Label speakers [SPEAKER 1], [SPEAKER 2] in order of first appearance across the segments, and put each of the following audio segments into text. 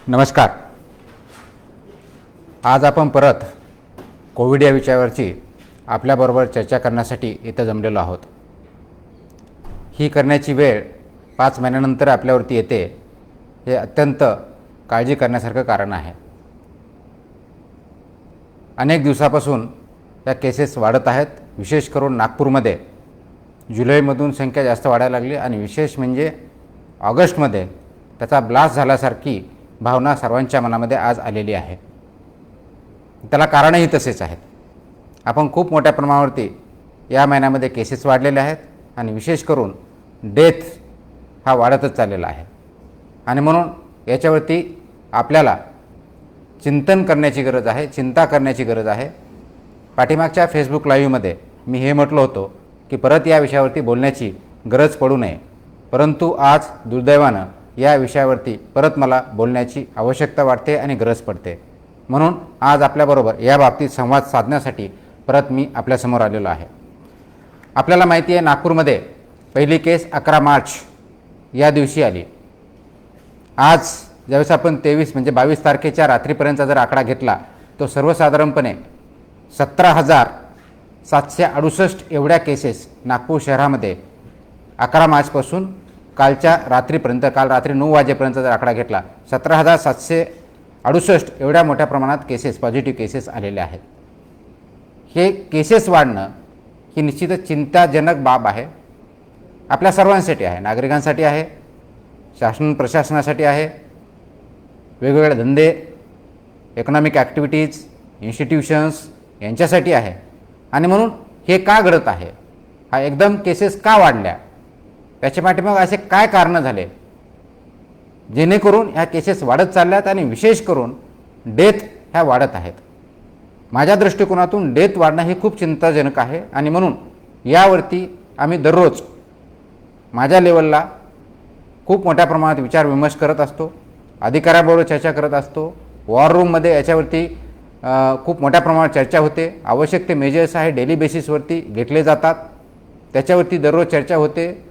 [SPEAKER 1] नमस्कार. आज आपण परत कोविड या विषयावरची आपल्याबरोबर चर्चा करण्यासाठी इथं जमलेलो आहोत. ही करण्याची वेळ 5 महिन्यानंतर आपल्यावरती येते, हे अत्यंत काळजी करण्यासारखं कारण आहे. अनेक दिवसापासून या केसेस वाढत आहेत. विशेष करून नागपूरमध्ये जुलैमधून संख्या जास्त वाढायला लागली आणि विशेष म्हणजे ऑगस्टमध्ये त्याचा ब्लास्ट झाल्यासारखी भावना सर्वांच्या मनामध्ये आज आलेली आहे. त्याला कारणही तसेच आहेत. आपण खूप मोठ्या प्रमाणावरती या महिन्यामध्ये केसेस वाढलेले आहेत आणि विशेष करून डेथ हा वाढतच चाललेला आहे. आणि म्हणून याच्यावरती आपल्याला चिंतन करण्याची गरज आहे, चिंता करण्याची गरज आहे. पाठीमागच्या फेसबुक लाईव्हमध्ये मी हे म्हटलं होतं की परत या विषयावरती बोलण्याची गरज पडू नये, परंतु आज दुर्दैवानं या विषयावरती परत मला बोलण्याची आवश्यकता वाटते आणि गरज पडते. म्हणून आज आपल्याबरोबर या बाबतीत संवाद साधण्यासाठी परत मी आपल्यासमोर आलेलो आहे. आपल्याला माहिती आहे, नागपूरमध्ये पहिली केस 11 मार्च या दिवशी आली. आज ज्यावेळेस आपण 23 म्हणजे 22 तारखेच्या रात्रीपर्यंतचा जर आकडा घेतला तो सर्वसाधारणपणे 17,768 एवढ्या केसेस नागपूर शहरामध्ये 11 मार्चपासून कालच्या रात्रीपर्यंत, काल रात्री 9 वाजेपर्यंत जर आकडा घेतला 17,768 एवढ्या मोठ्या प्रमाणात केसेस, पॉझिटिव्ह केसेस आलेले आहेत. हे केसेस वाढणं ही निश्चितच चिंताजनक बाब आहे. आपल्या सर्वांसाठी आहे, नागरिकांसाठी आहे, शासन प्रशासनासाठी आहे, वेगवेगळे धंदे, इकॉनॉमिक ॲक्टिव्हिटीज, इन्स्टिट्यूशन्स यांच्यासाठी आहे. आणि म्हणून हे का घडत आहे, हा एकदम केसेस का वाढल्या, त्याच्या पाठीमागे असे काय कारणं झाले जेणेकरून ह्या केसेस वाढत चालल्यात आणि विशेष करून डेथ ह्या वाढत आहेत. माझ्या दृष्टिकोनातून डेथ वाढणं हे खूप चिंताजनक आहे. आणि म्हणून यावरती आम्ही दररोज माझ्या लेवलला खूप मोठ्या प्रमाणात विचारविमर्श करत असतो, अधिकाऱ्याबरोबर चर्चा करत असतो. वॉर रूममध्ये याच्यावरती खूप मोठ्या प्रमाणात चर्चा होते. आवश्यक ते मेजर्स आहे डेली बेसिसवरती घेतले जातात, त्याच्यावरती दररोज चर्चा होते.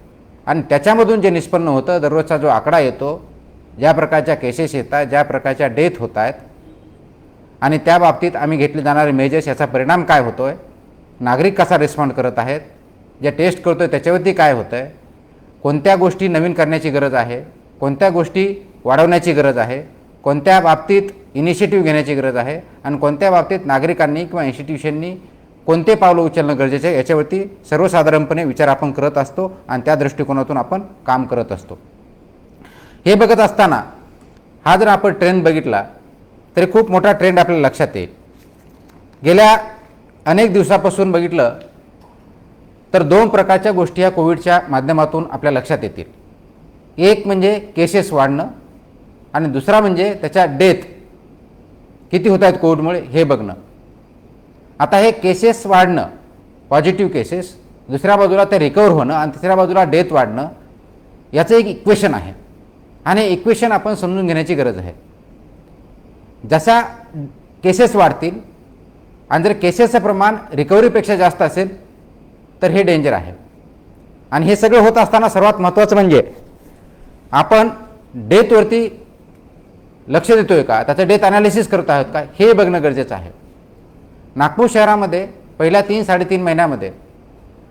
[SPEAKER 1] आणि त्याच्यामधून जे निष्पन्न होतं, दररोजचा जो आकडा येतो, ज्या प्रकारच्या केसेस येतात, ज्या प्रकारच्या डेथ होत आहेत आणि त्या बाबतीत आम्ही घेतले जाणारे मेजर्स, याचा परिणाम काय होतो आहे, नागरिक कसा रिस्पॉन्ड करत आहेत, ज्या टेस्ट करतो आहे त्याच्यावरती काय होतं आहे, कोणत्या गोष्टी नवीन करण्याची गरज आहे, कोणत्या गोष्टी वाढवण्याची गरज आहे, कोणत्या बाबतीत इनिशिएटिव्ह घेण्याची गरज आहे आणि कोणत्या बाबतीत नागरिकांनी किंवा इन्स्टिट्यूशननी कोणते पावलं उचलणं गरजेचं आहे, याच्यावरती सर्वसाधारणपणे विचार आपण करत असतो आणि त्या दृष्टिकोनातून आपण काम करत असतो. हे बघत असताना हा जर आपण ट्रेंड बघितला तरी खूप मोठा ट्रेंड आपल्याला लक्षात येईल. गेल्या अनेक दिवसापासून बघितलं तर 2 प्रकारच्या गोष्टी या कोविडच्या माध्यमातून आपल्या लक्षात येतील. एक म्हणजे केसेस वाढणं आणि दुसरा म्हणजे त्याच्या डेथ किती होत आहेत कोविडमुळे हे बघणं. आता हे केसेस वाढणं, पॉझिटिव्ह केसेस, दुसऱ्या बाजूला ते रिकवर होणं आणि तिसऱ्या बाजूला डेथ वाढणं, याचं एक इक्वेशन आहे आणि इक्वेशन आपण समजून घेण्याची गरज आहे. जसा केसेस वाढतील आणि जर केसेसचं प्रमाण रिकव्हरीपेक्षा जास्त असेल तर हे डेंजर आहे. आणि हे सगळं होत असताना सर्वात महत्त्वाचं म्हणजे आपण डेथवरती लक्ष देतोय का, त्याचं डेथ ॲनालिसिस करत आहोत का, हे बघणं गरजेचं आहे. नागपूर शहरामध्ये पहिल्या 3-3.5 महिन्यामध्ये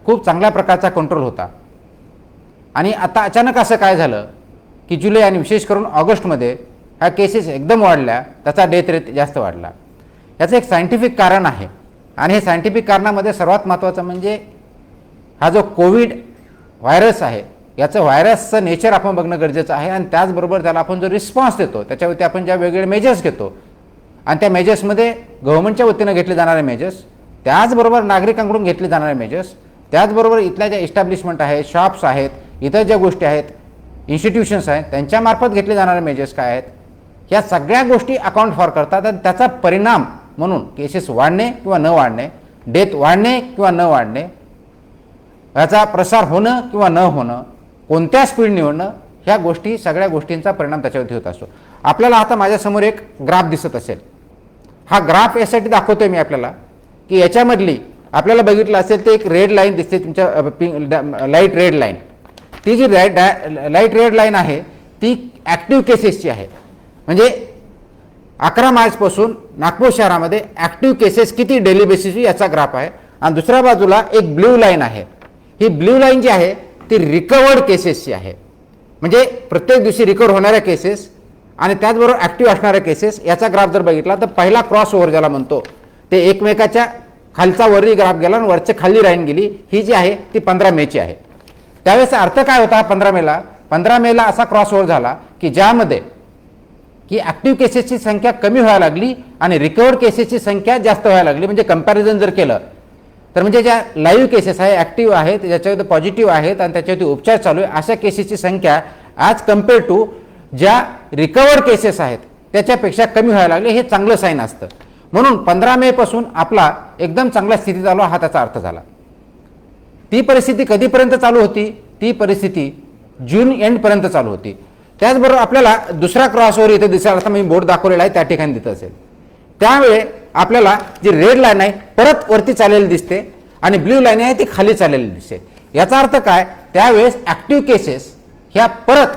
[SPEAKER 1] खूप चांगल्या प्रकारचा कंट्रोल होता आणि आता अचानक असं काय झालं की जुलै आणि विशेष करून ऑगस्टमध्ये ह्या केसेस एकदम वाढल्या, त्याचा डेथ रेट जास्त वाढला. याचं एक सायंटिफिक कारण आहे आणि हे सायंटिफिक कारणामध्ये सर्वात महत्त्वाचं म्हणजे हा जो कोविड व्हायरस आहे, याचं व्हायरसचं नेचर आपण बघणं गरजेचं आहे. आणि त्याचबरोबर त्याला आपण जो रिस्पॉन्स देतो, त्याच्यावरती आपण ज्या वेगवेगळे मेजर्स घेतो आणि त्या मेजर्समध्ये गव्हर्नमेंटच्या वतीनं घेतले जाणारे मेजर्स, त्याचबरोबर नागरिकांकडून घेतले जाणारे मेजर्स, त्याचबरोबर इथल्या ज्या इस्टॅब्लिशमेंट आहेत, शॉप्स आहेत, इतर ज्या गोष्टी आहेत, इन्स्टिट्यूशन्स आहेत, त्यांच्यामार्फत घेतले जाणारे मेजर्स काय आहेत, ह्या सगळ्या गोष्टी अकाउंट फॉर करतात. आणि त्याचा परिणाम म्हणून केसेस वाढणे किंवा न वाढणे, डेथ वाढणे किंवा न वाढणे, याचा प्रसार होणं किंवा न होणं, कोणत्या स्पीडने होणं, ह्या गोष्टी, सगळ्या गोष्टींचा परिणाम त्याच्यावरती होत असतो. आपल्याला आता माझ्यासमोर एक ग्राफ दिसत असेल. हा ग्राफ यासाठी दाखवतोय मी आपल्याला की याच्यामधली आपल्याला बघितलं असेल तर एक रेड लाईन दिसते तुमच्या, लाईट रेड लाईन. ती जी लाईट रेड लाईन आहे ती ॲक्टिव्ह केसेसची आहे. म्हणजे 11 मार्चपासून नागपूर शहरामध्ये ॲक्टिव्ह केसेस किती डेली बेसिस याचा ग्राफ आहे आणि दुसऱ्या बाजूला एक ब्ल्यू लाईन आहे. ही ब्ल्यू लाईन जी आहे ती रिकवर्ड केसेसची आहे, म्हणजे प्रत्येक दिवशी रिकवर होणाऱ्या केसेस आणि त्याचबरोबर ॲक्टिव्ह असणाऱ्या केसेस याचा ग्राफ जर बघितला तर पहिला क्रॉस ओव्हर ज्याला म्हणतो ते एकमेकाच्या खालचा वरही ग्राफ गेला आणि वरच्या खाली लाईन गेली. ही जी आहे ती 15 मेची आहे. त्यावेळेस अर्थ काय होता 15 मेला असा क्रॉस ओव्हर झाला की ज्यामध्ये की ॲक्टिव्ह केसेसची संख्या कमी व्हायला लागली आणि रिकवर्ड केसेसची संख्या जास्त व्हायला लागली. म्हणजे कंपॅरिझन जर केलं तर म्हणजे ज्या लाईव्ह केसेस आहे ॲक्टिव्ह आहेत ज्याच्यामध्ये पॉझिटिव्ह आहेत आणि त्याच्यावरती उपचार चालू आहे अशा केसेसची संख्या आज कम्पेअर टू ज्या रिकवर्ड केसेस आहेत त्याच्यापेक्षा कमी व्हायला लागले. हे चांगलं साईन असतं. म्हणून 15 मे पासून आपला एकदम चांगल्या स्थितीत आलो हा त्याचा अर्थ झाला. ती परिस्थिती कधीपर्यंत चालू होती? ती परिस्थिती जून एंडपर्यंत चालू होती. त्याचबरोबर आपल्याला दुसरा क्रॉसओव्हर इथे दिसेल, आता मी बोर्ड दाखवलेला आहे त्या ठिकाणी दिसत असेल. त्यावेळे आपल्याला जी रेड लाईन आहे परत वरती चाललेली दिसते आणि ब्ल्यू लाईन आहे ती खाली चाललेली दिसते. याचा अर्थ काय? त्यावेळेस ॲक्टिव्ह केसेस ह्या परत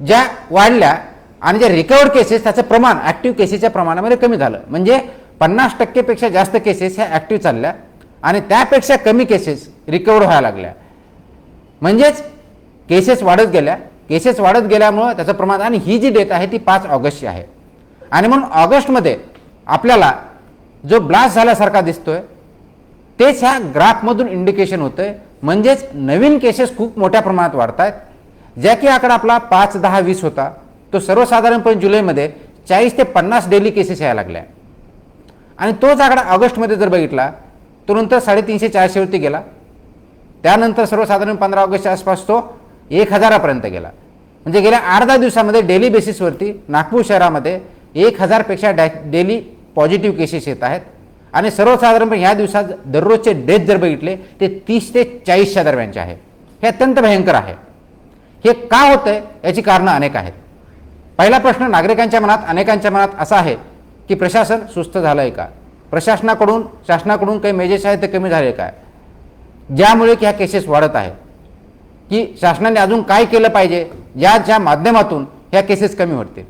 [SPEAKER 1] ज्या वाढल्या आणि ज्या रिकवर्ड केसेस त्याचं प्रमाण ॲक्टिव्ह केसेसच्या प्रमाणामध्ये कमी झालं. म्हणजे 50% पेक्षा जास्त केसेस ह्या ॲक्टिव्ह चालल्या आणि त्यापेक्षा कमी केसेस रिकवर व्हायला लागल्या. म्हणजेच केसेस वाढत गेल्या. केसेस वाढत गेल्यामुळं त्याचं प्रमाण आणि ही जी डेट आहे ती 5 ऑगस्टची आहे. आणि म्हणून ऑगस्टमध्ये आपल्याला जो ब्लास्ट झाल्यासारखा दिसतोय तेच ह्या ग्राफमधून इंडिकेशन होतंय. म्हणजेच नवीन केसेस खूप मोठ्या प्रमाणात वाढत आहेत. ज्या की आकडा आपला 5, 10, 20 होता तो सर्वसाधारणपणे जुलैमध्ये 40 ते 50 डेली केसेस यायला लागल्या आणि तोच आकडा ऑगस्टमध्ये जर बघितला तो नंतर 350-400 वरती गेला. त्यानंतर सर्वसाधारण 15 ऑगस्टच्या आसपास तो 1000 गेला. म्हणजे गेल्या 8-10 दिवसामध्ये डेली बेसिसवरती नागपूर शहरामध्ये 1000 पेक्षा डेली पॉझिटिव्ह केसेस येत आहेत आणि सर्वसाधारणपणे ह्या दिवसात दररोजचे डेथ जर बघितले ते 30 ते 40च्या दरम्यानचे आहे. हे अत्यंत भयंकर आहे. हे का होतंय याची कारणं अनेक आहेत. पहिला प्रश्न नागरिकांच्या मनात अनेकांच्या मनात असा आहे की प्रशासन सुस्त झालं आहे का? शासनाकडून काही मेजर्स आहेत ते कमी झाले काय ज्यामुळे की ह्या केसेस वाढत आहे? की शासनाने अजून काय केलं पाहिजे ज्या माध्यमातून ह्या केसेस कमी होतील,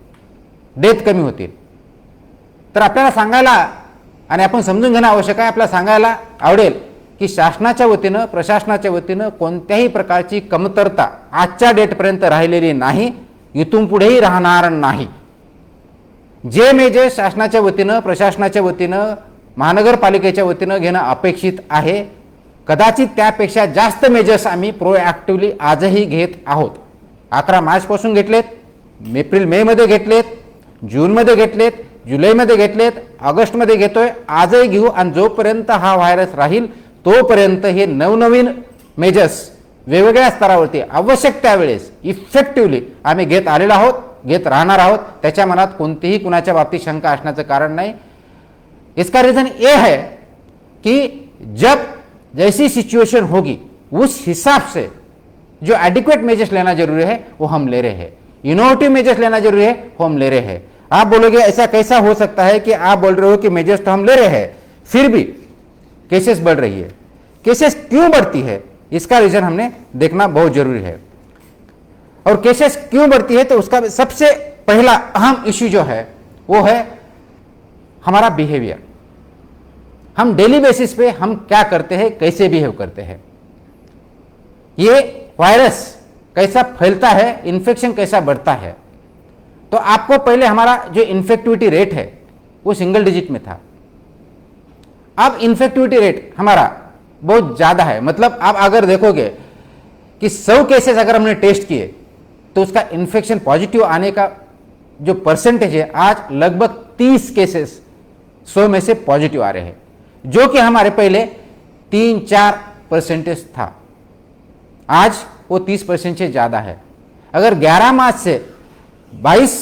[SPEAKER 1] डेथ कमी होतील? तर आपल्याला सांगायला आणि आपण समजून घेणं आवश्यक आहे. आपल्याला सांगायला आवडेल की शासनाच्या वतीनं प्रशासनाच्या वतीनं कोणत्याही प्रकारची कमतरता आजच्या डेटपर्यंत राहिलेली नाही, इथून पुढेही राहणार नाही. जे मेजर्स शासनाच्या वतीनं प्रशासनाच्या वतीनं महानगरपालिकेच्या वतीनं घेणं अपेक्षित आहे कदाचित त्यापेक्षा जास्त मेजर्स आम्ही प्रोॲक्टिव्हली आजही घेत आहोत. 11 मार्चपासून घेतलेत, एप्रिल मेमध्ये घेतलेत, जूनमध्ये घेतलेत, जुलैमध्ये घेतलेत, ऑगस्टमध्ये घेतोय, आजही घेऊ आणि जोपर्यंत हा व्हायरस राहील तोपर्यंत हे नवनवीन मेजर्स वेगवेगळ्या स्तरावरती आवश्यक त्यावेळेस इफेक्टिव्हली आम्ही घेत आलेलो आहोत, घेत राहणार आहोत. त्याच्या मनात कोणतीही कुणाच्या बाबतीत शंका असण्याचं कारण नाही. इसका रीज़न ये है कि जब जैसी सिचुएशन होगी उस हिसाब से जो एडिक्वेट मेजर्स लेना जरूरी है वो हम ले रहे हैं, इनोवेटिव मेजर्स लेना जरूरी है वो हम ले रहे हैं. आप बोलोगे ऐसा कैसा हो सकता है कि आप बोल रहे हो कि मेजर्स तो हम ले रहे हैं फिर भी केसेस बढ़ रही है. केसेस क्यों बढ़ती है इसका रीजन हमने देखना बहुत जरूरी है. और केसेस क्यों बढ़ती है तो उसका सबसे पहला अहम इश्यू जो है वो है हमारा बिहेवियर. हम डेली बेसिस पे हम क्या करते हैं, कैसे बिहेव करते हैं, ये वायरस कैसा फैलता है, इन्फेक्शन कैसा बढ़ता है. तो आपको पहले हमारा जो इन्फेक्टिविटी रेट है वो सिंगल डिजिट में था. अब इन्फेक्टिविटी रेट हमारा बहुत ज़्यादा है. मतलब आप अगर देखोगे कि 100 केसेस अगर हमने टेस्ट किए तो उसका इन्फेक्शन पॉजिटिव आने का जो परसेंटेज है आज लगभग 30 केसेस 100 में से पॉजिटिव आ रहे हैं, जो कि हमारे पहले 3-4% था. आज वो 30% से ज़्यादा है. अगर 11 मार्च से 22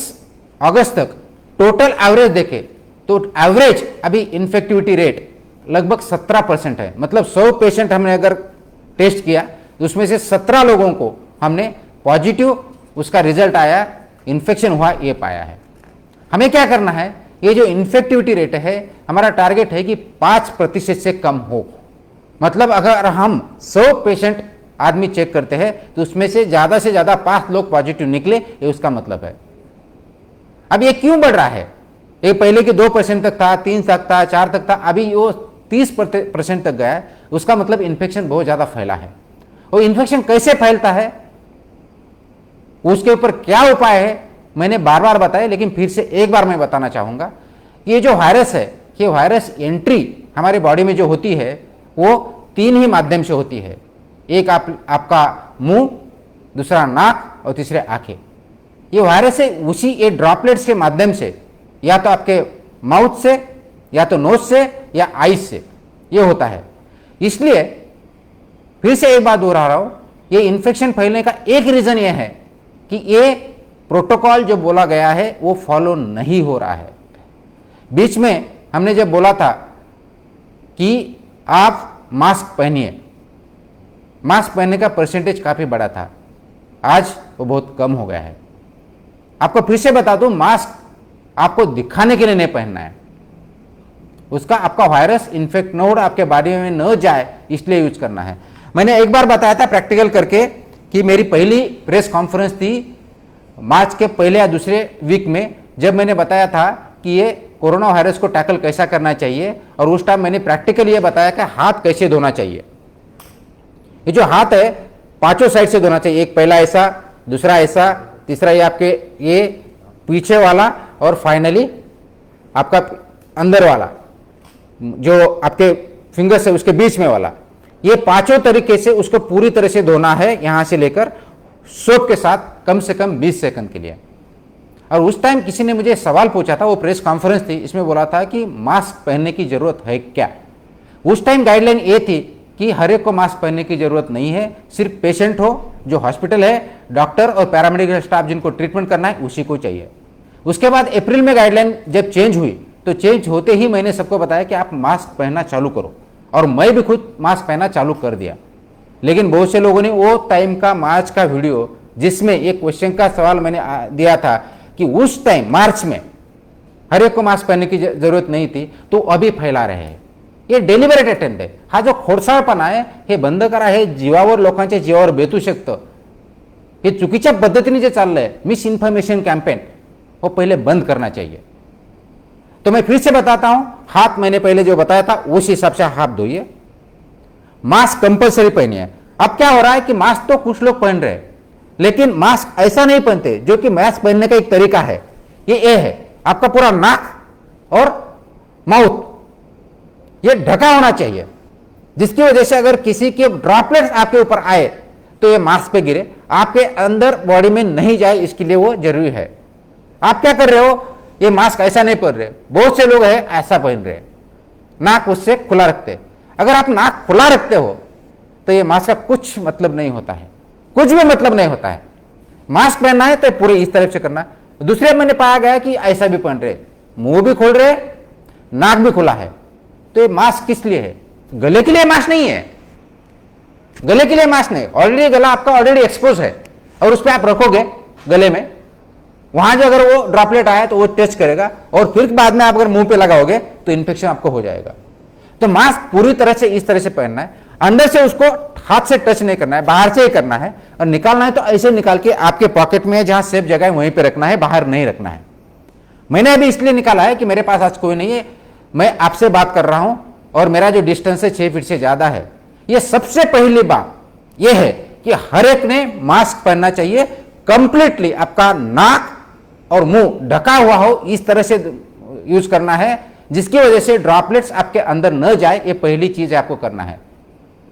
[SPEAKER 1] अगस्त तक टोटल एवरेज देखें तो एवरेज अभी इन्फेक्टिविटी रेट लगभग 17% है. मतलब 100 पेशेंट हमने अगर टेस्ट किया तो उसमें से 17 लोगों को हमने पॉजिटिव उसका रिजल्ट आया, इन्फेक्शन हुआ ये पाया है. हमें क्या करना है, ये जो इन्फेक्टिविटी रेट है हमारा टारगेट है कि 5% से कम हो. मतलब अगर हम 100 पेशेंट आदमी चेक करते हैं तो उसमें से ज़्यादा 5 लोग पॉजिटिव निकले, ये उसका मतलब है. अब ये क्यों बढ़ रहा है, ये पहले कि 2% तक था, 3 तक था, 4 तक था, अभी वो 30% तक गया है। उसका मतलब इन्फेक्शन बहुत ज़्यादा फैला है। और इन्फेक्शन कैसे फैलता है, उसके ऊपर क्या उपाय है, मैंने बार बार बताया, लेकिन फिर से एक बार मैं बताना चाहूँगा कि ये जो वायरस है, ये वायरस एंट्री हमारे बॉडी में जो होती है वो 3 ही माध्यम से होती है। एक आपका मुंह, दूसरा नाक और तीसरे आंखें। ये वायरस है उसी ये ड्रॉपलेट्स के माध्यम से, या तो आपके माउथ से, या तो नोज से, या आईज से ये होता है। इसलिए फिर से एक बात दोहरा रहा हूं, ये इन्फेक्शन फैलने का एक रीजन ये है कि ये प्रोटोकॉल जो बोला गया है वो फॉलो नहीं हो रहा है। बीच में हमने जब बोला था कि आप मास्क पहनिए, मास्क पहनने का परसेंटेज काफी बड़ा था, आज वो बहुत कम हो गया है। आपको फिर से बता दूं, मास्क आपको दिखाने के लिए नहीं पहनना है, उसका आपका वायरस इन्फेक्ट न हो, आपके बॉडी में न जाए, इसलिए यूज करना है। मैंने एक बार बताया था प्रैक्टिकल करके कि मेरी पहली प्रेस कॉन्फ्रेंस थी मार्च के पहले या दूसरे वीक में, जब मैंने बताया था कि ये कोरोना वायरस को टैकल कैसा करना चाहिए, और उस टाइम मैंने प्रैक्टिकली ये बताया कि हाथ कैसे धोना चाहिए। ये जो हाथ है 5 साइड से धोना चाहिए, एक पहला ऐसा, दूसरा ऐसा, तीसरा ये आपके ये पीछे वाला, और फाइनली आपका अंदर वाला जो आपके फिंगर्स है उसके बीच में वाला। ये 5 तरीके से उसको पूरी तरह से धोना है, यहां से लेकर सोप के साथ कम से कम 20 सेकंड के लिए। और उस टाइम किसी ने मुझे सवाल पूछा था, वो प्रेस कॉन्फ्रेंस थी, इसमें बोला था कि मास्क पहनने की जरूरत है क्या। उस टाइम गाइडलाइन ये थी कि हर एक को मास्क पहनने की जरूरत नहीं है, सिर्फ पेशेंट हो, जो हॉस्पिटल है, डॉक्टर और पैरामेडिकल स्टाफ जिनको ट्रीटमेंट करना है उसी को चाहिए। उसके बाद अप्रैल में गाइडलाइन जब चेंज हुई, तो चेंज होते ही मैंने सबको बताया कि आप मास्क पहनना चालू करो, और मैं भी खुद मास्क पहनना चालू कर दिया। लेकिन बहुत से लोगों ने वो टाइम का मार्च का वीडियो, जिसमें एक क्वेश्चन का सवाल मैंने दिया था कि उस टाइम मार्च में हर एक को मास्क पहनने की जरूरत नहीं थी, तो अभी फैला रहे हैं। हे डेलिबरेट अटेम्प्ट आहे, हा जो खोडसाळपणा आहे हे बंद करा। हे जीवावर, लोकांच्या जीवावर बेतू शकतं। हे चुकीच्या पद्धतीने जे चाललंय मिस इन्फॉर्मेशन कैंपेन, वो पहले बंद करना चाहिए। तो मैं फिर से बताता हूं, हाथ मैंने पहले जो बताया था उस हिसाब से हाथ धोइए, मास्क कंपलसरी पहनिए। अब क्या हो रहा है कि मास्क तो कुछ लोग पहन रहे हैं, लेकिन मास्क ऐसा नहीं पहनते, जो कि मास्क पहनने का एक तरीका है, ये है आपका पूरा नाक और माउथ ये ढका होना चाहिए, जिसकी वजह से अगर किसी के ड्रॉपलेट्स आपके ऊपर आए तो ये मास्क पे गिरे, आपके अंदर बॉडी में नहीं जाए, इसके लिए वो जरूरी है। आप क्या कर रहे हो, ये मास्क ऐसा नहीं पहन रहे, बहुत से लोग हैं ऐसा पहन रहे, नाक उससे खुला रखते। अगर आप नाक खुला रखते हो तो ये मास्क का कुछ मतलब नहीं होता है, कुछ भी मतलब नहीं होता है। मास्क पहनना है तो पूरे इस तरह से करना। दूसरे मैंने पाया गया कि ऐसा भी पहन रहे, मुंह भी खोल रहे, नाक भी खुला है, तो ये मास्क किस लिए है? गले के लिए मास्क नहीं है, गले के लिए मास्क नहीं। ऑलरेडी गला आपका ऑलरेडी एक्सपोज है, और उस पर आप रखोगे गले में, वहां जो अगर वो ड्रॉपलेट आया तो वो टच करेगा, और फिर बाद में आप अगर मुंह पे लगाओगे तो इन्फेक्शन आपको हो जाएगा। तो मास्क पूरी तरह से इस तरह से पहनना है, अंदर से उसको हाथ से टच नहीं करना है, बाहर से ही करना है। और निकालना है तो ऐसे निकाल के आपके पॉकेट में जहां सेफ जगह है वहीं पे रखना है, बाहर नहीं रखना है। मैंने अभी इसलिए निकाला है कि मेरे पास आज कोई नहीं है, मैं आपसे बात कर रहा हूं, और मेरा जो डिस्टेंस है 6 फीट से ज्यादा है। ये सबसे पहली बात यह है कि हर एक ने मास्क पहनना चाहिए, कंप्लीटली आपका नाक और मुंह ढका हुआ हो, इस तरह से यूज करना है, जिसकी वजह से ड्रॉपलेट्स आपके अंदर न जाए। ये पहली चीज आपको करना है।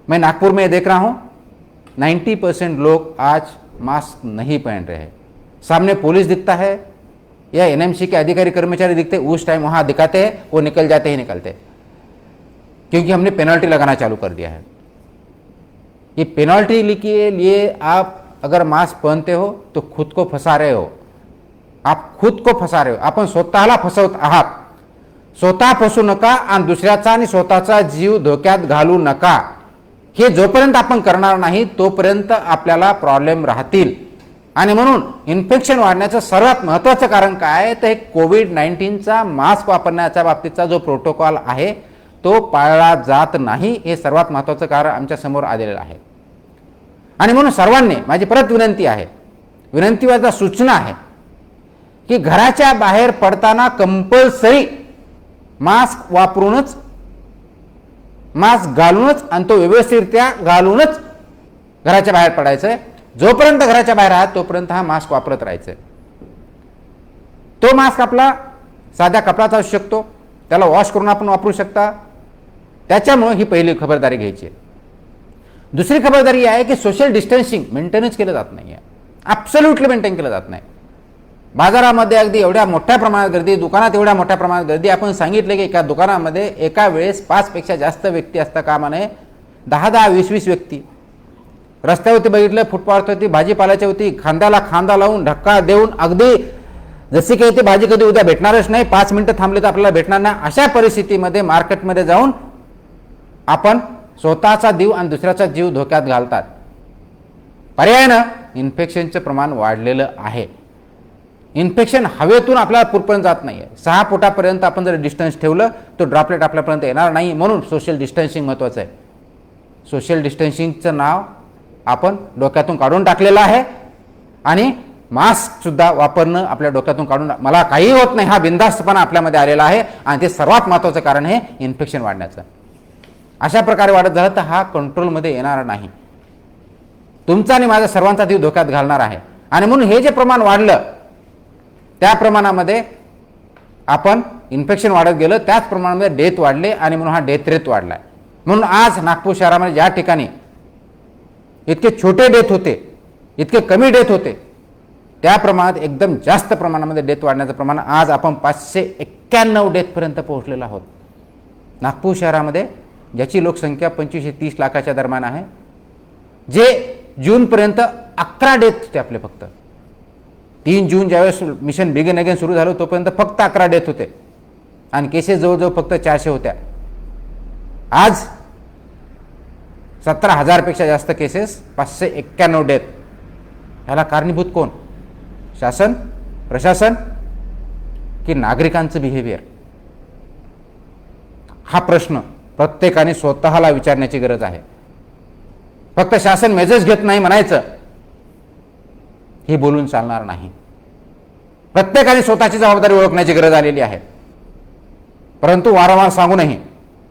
[SPEAKER 1] मैं नागपुर में देख रहा हूं 90% लोग आज मास्क नहीं पहन रहे हैं। सामने पुलिस दिखता है या एनएमसी के अधिकारी कर्मचारी दिखते, उस टाइम वहां दिखाते हैं, वो निकल जाते ही निकलते, क्योंकि हमने पेनल्टी लगाना चालू कर दिया है। ये पेनल्टी के लिए आप अगर मास्क पहनते हो तो खुद को फंसा रहे हो, आप खुद को फंसा रहे हो, आपण स्वतःला फसवत आहात। स्वतः फसू नका आणि दुसऱ्याचा आणि स्वतःचा जीव धोक्यात घालू नका। हे जोपर्यंत आपण करणार नाही तोपर्यंत आपल्याला प्रॉब्लेम राहतील। आणि म्हणून इन्फेक्शन वाढण्याचं सर्वात महत्त्वाचं कारण काय आहे, तर हे कोविड-19चा मास्क वापरण्याच्या बाबतीतचा जो प्रोटोकॉल आहे तो पाळला जात नाही, हे सर्वात महत्त्वाचं कारण आमच्या समोर आलेलं आहे। आणि म्हणून सर्वांनी माझी परत विनंती आहे, विनंती वा सूचना आहे की घराच्या बाहेर पडताना कंपल्सरी मास्क वापरूनच, मास्क घालूनच आणि तो व्यवस्थितरित्या घालूनच घराच्या बाहेर पडायचं आहे. जोपर्यंत घराच्या बाहेर आहात तोपर्यंत हा मास्क वापरत राहायचं आहे. तो मास्क आपला साध्या कपड्याचा असू शकतो, त्याला वॉश करून आपण वापरू शकता. त्याच्यामुळे ही पहिली खबरदारी घ्यायची आहे. दुसरी खबरदारी आहे की सोशल डिस्टन्सिंग मेंटेनच केलं जात नाही आहे, ॲब्सोल्युटली मेंटेन केलं जात नाही. बाजारामध्ये अगदी एवढ्या मोठ्या प्रमाणात गर्दी, दुकानात एवढ्या मोठ्या प्रमाणात गर्दी. आपण सांगितलं की एका दुकानामध्ये एका वेळेस 5 पेक्षा जास्त व्यक्ती असता कामा नये. 10-10, 20-20 व्यक्ती. रस्त्यावरती बघितलं, फुटपाथवरती भाजीपाल्याच्या होती, खांद्याला खांदा लावून धक्का देऊन अगदी जशी काही ती भाजी कधी उद्या भेटणारच नाही, 5 मिनिटं थांबले तर आपल्याला भेटणार नाही, अशा परिस्थितीमध्ये मार्केटमध्ये जाऊन आपण स्वतःचा जीव आणि दुसऱ्याचा जीव धोक्यात घालतात. पर्यायानं इन्फेक्शनचं प्रमाण वाढलेलं आहे. इन्फेक्शन हवेतून आपल्याला पुरपर्यंत जात नाही आहे. 6 फुटापर्यंत आपण जर डिस्टन्स ठेवलं तो ड्रॉपलेट आपल्यापर्यंत येणार नाही. म्हणून सोशल डिस्टन्सिंग महत्त्वाचं आहे. सोशल डिस्टन्सिंगचं नाव आपण डोक्यातून काढून टाकलेलं आहे आणि मास्कसुद्धा वापरणं आपल्या डोक्यातून काढून, मला काही होत नाही हा बिनधास्तपणा आपल्यामध्ये आलेला आहे आणि ते सर्वात महत्त्वाचं कारण आहे इन्फेक्शन वाढण्याचं. अशा प्रकारे वाढत झालं तर हा कंट्रोलमध्ये येणार नाही. तुमचा आणि माझा सर्वांचा जीव धोक्यात घालणार आहे. आणि म्हणून हे जे प्रमाण वाढलं त्या प्रमाणामध्ये आपण इन्फेक्शन वाढत गेलं, त्याच प्रमाणामध्ये डेथ वाढले आणि म्हणून हा डेथ रेट वाढला आहे. म्हणून आज नागपूर शहरामध्ये ज्या ठिकाणी इतके छोटे डेथ होते, इतके कमी डेथ होते, त्या प्रमाणात एकदम जास्त प्रमाणामध्ये डेथ वाढण्याचं प्रमाण आज आपण 591 डेथपर्यंत पोहोचलेलो आहोत. नागपूर शहरामध्ये ज्याची लोकसंख्या 25 ते 30 लाखाच्या दरम्यान आहे, जे जूनपर्यंत 11 डेथ होते आपले. फक्त 3 जून ज्यावेळेस मिशन बिगिन अगेन सुरू झालं तोपर्यंत फक्त 11 डेथ होते आणि केसेस जवळजवळ फक्त 400 होत्या. आज 17,000 पेक्षा जास्त केसेस, 591 डेथ. ह्याला कारणीभूत कोण? शासन, प्रशासन की नागरिकांचं बिहेवियर? हा प्रश्न प्रत्येकाने स्वतःला विचारण्याची गरज आहे. फक्त शासन मेजर्स घेत नाही म्हणायचं हे बोलून चालणार नाही. प्रत्येकाने स्वतःची जबाबदारी ओळखण्याची गरज आलेली आहे. परंतु वारंवार सांगूनही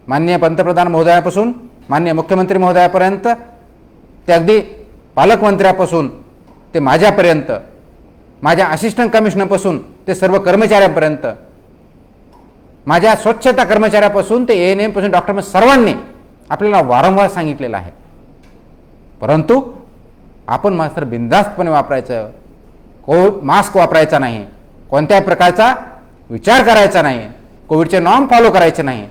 [SPEAKER 1] माननीय पंतप्रधान महोदयापासून माननीय मुख्यमंत्री महोदयापर्यंत ते अगदी पालकमंत्र्यापासून ते माझ्यापर्यंत, माझ्या असिस्टंट कमिशनरपासून ते सर्व कर्मचाऱ्यांपर्यंत, माझ्या स्वच्छता कर्मचाऱ्यापासून ते ANM पासून डॉक्टर सर्वांनी आपल्याला वारंवार सांगितलेलं आहे. परंतु आपण मात्र बिनधास्तपणे वापरायचं, मास्क वापरायचा नाही, कोणत्याही प्रकारचा विचार करायचा नाही, कोविडचे नॉर्म फॉलो करायचे नाही.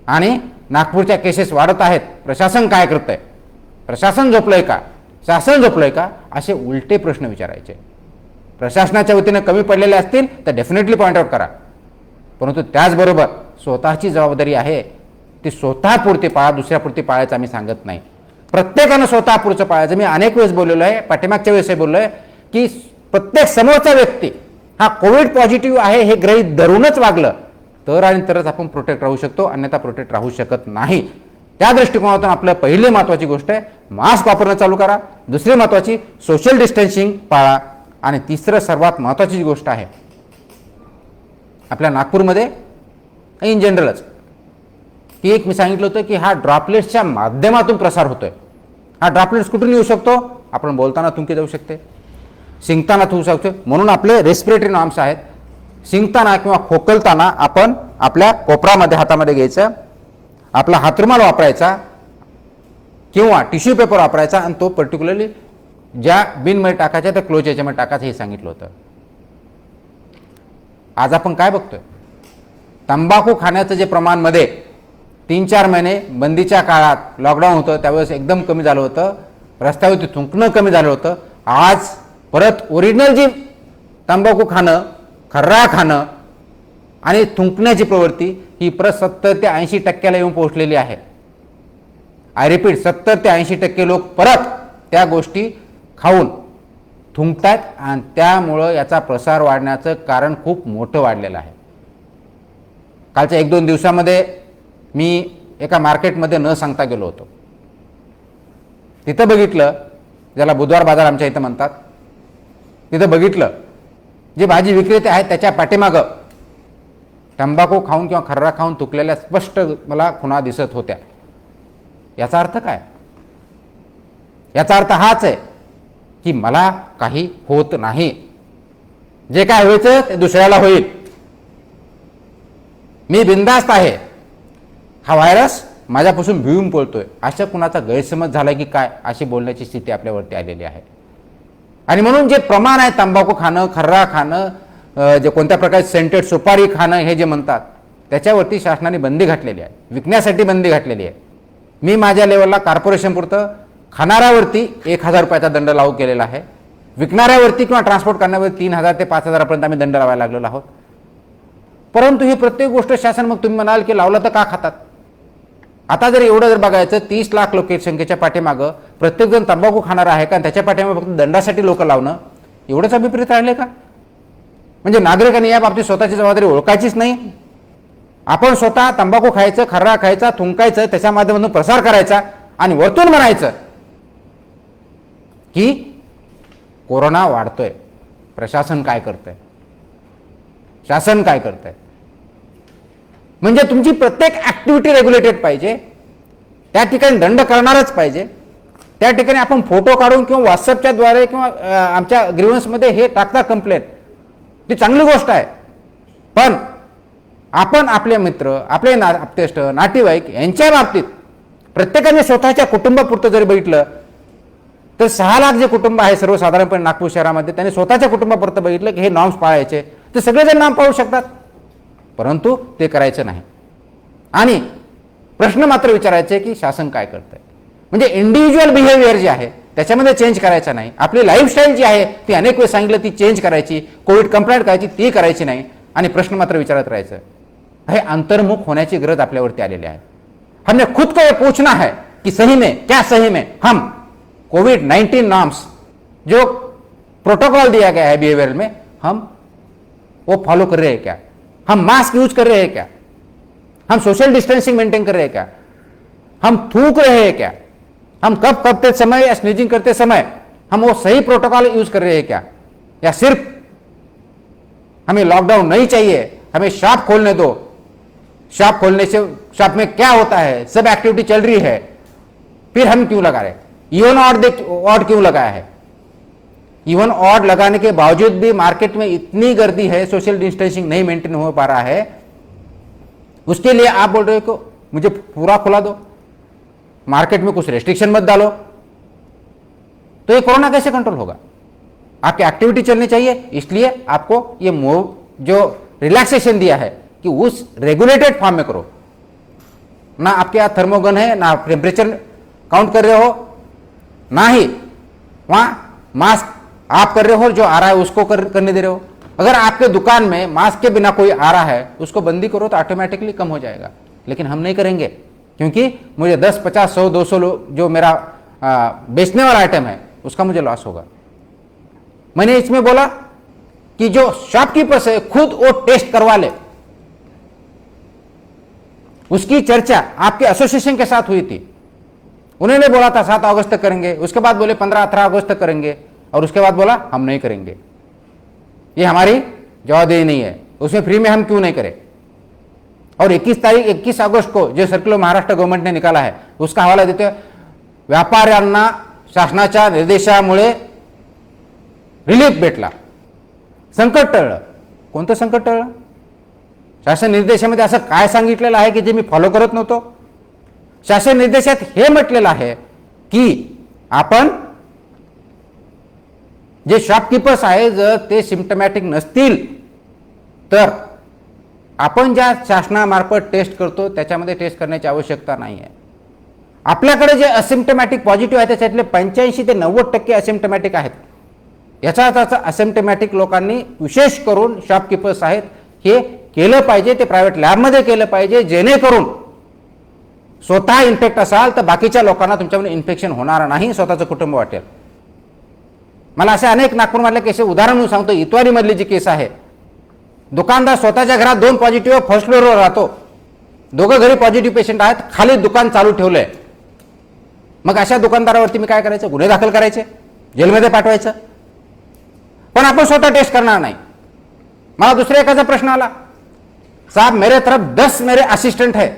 [SPEAKER 1] आणि नागपूरच्या केसेस वाढत आहेत, प्रशासन काय करतंय, प्रशासन झोपलंय का, शासन झोपलंय का, असे उलटे प्रश्न विचारायचे. प्रशासनाच्या वतीने कमी पडलेले असतील तर डेफिनेटली पॉईंट आउट करा. परंतु त्याचबरोबर स्वतःची जबाबदारी आहे ती स्वतःपुरती पाळा, दुसऱ्यापुरती पाळायचं आम्ही सांगत नाही. प्रत्येकानं स्वतःपुरचं पाळायचं. मी अनेक वेळेस बोललेलो आहे, पाठीमागच्या वेळेस बोललो आहे की प्रत्येक समोरचा व्यक्ती हा कोविड पॉझिटिव्ह आहे हे गृहीत धरूनच वागलं तर आणि तरच आपण प्रोटेक्ट राहू शकतो, अन्यथा प्रोटेक्ट राहू शकत नाही. त्या दृष्टिकोनातून आपलं पहिली महत्त्वाची गोष्ट आहे मास्क वापरणं चालू करा. दुसरी महत्त्वाची सोशल डिस्टन्सिंग पाळा. आणि तिसरं सर्वात महत्त्वाची जी गोष्ट आहे आपल्या नागपूरमध्ये इन जनरलच की एक मी सांगितलं होतं की हा ड्रॉपलेट्सच्या माध्यमातून प्रसार होतोय. हा ड्रॉपलेट्स कुठून येऊ शकतो? आपण बोलताना थुंकी जाऊ शकते, शिंकताना थुंकू शकतो. म्हणून आपले रेस्पिरेटरी नॉर्म्स आहेत. शिंकताना किंवा खोकलताना आपण आपल्या कोपरामध्ये हातामध्ये घ्यायचं, आपला हातरुमाल वापरायचा किंवा टिश्यू पेपर वापरायचा आणि तो पर्टिक्युलरली ज्या बिनमध्ये टाकायच्या त्या क्लोज याच्यामध्ये टाकायचं हे सांगितलं होतं. आज आपण काय बघतोय? तंबाखू खाण्याचं जे प्रमाण मध्ये 3-4 महिने बंदीच्या काळात लॉकडाऊन होतं त्यावेळेस एकदम कमी झालं होतं, रस्त्यावरती थुंकणं कमी झालं होतं. आज परत ओरिजिनल जी तंबाखू खाणं, खर्रा खाणं आणि थुंकण्याची प्रवृत्ती ही परत 70 ते 80% येऊन पोहोचलेली आहे. आय रिपीट, 70 ते 80% लोक परत त्या गोष्टी खाऊन थुंकतात आणि त्यामुळं याचा प्रसार वाढण्याचं कारण खूप मोठं वाढलेलं आहे. कालच्या 1-2 दिवसामध्ये मी एका मार्केटमध्ये न सांगता गेलो होतो. तिथं बघितलं, ज्याला बुधवार बाजार आमच्या इथं म्हणतात, तिथं बघितलं जे भाजी विक्रेते आहेत त्याच्या पाठीमागं तंबाखू खाऊन किंवा खर्रा खाऊन तुकलेल्या स्पष्ट मला खुणा दिसत होत्या. याचा अर्थ काय? याचा अर्थ हाच आहे की मला काही होत नाही, जे काय व्हायचं ते दुसऱ्याला होईल, मी बिनधास्त आहे, हा व्हायरस माझ्यापासून भिवून पळतोय, अशा कुणाचा गैरसमज झाला की काय अशी बोलण्याची स्थिती आपल्यावरती आलेली आहे. आणि म्हणून जे प्रमाण आहे तंबाखू खाणं, खर्रा खाणं, जे कोणत्या प्रकारे सेंटेड सुपारी खाणं हे जे म्हणतात त्याच्यावरती शासनाने बंदी घातलेली आहे, विकण्यासाठी बंदी घातलेली आहे. मी माझ्या लेवलला कॉर्पोरेशन पुरतं खाणाऱ्यावरती 1,000 रुपयाचा दंड लागू केलेला आहे, विकणाऱ्यावरती किंवा ट्रान्सपोर्ट करण्यावरती 3,000 ते 5,000 आम्ही दंड लावायला लागलेलो आहोत. परंतु ही प्रत्येक गोष्ट शासन, मग तुम्ही म्हणाल की लावलं तर का खातात? आता जर एवढं जर बघायचं 30 लाख लोकसंख्येच्या पाठीमागं प्रत्येकजण तंबाखू खाणार आहे का, त्याच्या पाठीमागं फक्त दंडासाठी लोक लावणं एवढंच अभिप्रेत राहिले का? म्हणजे नागरिकांनी या बाबतीत स्वतःची जबाबदारी ओळखायचीच नाही. आपण स्वतः तंबाखू खायचं, खर्रा खायचा, थुंकायचं, त्याच्या माध्यमातून प्रसार करायचा आणि वरतून म्हणायचं की कोरोना वाढतोय, प्रशासन काय करतंय, शासन काय करतंय. म्हणजे तुमची प्रत्येक ऍक्टिव्हिटी रेग्युलेटेड पाहिजे, त्या ठिकाणी दंड करणारच पाहिजे. त्या ठिकाणी आपण फोटो काढून किंवा व्हॉट्सअपच्या द्वारे किंवा आमच्या ग्रीव्हन्समध्ये हे टाकता कंप्लेंट, ती चांगली गोष्ट आहे. पण आपण आपले मित्र, आपले आप्तेष्ट, नातेवाईक यांच्या बाबतीत प्रत्येकाने स्वतःच्या कुटुंबापुरतं जरी बघितलं तर 6 लाख जे कुटुंब आहे सर्वसाधारणपणे नागपूर शहरामध्ये, त्यांनी स्वतःच्या कुटुंबापुरतं बघितलं की हे नॉर्म्स पाळायचे, ते सगळेजण नाम पाळू शकतात, परंतु ते करायचं नाही. आणि प्रश्न मात्र विचारायचे की शासन काय करतंय. म्हणजे इंडिव्हिज्युअल बिहेवियर जे आहे त्याच्यामध्ये चेंज करायचा नाही. आपली लाईफस्टाईल जी आहे ती अनेक वेळ सांगितलं ती चेंज करायची, कोविड कंप्लेंट करायची ती करायची नाही, आणि प्रश्न मात्र विचारत राहायचं. हे अंतर्मुख होण्याची गरज आपल्यावरती आलेली आहे. हमने खुद को ये पूछना है कि सही में क्या, सही में हम कोविड-19 नॉर्म्स जो प्रोटोकॉल दिया गया है बिहेवियर में, हम वो फॉलो कर रहे हैं क्या, हम मास्क यूज कर रहे हैं क्या, हम सोशल डिस्टेंसिंग मेंटेन कर रहे हैं क्या, हम थूक रहे हैं क्या, हम कफ करते समय या स्नीजिंग करते समय हम वो सही प्रोटोकॉल यूज कर रहे हैं क्या, या सिर्फ हमें लॉकडाउन नहीं चाहिए, हमें शॉप खोलने दो, शॉप खोलने से शॉप में क्या होता है, सब एक्टिविटी चल रही है, फिर हम क्यों लगा रहे, इवन ऑड क्यों लगाया है. इवन ऑड लगाने के बावजूद भी मार्केट में इतनी गर्दी है, सोशल डिस्टेंसिंग नहीं मेंटेन हो पा रहा है, उसके लिए आप बोल रहे हो कि मुझे पूरा खुला दो, मार्केट में कुछ रेस्ट्रिक्शन मत डालो, तो ये कोरोना कैसे कंट्रोल होगा. आपकी एक्टिविटी चलनी चाहिए, इसलिए आपको ये जो रिलैक्सेशन दिया है कि उस रेगुलेटेड फॉर्म में करो. ना आपके यहाँ थर्मोगन है, ना आप टेम्परेचर काउंट कर रहे हो, ना ही वहां मास्क आप कर रहे हो, जो आ रहा है उसको करने दे रहे हो. अगर आपके दुकान में मास्क के बिना कोई आ रहा है उसको बंदी करो तो ऑटोमेटिकली कम हो जाएगा. लेकिन हम नहीं करेंगे, क्योंकि मुझे 10, 50, 100, 200 जो मेरा बेचने वाला आइटम है उसका मुझे लॉस होगा. मैंने इसमें बोला कि जो शॉपकीपर्स है खुद वो टेस्ट करवा ले. उसकी चर्चा आपके एसोसिएशन के साथ हुई थी. उन्होंने बोला था 7 अगस्त तक करेंगे, उसके बाद बोले 15-18 अगस्त तक करेंगे, और उसके बाद बोला हम नहीं करेंगे. ये हमारी जवाबदेही नहीं है, उसमें फ्री में हम क्यों नहीं करें. और 21 अगस्त को जो सर्क्युलर महाराष्ट्र गवर्नमेंट ने निकाला है उसका हवाला देते व्यापाऱ्यांना शासनाच्या निर्देशामुळे रिलीफ भेटला, संकट टळलं. कोणतं संकट टळलं? शासन निर्देशामध्ये असं काय सांगितलेलं आहे की जे मी फॉलो करत नव्हतो? शासन निर्देशात हे म्हटलेलं आहे की आपण जे शॉपकीपर्स आहे जर ते सिम्पटमॅटिक नसतील तर आपण ज्या शासनामार्फत टेस्ट करतो त्याच्यामध्ये टेस्ट करण्याची आवश्यकता नाही आहे. आपल्याकडे जे असिम्पटमॅटिक पॉझिटिव्ह आहे त्याच्यातले 85 ते 90% असिम्पटमॅटिक आहेत. याचा अर्थ असिम्पटमॅटिक लोकांनी विशेष करून शॉपकीपर्स आहेत हे केलं पाहिजे, ते प्रायव्हेट लॅबमध्ये केलं पाहिजे, जेणेकरून स्वतः इन्फेक्ट असाल तर बाकीच्या लोकांना तुमच्यामध्ये इन्फेक्शन होणार नाही, स्वतःचं कुटुंब वाटेल. मला असे अनेक नागपूरमधल्या केस उदाहरण म्हणून सांगतो. इतवारी मधली जी केस आहे, दुकानदार स्वतःच्या घरात 2 पॉझिटिव्ह फर्स्ट फ्लोअरवर राहतो, दोघं घरी पॉझिटिव्ह पेशंट आहेत, खाली दुकान चालू ठेवलंय. मग अशा दुकानदारावरती मी काय करायचं? गुन्हे दाखल करायचे, जेलमध्ये पाठवायचं. पण आपण स्वतः टेस्ट करणार नाही. मला दुसऱ्या एकाचा प्रश्न आला, साहब मेरे तरफ 10 मेरे असिस्टेंट है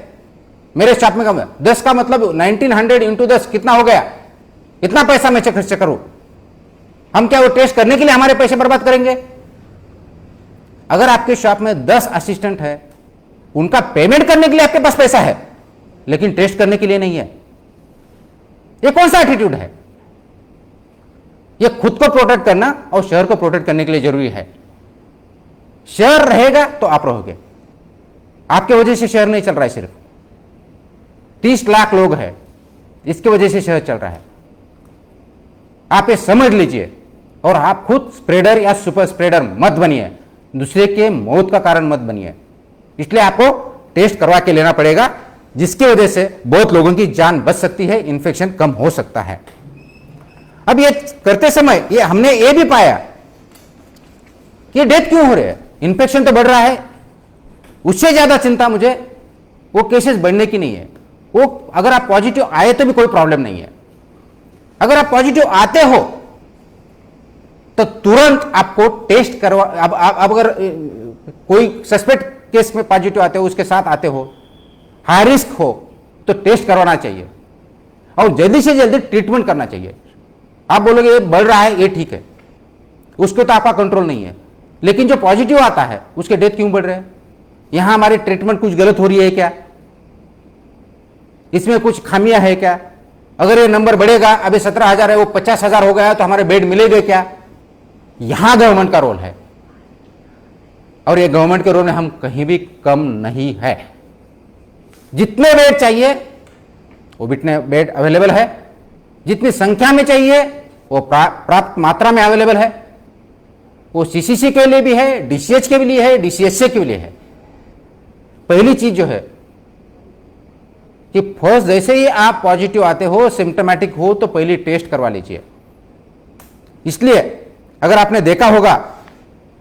[SPEAKER 1] मेरे स्टाफ में, कम 10 का मतलब 1900 इंटू 10 कितना हो गया, इतना पैसा मैं खर्च करूं, हम क्या वो टेस्ट करने के लिए हमारे पैसे बर्बाद करेंगे? अगर आपके शॉप में 10 असिस्टेंट है, उनका पेमेंट करने के लिए आपके पास पैसा है, लेकिन टेस्ट करने के लिए नहीं है, ये कौन सा एटीट्यूड है? ये खुद को प्रोटेक्ट करना और शहर को प्रोटेक्ट करने के लिए जरूरी है। शहर रहेगा तो आप रहोगे, आपके वजह से शहर नहीं चल रहा है, सिर्फ 30 लाख लोग हैं, इसकी वजह से शहर चल रहा है। आप ये समझ लीजिए और आप खुद स्प्रेडर या सुपर स्प्रेडर मत बनिए, दूसरे के मौत का कारण मत बनिए। इसलिए आपको टेस्ट करवा के लेना पड़ेगा, जिसकी वजह से बहुत लोगों की जान बच सकती है, इन्फेक्शन कम हो सकता है। अब ये करते समय ये हमने ये भी पाया कि डेथ क्यों हो रही है, इन्फेक्शन तो बढ़ रहा है। उससे ज्यादा चिंता मुझे वो केसेस बढ़ने की नहीं है, वो अगर आप पॉजिटिव आए तो भी कोई प्रॉब्लम नहीं है, अगर आप पॉजिटिव आते हो तो तुरंत आपको टेस्ट करवा, अब अगर कोई सस्पेक्ट केस में पॉजिटिव आते हो, उसके साथ आते हो, हाई रिस्क हो, तो टेस्ट करवाना चाहिए और जल्दी से जल्दी ट्रीटमेंट करना चाहिए। आप बोलोगे ये बढ़ रहा है, ये ठीक है, उसको तो आपका कंट्रोल नहीं है, लेकिन जो पॉजिटिव आता है उसके डेथ क्यों बढ़ रहे हैं? यहां हमारी ट्रीटमेंट कुछ गलत हो रही है क्या? इसमें कुछ खामियां है क्या? अगर ये नंबर बढ़ेगा, अभी 17,000 है, वो 50,000 हो गया तो हमारे बेड मिलेंगे क्या? यहां गवर्नमेंट का रोल है, और ये गवर्नमेंट के रोल में हम कहीं भी कम नहीं है। जितने बेड चाहिए वो जितने बेड अवेलेबल है, जितनी संख्या में चाहिए वो प्राप्त मात्रा में अवेलेबल है। वो सीसीसी के लिए भी है, डीसीएच के लिए है, डीसीएचसी के लिए है। पहली चीज जो है कि फर्स्ट जैसे ही आप पॉजिटिव आते हो, सिम्टोमेटिक हो, तो पहली टेस्ट करवा लीजिए। इसलिए अगर आपने देखा होगा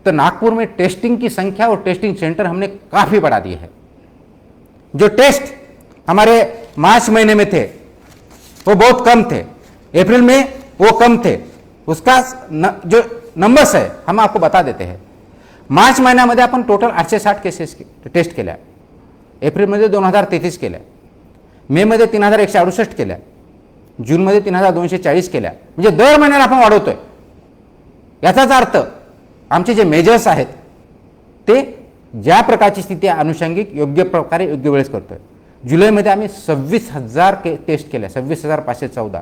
[SPEAKER 1] तो नागपुर में टेस्टिंग की संख्या और टेस्टिंग सेंटर हमने काफी बढ़ा दिए हैं। जो टेस्ट हमारे मार्च महीने में थे वो बहुत कम थे, अप्रैल में वो कम थे, उसका जो नंबर्स है हम आपको बता देते हैं। मार्च महिन्यामध्ये आपण टोटल 860 केसेस टेस्ट केल्या, एप्रिलमध्ये 2033 केल्या, मे मध्ये 3168 केल्या, जूनमध्ये 3240 केल्या, म्हणजे दर महिन्याला आपण वाढवतोय। याचाच अर्थ आमचे जे मेजर्स आहेत ते ज्या प्रकारची स्थिती अनुषंगिक योग्य प्रकारे योग्य वेळेस करतोय। जुलैमध्ये आम्ही 26,000 टेस्ट केल्या, 26,514,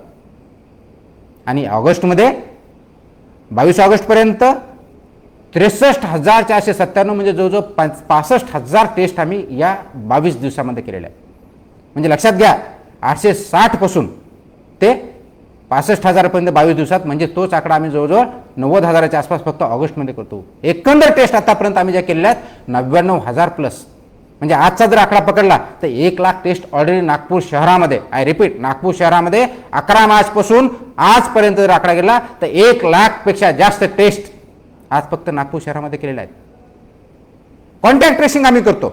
[SPEAKER 1] आणि ऑगस्टमध्ये 22 ऑगस्ट पर्यंत 63,497, म्हणजे जवळजवळ 65,000 टेस्ट आम्ही या 22 दिवसामध्ये केलेल्या आहेत। म्हणजे लक्षात घ्या 860 पासून ते 65,000 पर्यंत 22 दिवसात, म्हणजे तोच आकडा आम्ही जवळजवळ 90,000च्या आसपास फक्त ऑगस्टमध्ये करतो। एकंदर टेस्ट आतापर्यंत आम्ही ज्या केलेल्या आहेत 99,000 प्लस, म्हणजे आजचा जर आकडा पकडला तर 1 लाख टेस्ट ऑलरेडी नागपूर शहरामध्ये, आय रिपीट, नागपूर शहरामध्ये 11 मार्च पासून आजपर्यंत जर आकडा गेला तर 1 लाख पेक्षा जास्त टेस्ट आज फक्त नागपूर शहरामध्ये केलेल्या आहेत। कॉन्टॅक्ट ट्रेसिंग आम्ही करतो,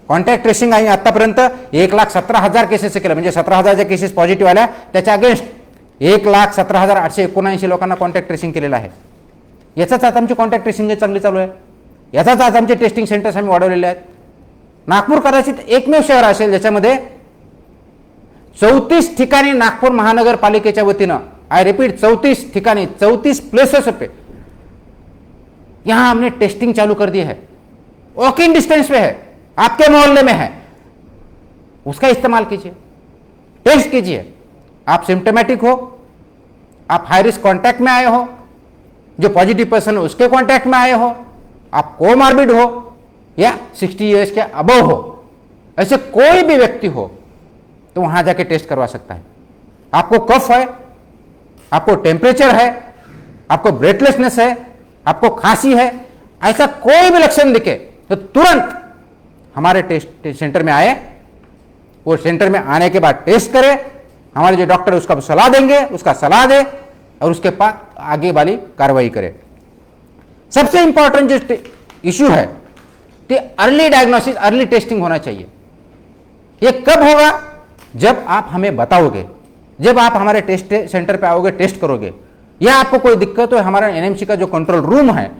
[SPEAKER 1] कॉन्टॅक्ट ट्रेसिंग आम्ही आतापर्यंत 1,17,000 केसेस केलं, म्हणजे 17,000 केसेस पॉझिटिव्ह आल्या, त्याच्या अगेन्स्ट 1,17,879 लोकांना कॉन्टॅक्ट ट्रेसिंग केलेलं आहे। याचाच आज आमची कॉन्टॅक्ट ट्रेसिंग चांगली चालू आहे, याचाच आज आमचे टेस्टिंग सेंटर्स आम्ही वाढवलेले आहेत। नागपूर कदाचित एकमेव शहर असेल ज्याच्यामध्ये 34 ठिकाणी नागपूर महानगरपालिकेच्या वतीनं, आई रिपीट 34 ठिकाणी, 34 प्लेसेस पे यहां हमने टेस्टिंग चालू कर दी है, वॉकिंग डिस्टेंस पे है, आपके मोहल्ले में है, उसका इस्तेमाल कीजिए, टेस्ट कीजिए। आप सिम्टोमेटिक हो, आप हाई रिस्क कांटेक्ट में आए हो, जो पॉजिटिव पर्सन है उसके कांटेक्ट में आए हो, आप कोमॉर्बिड हो या 60 ईयर्स के अबव हो, ऐसे कोई भी व्यक्ति हो तो वहां जाके टेस्ट करवा सकता है। आपको कफ है, आपको टेम्परेचर है, आपको ब्रेथलेसनेस है, आपको खांसी है, ऐसा कोई भी लक्षण दिखे तो तुरंत हमारे टेस्ट सेंटर में आए, वो सेंटर में आने के बाद टेस्ट करें, हमारे जो डॉक्टर उसका सलाह देंगे, उसका सलाह दे और उसके बाद आगे वाली कार्रवाई करें। सबसे इंपॉर्टेंट जो इश्यू है कि अर्ली डायग्नोसिस, अर्ली टेस्टिंग होना चाहिए। ये कब होगा? जब आप हमें बताओगे, जब आप हमारे टेस्ट सेंटर पे आओगे, टेस्ट करोगे, या आपको कोई दिक्कत हो, हमारा एनएमसी का जो कंट्रोल रूम है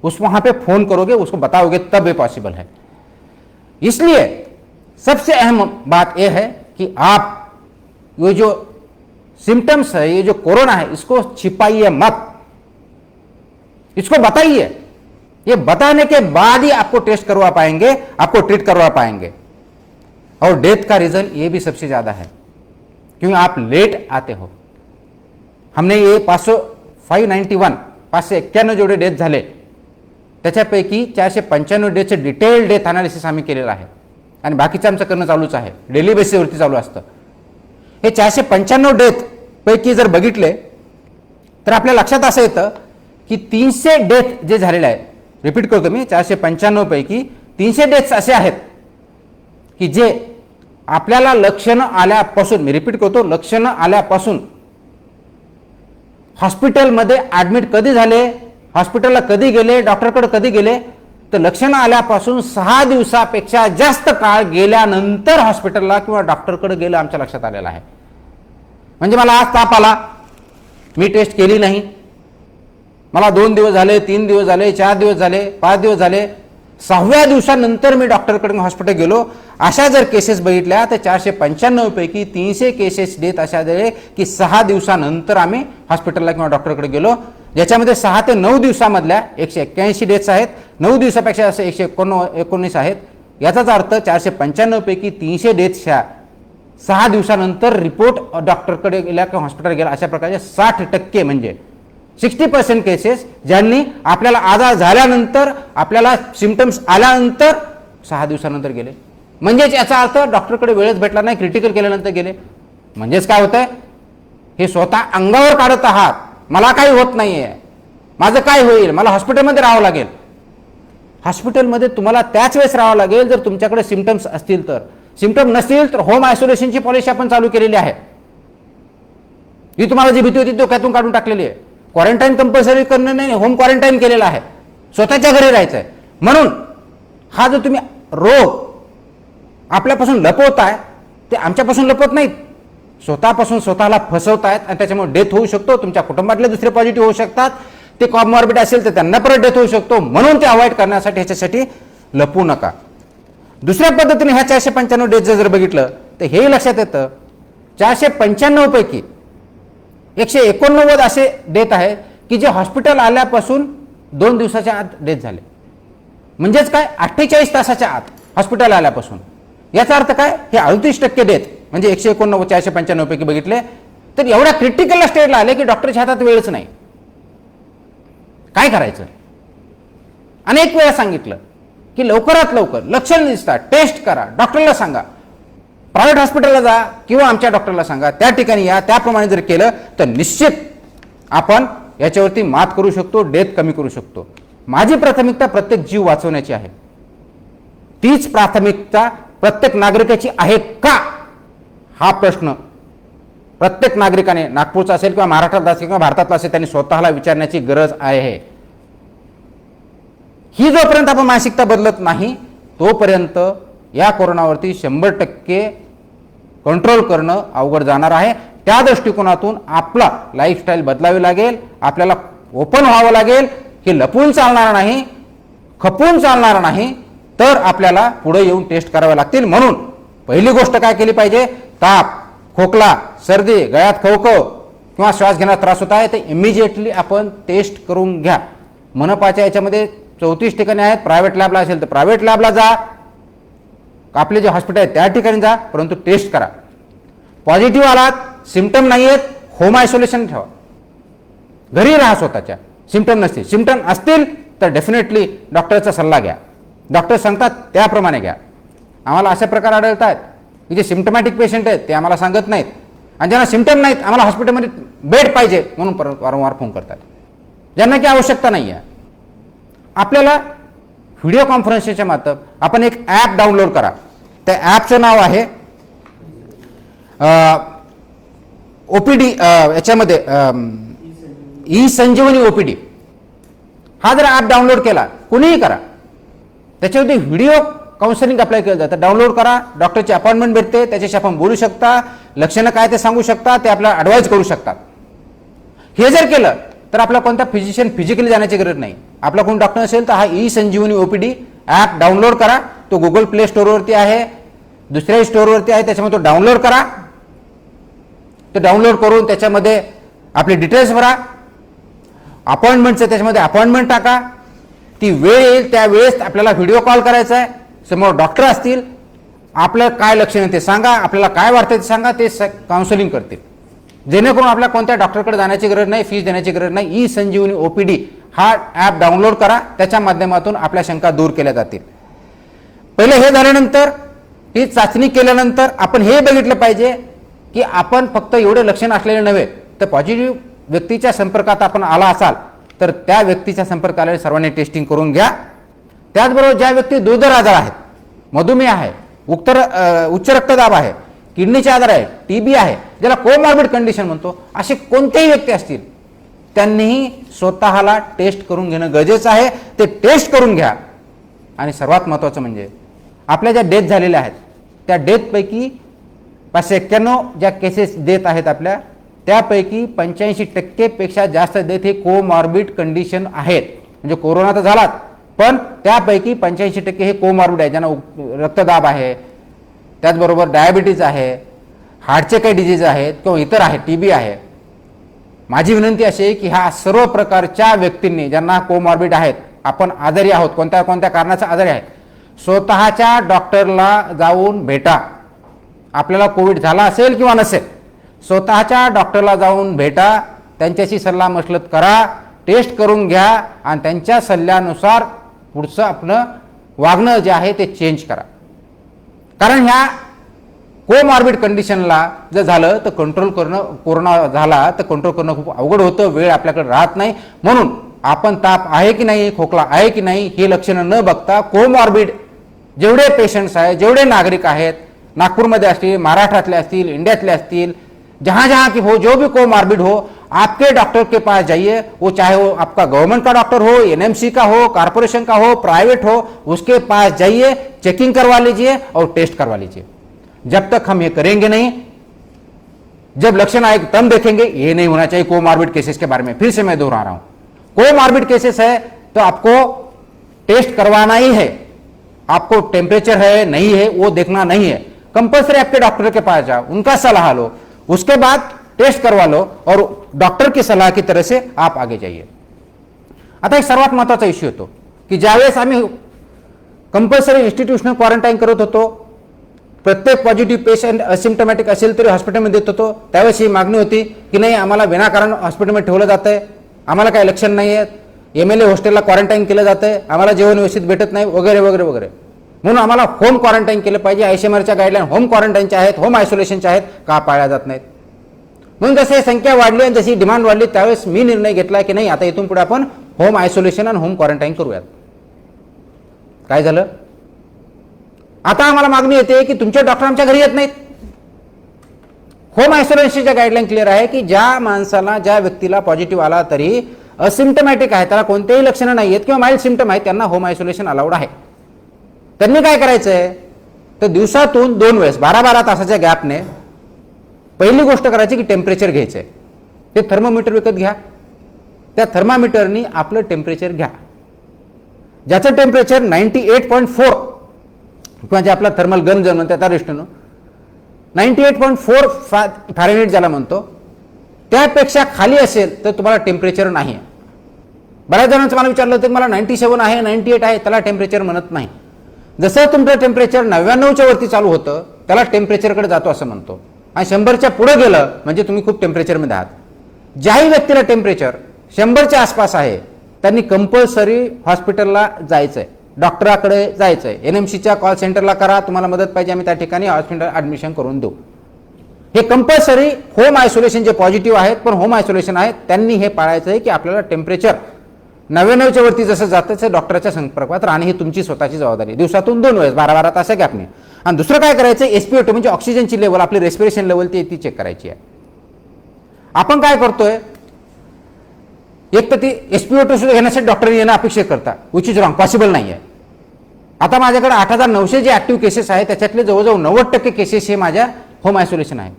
[SPEAKER 1] उस वहां पे फोन करोगे, उसको बताओगे, तब ये पॉसिबल है। इसलिए सबसे अहम बात यह है कि आप ये जो सिम्टम्स है, ये जो कोरोना है, इसको छिपाइए मत, इसको बताइए। ये बताने के बाद ही आपको टेस्ट करवा पाएंगे, आपको ट्रीट करवा पाएंगे। और डेथ का रीजन ये भी सबसे ज्यादा है, क्योंकि आप लेट आते हो। हमने ये 591 जेवढे डेथ झाले त्याच्यापैकी 495 डेथचे डिटेल डेथ अनालिसिस आम्ही केलेलं आहे आणि बाकीचं आमचं करणं चालूच आहे, डेली बेसिसवरती चालू असतं। हे 495 डेथ पैकी जर बघितले तर आपल्या लक्षात असं येतं की 300 डेथ जे झालेले आहेत, रिपीट करतो मी, 495 पैकी 300 डेथ्स असे आहेत की जे आपल्याला लक्षणं आल्यापासून, मी रिपीट करतो, लक्षणं आल्यापासून हॉस्पिटलमध्ये ऍडमिट कधी झाले, हॉस्पिटलला कधी गेले, डॉक्टरकडे कधी गेले, तर लक्षणं आल्यापासून 6 दिवसापेक्षा जास्त काळ गेल्यानंतर हॉस्पिटलला किंवा डॉक्टरकडे गेलं आमच्या लक्षात आलेलं आहे। म्हणजे मला आज ताप आला, मी टेस्ट केली नाही, मला 2 दिवस झाले, 3 दिवस झाले, 4 दिवस झाले, 5 दिवस झाले, 6व्या दिवसानंतर मी डॉक्टरकडे हॉस्पिटल गेलो, अशा जर केसेस बघितल्या तर 495 पैकी 300 केसेस डेथ अशा झाले की 6 दिवसानंतर आम्ही हॉस्पिटलला किंवा डॉक्टरकडे गेलो, ज्याच्यामध्ये 6 ते 9 दिवसामधल्या 181 डेथ्स आहेत, 9 दिवसापेक्षा असे 119 आहेत। याचाच अर्थ 495 पैकी 300 डेथ्स ह्या 6 दिवसानंतर रिपोर्ट डॉक्टरकडे गेल्या किंवा हॉस्पिटल गेला, अशा प्रकारचे 60% म्हणजे 60% केसेस ज्यांनी आपल्याला आजार झाल्यानंतर, आपल्याला सिम्पटम्स आल्यानंतर 6 दिवसानंतर गेले। म्हणजेच याचा अर्थ डॉक्टरकडे वेळच भेटला नाही, क्रिटिकल केल्यानंतर गेले। म्हणजेच काय होतंय, हे स्वतः अंगावर काढत आहात, मला काही होत नाहीये, माझं काय होईल, मला हॉस्पिटलमध्ये राहावं लागेल। हॉस्पिटलमध्ये तुम्हाला त्याच वेळेस राहावं लागेल जर तुमच्याकडे सिम्पटम्स असतील तर। सिम्पटम नसतील तर होम आयसोलेशनची पॉलिसी आपण चालू केलेली आहे, ही तुम्हाला जी भीती होती डोक्यातून काढून टाकलेली आहे। क्वारंटाईन कंपल्सरी करणं नाही, होम क्वारंटाईन केलेलं आहे, स्वतःच्या घरी राहायचंय। म्हणून हा जो तुम्ही रोग आपल्यापासून लपवताय ते आमच्यापासून लपवत नाहीत, स्वतःपासून स्वतःला फसवतायत आणि त्याच्यामुळे डेथ होऊ शकतो, तुमच्या कुटुंबातले दुसरे पॉझिटिव्ह होऊ शकतात, ते कॉमॉर्बिड असेल तर त्यांना परत डेथ होऊ शकतो। म्हणून ते अवॉइड करण्यासाठी ह्याच्यासाठी लपवू नका। दुसऱ्या पद्धतीने ह्या 495 डेथ जर बघितलं तर हे लक्षात येतं 495 पैकी 189 असे डेथ आहे की जे हॉस्पिटल आल्यापासून 2 दिवसाच्या आत डेथ झाले। म्हणजेच काय, 48 तासाच्या आत हॉस्पिटल आल्यापासून। याचा अर्थ काय, हे 38% डेथ म्हणजे 189 495 पैकी बघितले तर एवढ्या क्रिटिकल स्टेजला आले की डॉक्टरच्या हातात वेळच नाही, काय करायचं। अनेक वेळा सांगितलं की लवकरात लवकर लक्षण दिसतात टेस्ट करा, डॉक्टरला सांगा, प्रायव्हेट हॉस्पिटलला जा किंवा आमच्या डॉक्टरला सांगा, त्या ठिकाणी या, त्याप्रमाणे जर केलं तर निश्चित आपण याच्यावरती मात करू शकतो, डेथ कमी करू शकतो। माझी प्राथमिकता प्रत्येक जीव वाचवण्याची आहे, तीच प्राथमिकता प्रत्येक नागरिकाची आहे का, हा प्रश्न प्रत्येक नागरिकाने, नागपूरचा असेल किंवा महाराष्ट्रातला असेल किंवा भारतातला असेल, त्यांनी स्वतःला विचारण्याची गरज आहे। ही जोपर्यंत आपण मानसिकता बदलत नाही तोपर्यंत या कोरोनावरती 100% कंट्रोल करणं अवघड जाणार आहे। त्या दृष्टिकोनातून आपला लाईफस्टाईल बदलावी लागेल, आपल्याला ओपन व्हावं लागेल, हे लपून चालणार नाही, खपून चालणार नाही, तर आपल्याला पुढे येऊन टेस्ट करावे लागतील। म्हणून पहिली गोष्ट काय केली पाहिजे, ताप, खोकला, सर्दी, गळ्यात खवखव किंवा श्वास घेण्यात त्रास होत आहे ते इमिजिएटली आपण टेस्ट करून घ्या। मनपाच्या याच्यामध्ये 34 ठिकाणी आहेत, प्रायव्हेट लॅबला असेल तर प्रायव्हेट लॅबला जा, आपले जे हॉस्पिटल आहे त्या ठिकाणी जा, परंतु टेस्ट करा। पॉझिटिव्ह आलात, सिम्पटम नाही आहेत, होम आयसोलेशन ठेवा, घरी राहा स्वतःच्या। सिम्पटम नसतील, सिम्पटम असतील तर डेफिनेटली डॉक्टरचा सल्ला घ्या, डॉक्टर सांगतात त्याप्रमाणे घ्या। आम्हाला अशा प्रकार आढळतात की जे सिम्पटमॅटिक पेशंट आहेत ते आम्हाला सांगत नाहीत आणि ज्यांना सिम्पटम नाहीत आम्हाला हॉस्पिटलमध्ये बेड पाहिजे म्हणून वारंवार फोन करतात, ज्यांना की आवश्यकता नाही आहे। आपल्याला व्हिडिओ कॉन्फरन्सच्या माध्यमात आपण एक ॲप डाउनलोड करा, त्या ॲपचं नाव आहे ओपीडी, याच्यामध्ये ई संजीवनी ओपीडी। हा जर ॲप डाउनलोड केला, कुणीही करा, त्याच्यावरती व्हिडिओ काउन्सिलिंग अप्लाय केलं जातं, डाउनलोड करा, डॉक्टरची अपॉइंटमेंट भेटते, त्याच्याशी आपण बोलू शकता, लक्षणं काय ते सांगू शकता, ते आपल्याला ॲडवाइस करू शकतात। हे जर केलं तर आपला कोणता फिजिशियन फिजिकली जाण्याची गरज नाही. आपला कोण डॉक्टर असेल तर हा ई संजीवनी ओपीडी ॲप डाउनलोड करा. तो गुगल प्ले स्टोअरवरती आहे, दुसऱ्याही स्टोअरवरती आहे, त्याच्यामध्ये तो डाउनलोड करा. ते डाउनलोड करून त्याच्यामध्ये आपले डिटेल्स भरा. अपॉइंटमेंटचं त्याच्यामध्ये अपॉइंटमेंट टाका. ती वेळ येईल त्या वेळेस आपल्याला व्हिडिओ कॉल करायचा आहे. समोर डॉक्टर असतील, आपलं काय लक्षण आहे ते सांगा, आपल्याला काय वाटतं ते सांगा, ते काउन्सिलिंग करतील. जेणेकरून आपल्याला कोणत्या डॉक्टरकडे जाण्याची गरज नाही, फीस देण्याची गरज नाही. ई संजीवनी ओपीडी हा ॲप डाउनलोड करा. त्याच्या माध्यमातून आपल्या शंका दूर केल्या जातील. पहिले हे झाल्यानंतर, ही चाचणी केल्यानंतर आपण हे बघितलं पाहिजे की आपण फक्त एवढे लक्षण असलेले नव्हे, तर पॉझिटिव्ह व्यक्तीच्या संपर्कात आपण आला असाल तर त्या व्यक्तीच्या संपर्कात आलेल्या सर्वांनी टेस्टिंग करून घ्या. त्याचबरोबर ज्या व्यक्ती दुर्धर आजार आहेत, मधुमेह आहे, उच्च रक्तदाब आहे, किडनीचे आजार आहे, टीबी आहे, ज्याला कोमॉर्बिड कंडिशन म्हणतो, असे कोणतेही व्यक्ती असतील त्यांनीही स्वतःला टेस्ट करून घेणं गरजेचं आहे. ते टेस्ट करून घ्या. आणि सर्वात महत्त्वाचं म्हणजे आपल्या ज्या डेथ झालेल्या आहेत त्या डेथपैकी 591 ज्या केसेस डेथ आहेत आपल्या, त्यापैकी 85% पेक्षा जास्त डेथ हे कोमॉर्बिड कंडिशन आहेत. म्हणजे कोरोना तर झालाच, पण त्यापैकी 85% हे कोमॉर्बिड आहे, ज्यांना रक्तदाब आहे, त्याचबरोबर डायबिटीज आहे, हार्टचे काही डिजीज आहेत किंवा इतर आहे, टीबी आहे. माझी विनंती अशी आहे की ह्या सर्व प्रकारच्या व्यक्तींनी ज्यांना कोमॉर्बिड आहेत, आपण आजारी आहोत, कोणत्या कोणत्या कारणाचा आजारी आहे, स्वतःच्या डॉक्टरला जाऊन भेटा. आपल्याला कोविड झाला असेल किंवा नसेल, स्वतःच्या डॉक्टरला जाऊन भेटा, त्यांच्याशी सल्ला मसलत करा, टेस्ट करून घ्या आणि त्यांच्या सल्ल्यानुसार पुढचं आपलं वागणं जे आहे ते चेंज करा. कारण ह्या कोमॉर्बिड कंडिशनला जर झालं तर कंट्रोल करणं, कोरोना झाला तर कंट्रोल करणं खूप अवघड होतं, वेळ आपल्याकडे राहत नाही. म्हणून आपण ताप आहे की नाही, खोकला आहे की नाही हे लक्षणं न बघता कोमॉर्बिड जेवढे पेशंट्स आहेत, जेवढे नागरिक आहेत, नागपुरमध्ये असतील, महाराष्ट्रातले असतील, इंडियातले असतील, जहाँ जहाँ की हो, जो भी कोमॉर्बिड हो, आपके डॉक्टर के पास जाइए. वो चाहे वो आपका गवर्नमेंट का डॉक्टर हो, एनएमसी का हो, कारपोरेशन का हो, प्राइवेट हो, उसके पास जाइए, चेकिंग करवा लीजिए और टेस्ट करवा लीजिए. जब तक हम ये करेंगे नहीं, जब लक्षण आए तब देखेंगे. ये नहीं होना चाहिए कोमॉर्बिड केसेस के बारे में. फिर से मैं दोहरा रहा हूं, कोमॉर्बिड केसेस है तो आपको टेस्ट करवाना ही है. आपको टेम्परेचर है नहीं है वो देखना नहीं है. कंपल्सरी आपके डॉक्टर के पास जाओ, उनका सलाह लो, उसके बाद टेस्ट करवा लो और डॉक्टर की सलाह की तरह से आप आगे जाइए. आता एक सर्वात महत्त्वाचा इश्यू होतो की ज्यावेळेस आम्ही कंपल्सरी इन्स्टिट्यूशनल क्वारंटाईन करत होतो, प्रत्येक पॉझिटिव्ह पेशंट असिम्टमॅटिक असेल तरी हॉस्पिटलमध्ये देत होतो, त्यावेळेस ही मागणी होती की नाही आम्हाला विनाकारण हॉस्पिटलमध्ये ठेवलं जात आहे, आम्हाला काही लक्षण नाही आहेत, MLA हॉस्टेलला क्वारंटाईन केलं जातं आहे, आम्हाला जेवण व्यवस्थित भेटत नाही वगैरे वगैरे वगैरे. म्हणून आम्हाला होम क्वारंटाईन केलं पाहिजे. ICMRच्या गाईडलाईन होम क्वारंटाईनच्या आहेत, होम आयसोलेशनच्या आहेत, का पाळल्या जात नाहीत. म्हणून जसे संख्या वाढली आणि जशी डिमांड वाढली त्यावेळेस मी निर्णय घेतला की नाही आता इथून पुढे आपण होम आयसोलेशन आणि होम क्वारंटाईन करूयात. काय झालं, आता आम्हाला मागणी येते की तुमचे डॉक्टर आमच्या घरी येत नाहीत. होम आयसोलेशनच्या गाईडलाईन क्लिअर आहे की ज्या माणसाला, ज्या व्यक्तीला पॉझिटिव्ह आला तरी असिम्टमॅटिक आहे, त्याला कोणतेही लक्षणं नाही आहेत किंवा माइल्ड सिम्टम आहेत, त्यांना होम आयसोलेशन अलाउड आहे. त्यांनी काय करायचंय तर दिवसातून 2 वेळेस 12-12 तासाच्या गॅपने पहिली गोष्ट करायची की टेम्परेचर घ्यायचंय. ते थर्मोमीटर विकत घ्या, त्या थर्मामीटरनी आपलं टेम्परेचर घ्या. ज्याचं टेम्परेचर 98.4 किंवा जे आपला थर्मल गन जर म्हणतात त्या दृष्टीनं 98.4 फॅरेनहीट ज्याला म्हणतो, त्यापेक्षा खाली असेल तर तुम्हाला टेम्परेचर नाही आहे. बऱ्याच जणांचं मला विचारलं होतं मला 97 आहे, 98 आहे, त्याला टेम्परेचर म्हणत नाही. जसं तुमचं टेम्परेचर 99च्या वरती चालू होतं त्याला टेम्परेचरकडे जातो असं म्हणतो, आणि 100च्या पुढे गेलं म्हणजे तुम्ही खूप टेम्परेचरमध्ये आहात. ज्याही व्यक्तीला टेम्परेचर 100च्या आसपास आहे त्यांनी कंपल्सरी हॉस्पिटलला जायचं आहे, डॉक्टराकडे जायचं आहे. NMCच्या कॉल सेंटरला करा, तुम्हाला मदत पाहिजे आम्ही त्या ठिकाणी हॉस्पिटल ॲडमिशन करून देऊ. हे कंपल्सरी होम आयसोलेशन जे पॉझिटिव्ह आहेत पण होम आयसोलेशन आहेत त्यांनी हे पाळायचं आहे की आपल्याला टेम्परेचर 99च्या वरती जसं जातं तसं डॉक्टरच्या संपर्कात राहणे ही तुमची स्वतःची जबाबदारी. दिवसातून 2 वेळेस 12-12 तास गॅपने. आणि दुसरं काय करायचं, SpO2 म्हणजे ऑक्सिजनची लेवल, आपली रेस्पिरेशन लेवल ती चेक करायची आहे. आपण काय करतोय, एक तर ती SpO2 सुद्धा घेण्यासाठी डॉक्टर येणं अपेक्षित करता, विच इज रॉंग, पॉसिबल नाही आहे. आता माझ्याकडे 8,900 जे ॲक्टिव्ह केसेस आहेत त्याच्यातले जवळजवळ 90% केसेस हे माझ्या होम आयसोलेशन आहे.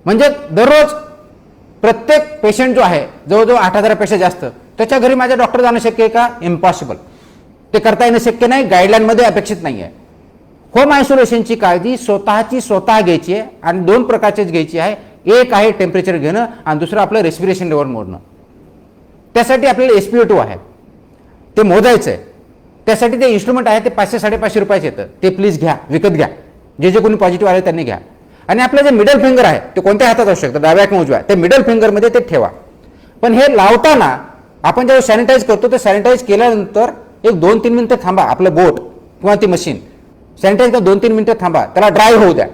[SPEAKER 1] म्हणजे दररोज प्रत्येक पेशंट जो आहे जवळजवळ 8,000पेक्षा जास्त, त्याच्या घरी माझ्या डॉक्टर जाणं शक्य आहे का? इम्पॉसिबल. ते करता येणं शक्य नाही, गाईडलाईनमध्ये अपेक्षित नाही आहे. होम आयसोलेशनची काळजी स्वतः घ्यायची आहे आणि 2 प्रकारचीच घ्यायची आहे. एक आहे टेम्परेचर घेणं आणि दुसरं आपलं रेस्पिरेशन लेवल मोजणं. त्यासाठी आपल्याला SpO2 आहे ते मोजायचं आहे. त्यासाठी ते इन्स्ट्रुमेंट आहे ते 500-550 रुपयाचं येतं. ते प्लीज घ्या, विकत घ्या. जे कोणी पॉझिटिव्ह आले त्यांनी घ्या. आणि आपलं जे मिडल फिंगर आहे ते कोणत्या हातात असू शकतं, डाव्या किंवा उजव्या, ते मिडल फिंगरमध्ये ते ठेवा. पण हे लावताना आपण जेव्हा सॅनिटाईज करतो ते सॅनिटाईज केल्यानंतर एक 2-3 मिनिटं थांबा. आपलं बोट किंवा ती मशीन सॅनिटाईज करा, 2-3 मिनिटं थांबा, त्याला ड्राय होऊ द्या,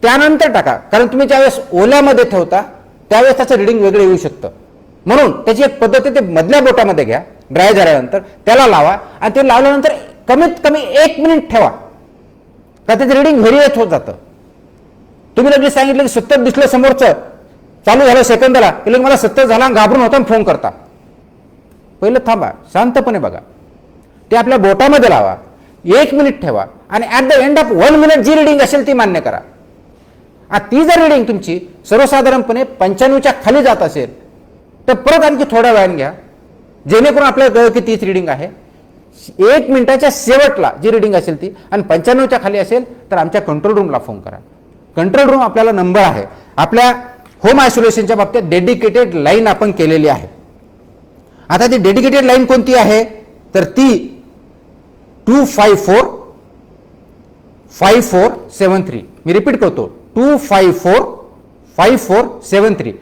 [SPEAKER 1] त्यानंतर टाका. कारण तुम्ही ज्यावेळेस ओल्यामध्ये ठेवता त्यावेळेस त्याचं रिडिंग वेगळं येऊ शकतं. म्हणून त्याची एक पद्धत आहे, ते मधल्या बोटामध्ये घ्या, ड्राय झाल्यानंतर त्याला लावा आणि ते लावल्यानंतर कमीत कमी 1 मिनिट ठेवा, का त्याचं रिडिंग व्हेरिएट होत जातं. तुम्ही लगेच सांगितलं की 70 दिसलं समोरचं, चालू झालं सेकंदाला, की लगेच मला 70 झाला घाबरून होता फोन करता. पहिलं थांबा, शांतपणे बघा, ते आपल्या बोटामध्ये लावा, 1 मिनिट ठेवा आणि at the end of 1 minute जी रिडिंग असेल ती मान्य करा. ती जर रिडिंग तुमची सर्वसाधारणपणे 95च्या खाली जात असेल तर परत आणखी थोड्या वेळाने घ्या, जेणेकरून आपल्याला कळेल की तीच रिडिंग आहे. 1 मिनिटाच्या शेवटला जी रिडिंग असेल ती आणि 95च्या खाली असेल तर आमच्या कंट्रोल रूमला फोन करा. कंट्रोल रूम आपल्याला नंबर आहे. आपल्या होम आयसोलेशनच्या बाबतीत डेडिकेटेड लाईन आपण केलेली आहे. आता ती डेडिकेटेड लाईन कोणती आहे तर ती 2545473. मी रिपीट करतो, 2545473.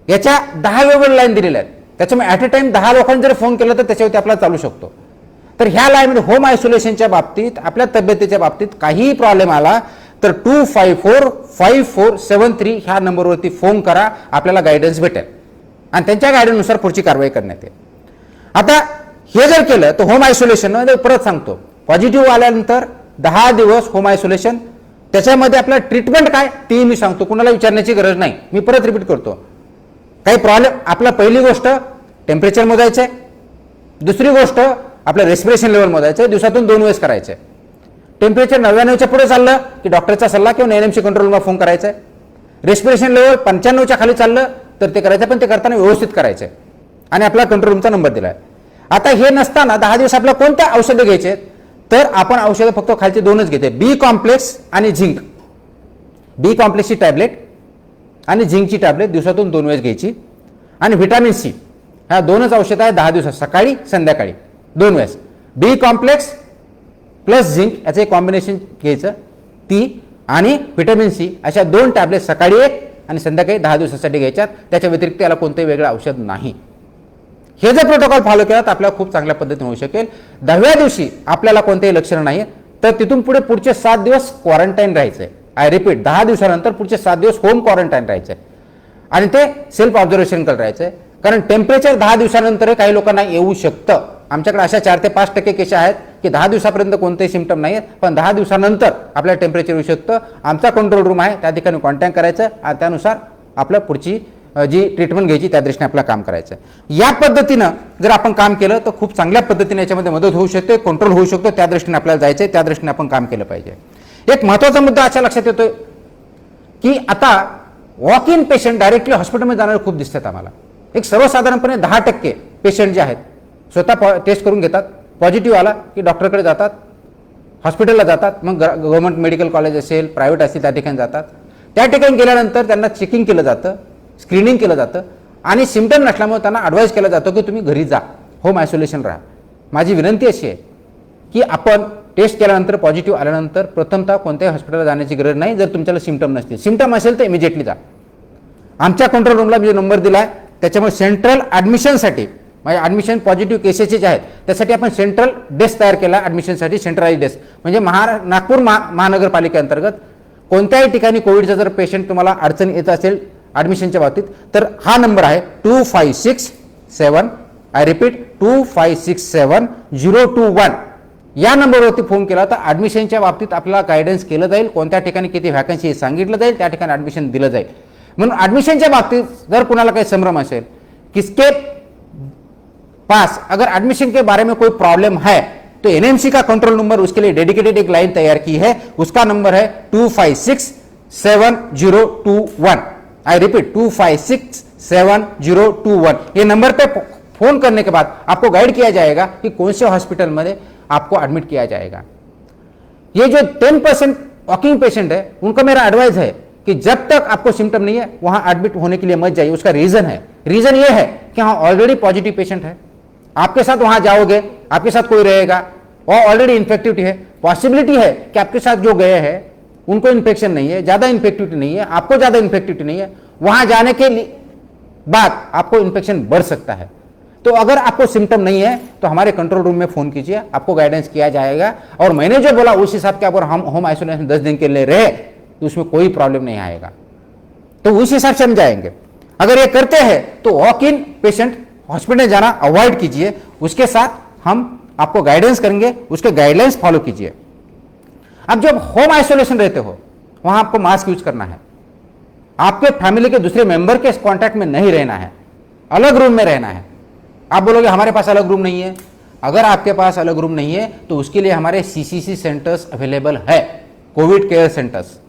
[SPEAKER 1] याच्या 10 वेगवेगळ्या लाईन दिलेल्या आहेत. त्याच्यामुळे ॲट अ टाइम 10 लोकांनी जर फोन केला तर त्याच्यावरती आपला चालू शकतो. तर ह्या लाईनमध्ये होम आयसोलेशनच्या बाबतीत आपल्या तब्येतीच्या बाबतीत काहीही प्रॉब्लेम आला तर 2545473 ह्या नंबरवरती फोन करा, आपल्याला गायडन्स भेटेल आणि त्यांच्या गायडन्सनुसार पुढची कारवाई करण्यात येईल. आता हे जर केलं तर होम आयसोलेशन, परत सांगतो, पॉझिटिव्ह आल्यानंतर 10 दिवस होम आयसोलेशन. त्याच्यामध्ये आपलं ट्रीटमेंट काय ती मी सांगतो, कुणाला विचारण्याची गरज नाही. मी परत रिपीट करतो, काही प्रॉब्लेम, आपला पहिली गोष्ट टेम्परेचर मोजायचं आहे, दुसरी गोष्ट आपलं रेस्पिरेशन लेवल मोजायचं आहे, दिवसातून 2 वेळेस करायचं आहे. टेम्परेचर 99च्या पुढे चाललं की डॉक्टरचा सल्ला किंवा NMC कंट्रोल रूमला फोन करायचा आहे. रेस्पिरेशन लेवल 95च्या खाली चाललं तर ते करायचं, पण ते करताना व्यवस्थित करायचं आहे आणि आपला कंट्रोल रूमचा नंबर दिला आहे. आता हे नसताना 10 दिवस आपल्याला कोणत्या औषधं घ्यायचे आहेत तर आपण औषधं फक्त खालचे 2च घेते, बी कॉम्प्लेक्स आणि झिंक. बी कॉम्प्लेक्सची टॅबलेट आणि झिंकची टॅबलेट दिवसातून 2 वेळेस घ्यायची आणि व्हिटॅमिन सी, ह्या 2च औषधं आहेत 10 दिवसात, सकाळी संध्याकाळी 2 वेळेस. बी कॉम्प्लेक्स प्लस झिंक याचं एक कॉम्बिनेशन घ्यायचं, ती आणि व्हिटॅमिन सी अशा 2 टॅबलेट सकाळी 1 आणि संध्याकाळी 10 दिवसासाठी घ्यायच्यात. त्याच्या व्यतिरिक्त याला कोणतंही वेगळं औषध नाही. हे जर प्रोटोकॉल फॉलो केला तर आपल्याला खूप चांगल्या पद्धतीने होऊ शकेल. 10व्या दिवशी आपल्याला कोणतेही लक्षण नाही तर तिथून पुढचे 7 दिवस क्वारंटाईन राहायचंय. आय रिपीट, 10 दिवसानंतर पुढचे 7 दिवस होम क्वारंटाईन राहायचंय आणि ते सेल्फ ऑब्झर्वेशन करत राहायचंय. कारण टेम्परेचर 10 दिवसानंतर काही लोकांना येऊ शकतं. आमच्याकडे अशा 4 ते 5% केस आहेत की 10 दिवसापर्यंत कोणतेही सिम्पटम नाही आहेत, पण 10 दिवसानंतर आपल्याला टेम्परेचर येऊ शकतं. आमचा कंट्रोल रूम आहे, त्या ठिकाणी कॉन्टॅक्ट करायचं आणि त्यानुसार आपल्या पुढची जी ट्रीटमेंट घ्यायची त्या दृष्टीने आपल्याला काम करायचं. या पद्धतीनं जर आपण काम केलं तर खूप चांगल्या पद्धतीने याच्यामध्ये मदत होऊ शकते, कंट्रोल होऊ शकतो. त्या दृष्टीने आपल्याला जायचंय, त्या दृष्टीने आपण काम केलं पाहिजे. एक महत्त्वाचा मुद्दा अशा लक्षात येतोय की आता वॉक इन पेशंट डायरेक्टली हॉस्पिटलमध्ये जाणारे खूप दिसतात आम्हाला. एक सर्वसाधारणपणे 10% पेशंट जे आहेत स्वतः टेस्ट करून घेतात, पॉझिटिव्ह आला की डॉक्टरकडे जातात, हॉस्पिटलला जातात, मग गव्हर्नमेंट मेडिकल कॉलेज असेल, प्रायव्हेट असेल त्या ठिकाणी जातात. त्या ठिकाणी गेल्यानंतर त्यांना चेकिंग केलं जातं, स्क्रीनिंग केलं जातं आणि सिम्पटम नसल्यामुळे त्यांना ॲडवाईस केलं जातं की तुम्ही घरी जा, होम आयसोलेशन राहा. माझी विनंती अशी आहे की आपण टेस्ट केल्यानंतर पॉझिटिव्ह आल्यानंतर प्रथमतः कोणत्याही हॉस्पिटलला जाण्याची गरज नाही. जर तुमच्याला सिम्पटम नसतील, सिम्पटम असेल तर इमिजिएटली जा. आमच्या कंट्रोल रूमला मी जो नंबर दिला आहे त्याच्यामुळे सेंट्रल ॲडमिशनसाठी, म्हणजे ॲडमिशन पॉझिटिव्ह केसेस जे आहेत त्यासाठी आपण सेंट्रल डेस्क तयार केला ॲडमिशनसाठी, सेंट्रलाइज डेस्क. म्हणजे नागपूर महानगरपालिकेअंतर्गत कोणत्याही ठिकाणी कोविडचा जर पेशंट तुम्हाला अडचण येत असेल ॲडमिशनच्या बाबतीत तर हा नंबर आहे 2567, आय रिपीट 2567-021. या नंबरवरती फोन केला तर ॲडमिशनच्या बाबतीत आपल्याला गायडन्स केलं जाईल, कोणत्या ठिकाणी किती व्हॅकन्सी सांगितलं जाईल, त्या ठिकाणी ॲडमिशन दिलं जाईल. म्हणून ॲडमिशनच्या बाबतीत जर कुणाला काही संभ्रम असेल, किसके पास अगर एडमिशन के बारे में कोई प्रॉब्लम है तो NMC का कंट्रोल नंबर, उसके लिए डेडिकेटेड एक लाइन तैयार की है, उसका नंबर है 2567-021. I repeat 2567 7021। ये नंबर पे फोन करने के बाद आपको गाइड किया जाएगा कि कौन से हॉस्पिटल में आपको एडमिट किया जाएगा। ये जो 10% वॉकिंग पेशेंट है उनका मेरा एडवाइस है कि जब तक आपको सिम्टम नहीं है वहां एडमिट होने के लिए मत जाइए। उसका रीजन ये है कि हाँ ऑलरेडी पॉजिटिव पेशेंट है, आपके साथ वहां जाओगे, आपके साथ कोई रहेगा और ऑलरेडी इन्फेक्टिविटी है, पॉसिबिलिटी है कि आपके साथ जो गए हैं उनको इन्फेक्शन नहीं है, ज्यादा इन्फेक्टिविटी नहीं है, आपको ज्यादा इन्फेक्टिविटी नहीं है, वहां जाने के बाद आपको इन्फेक्शन बढ़ सकता है। तो अगर आपको सिम्टम नहीं है तो हमारे कंट्रोल रूम में फोन कीजिए, आपको गाइडेंस किया जाएगा और मैंने जो बोला उस हिसाब के अगर हम होम आइसोलेशन 10 दिन के लिए रहे तो उसमें कोई प्रॉब्लम नहीं आएगा, तो उस हिसाब से हम जाएंगे। अगर ये करते हैं तो वॉक इन पेशेंट हॉस्पिटल जाना अवॉइड कीजिए, उसके साथ हम आपको गाइडेंस करेंगे, उसके गाइडलाइंस फॉलो कीजिए। अब जब होम आइसोलेशन रहते हो वहां आपको मास्क यूज करना है, आपके फैमिली के दूसरे मेंबर के कांटेक्ट में नहीं रहना है, अलग रूम में रहना है। आप बोलोगे हमारे पास अलग रूम नहीं है, अगर आपके पास अलग रूम नहीं है तो उसके लिए हमारे सीसीसी सेंटर्स अवेलेबल है, कोविड केयर सेंटर्स।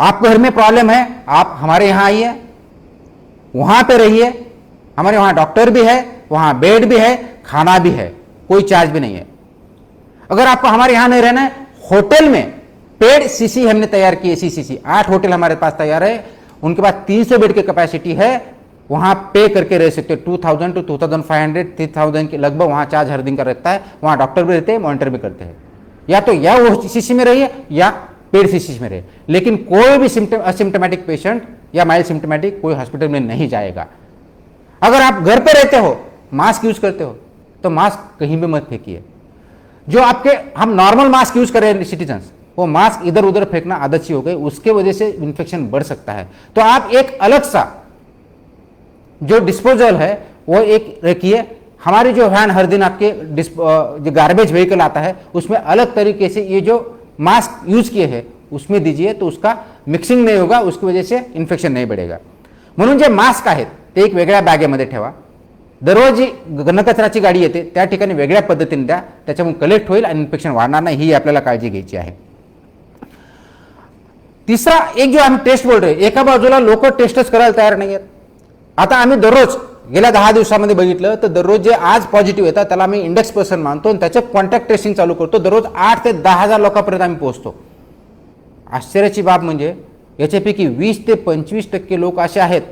[SPEAKER 1] आपको घर में प्रॉब्लम है, आप हमारे यहां आइए, वहां पे रहिए, हमारे वहां डॉक्टर भी है, वहां बेड भी है, खाना भी है, कोई चार्ज भी नहीं है। अगर आपको हमारे यहां नहीं रहना है, होटल में पेड सीसी हमने तैयार किए, सीसीसी 8 होटल हमारे पास तैयार है, उनके पास 300 बेड की कैपेसिटी है, वहां पे करके रह सकते हो। 2000 to 2500 3000 के लगभग वहां चार्ज हर दिन का रहता है, वहां डॉक्टर भी रहते हैं, मॉनिटर भी करते हैं। या तो या वो सीसी में रहिए या पेड सीसी में रहे, लेकिन कोई भी असिम्टोमेटिक पेशेंट या माइल्ड सिम्टोमेटिक कोई हॉस्पिटल में नहीं जाएगा। अगर आप घर पे रहते हो, मास्क यूज करते हो तो मास्क कहीं भी मत फेंकिए। जो आपके हम नॉर्मल मास्क यूज कर रहे हैं सिटीजन्स, वो मास्क इधर उधर फेंकना आदत सी हो गई, उसके वजह से इन्फेक्शन बढ़ सकता है। तो आप एक अलग सा जो डिस्पोजल है वो एक रखिए। हमारी जो वैन हर दिन आपके जो गार्बेज व्हीकल आता है उसमें अलग तरीके से ये जो मास्क यूज किए हैं उसमें दीजिए, तो उसका मिक्सिंग नहीं होगा, उसकी वजह से इन्फेक्शन नाही बढ़ेगा। म्हणून जे मास्क आहेत ते एक वेगळ्या बॅगेमध्ये ठेवा। दररोज जी घनकचराची गाडी येते त्या ठिकाणी वेगळ्या पद्धतीने द्या, त्याच्यामुळे कलेक्ट होईल आणि इन्फेक्शन वाढणार नाही, ही आपल्याला काळजी घ्यायची आहे। तिसरा एक जो आम्ही टेस्ट बोलतोय, एका बाजूला लोक टेस्टच करायला तयार नाही आहेत। आता आम्ही दररोज गेल्या 10 दिवसामध्ये बघितलं तर दररोज जे आज पॉझिटिव्ह येतात त्याला आम्ही इंडेक्स पर्सन मानतो आणि त्याचे कॉन्टॅक्ट ट्रेसिंग चालू करतो। दररोज 8 ते 10,000 लोकांपर्यंत आम्ही पोहोचतो। आश्चर्याची बाब म्हणजे याच्यापैकी 20 ते 25% लोक असे आहेत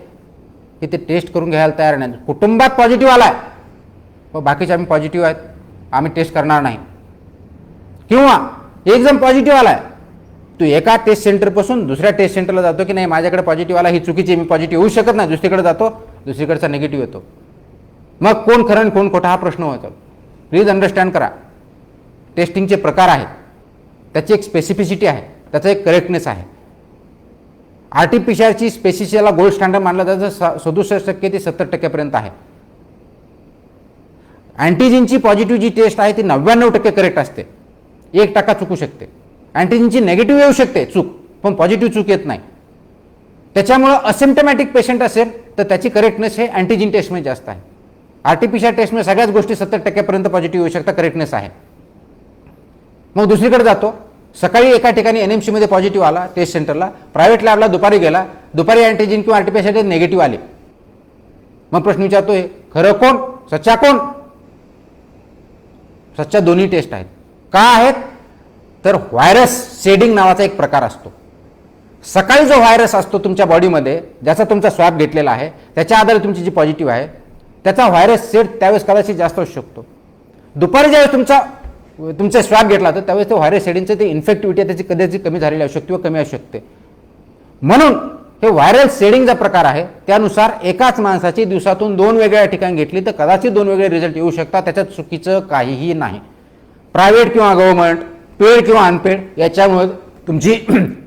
[SPEAKER 1] की ते टेस्ट करून घ्यायला तयार नाही। कुटुंबात पॉझिटिव्ह आलाय पण बाकीचे आम्ही पॉझिटिव्ह आहेत, आम्ही टेस्ट करणार नाही। किंवा एक जण पॉझिटिव्ह आलाय, तो एका टेस्ट सेंटर पासून दुसऱ्या टेस्ट सेंटरला जातो की नाही माझ्याकडे पॉझिटिव्ह आला, ही चुकीची, मी पॉझिटिव्ह होऊ शकत नाही, दुसरीकडे जातो, दुसरीकडचा निगेटिव्ह येतो। मग कोण खरं आणि कोण खोटा हा प्रश्न होतो। प्लीज अंडरस्टँड करा, टेस्टिंगचे प्रकार आहेत, त्याची एक स्पेसिफिसिटी आहे, त्याचा एक करेक्टनेस आहे। आरटीपीसीआरची स्पेसिफिसिटीला गोल्ड स्टँडर्ड मानलं जातं, 67% ते 70% पर्यंत आहे। अँटीजेनची पॉझिटिव्ह जी टेस्ट आहे ती 99% करेक्ट असते, 1% चुकू शकते। अँटीजेनची नेगेटिव्ह येऊ शकते चूक, पण पॉझिटिव्ह चूक येत नाही। त्याच्यामुळे असिम्टमॅटिक पेशंट असेल तर त्याची करेक्टनेस हे अँटीजेन टेस्टमध्ये जास्त आहे। आरटीपीसीआर टेस्टमध्ये सगळ्याच गोष्टी 70% पर्यंत पॉझिटिव्ह येऊ शकतात, करेक्टनेस आहे। मग दुसरीकडे जातो, सकाळी एका ठिकाणी एनएमसी मध्ये पॉझिटिव्ह आला टेस्ट सेंटरला, प्रायव्हेट लॅबला दुपारी गेला, दुपारी अँटीजेन किंवा आरटीपीसीआर नेगेटिव्ह आले। मग प्रश्न विचारतोय खरं कोण, सच्चा कोण? सच्चा दोन्ही टेस्ट आहेत। का आहेत तर व्हायरस शेडिंग नावाचा एक प्रकार असतो। सकाळी जो व्हायरस असतो तुमच्या बॉडीमध्ये, ज्याचा तुमचा स्वॅब घेतलेला आहे, त्याच्या आधारे तुमची जी पॉझिटिव्ह आहे त्याचा व्हायरस शेड त्यावेळेस कदाचित जास्त असू शकतो। दुपारी ज्यावेळेस तुमचा स्वॅब घेतला तर त्यावेळेस तो व्हायरस शेडिंगचं ते इन्फेक्टिव्हिटी त्याची कदाचित कमी झालेली असू शकते किंवा कमी असू शकते। म्हणून हे व्हायरल शेडिंगचा प्रकार आहे, त्यानुसार एकाच माणसाची दिवसातून 2 वेगळ्या ठिकाणी घेतली तर कदाचित 2 वेगळे रिझल्ट येऊ शकतात, त्याच्यात चुकीचं काहीही नाही। प्रायव्हेट किंवा गव्हर्नमेंट, पेड किंवा अनपेड, याच्यामुळे तुमची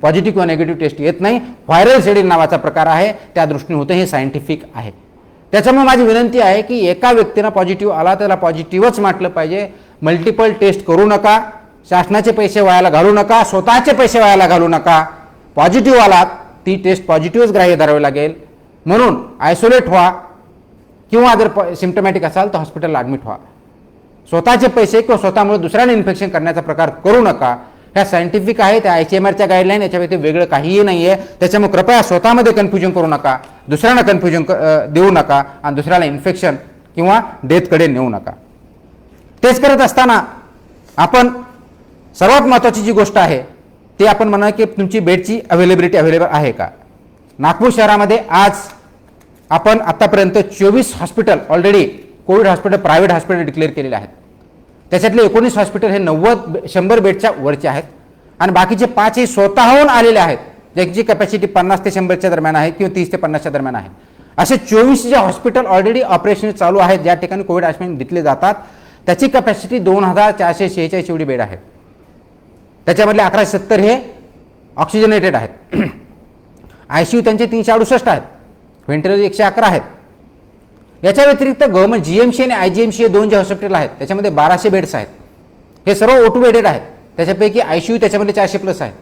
[SPEAKER 1] पॉझिटिव्ह किंवा निगेटिव्ह टेस्ट येत नाही। व्हायरल शेडिंग नावाचा प्रकार आहे, त्या दृष्टीने होतं, हे सायंटिफिक आहे। त्याच्यामुळे माझी विनंती आहे की एका व्यक्तीला पॉझिटिव्ह आला त्याला पॉझिटिव्हच म्हटलं पाहिजे, मल्टिपल टेस्ट करू नका, शासनाचे पैसे वायाला घालू नका, स्वतःचे पैसे वायाला घालू नका। पॉझिटिव्ह आलात ती टेस्ट पॉझिटिव्हच ग्राह्य धरावी लागेल, म्हणून आयसोलेट व्हा किंवा जर सिम्टमॅटिक असाल तर हॉस्पिटलला ॲडमिट व्हा। स्वतःचे पैसे किंवा स्वतःमुळे दुसऱ्याने इन्फेक्शन करण्याचा प्रकार करू नका, ह्या सायंटिफिक आहेत, त्या ICMRच्या गाईडलाईन, याच्या व्यतिरिक्त वेगळं काहीही नाही आहे. त्याच्यामुळे कृपया स्वतःमध्ये कन्फ्युजन करू नका, दुसऱ्यांना कन्फ्युजन देऊ नका आणि दुसऱ्याला इन्फेक्शन किंवा डेथकडे नेऊ नका. तेच करत असताना आपण सर्वात महत्त्वाची जी गोष्ट आहे ती आपण म्हणा की तुमची बेडची अवेलेबल आहे का. नागपूर शहरामध्ये आज आपण आतापर्यंत 24 hospital already Covid hospital private hospital declare केलेले आहेत. त्याच्यातले 19 हॉस्पिटल हे 100 बेडच्या वरचे आहेत आणि बाकीचे 5 हे स्वतःहून आलेले आहेत, ज्याची कॅपॅसिटी 50 ते 100च्या दरम्यान आहे किंवा 30 ते 50च्या दरम्यान आहे. असे 24 जे हॉस्पिटल ऑलरेडी ऑपरेशन चालू आहेत, ज्या ठिकाणी कोविड हॉस्पिटल घेतले जातात, त्याची कॅपॅसिटी 2446 एवढी बेड आहे. त्याच्यामधले 1170 हे ऑक्सिजनेटेड आहेत. ICU त्यांचे 368 आहेत, व्हेंटिलेटर 111 आहेत. याच्या व्यतिरिक्त गव्हर्नमेंट GMC आणि IGMC हे 2 जे हॉस्पिटल आहेत त्याच्यामध्ये 1200 बेड्स आहेत. हे सर्व O2 बेडेड आहेत. त्याच्यापैकी ICU त्याच्यामध्ये 400+ आहेत.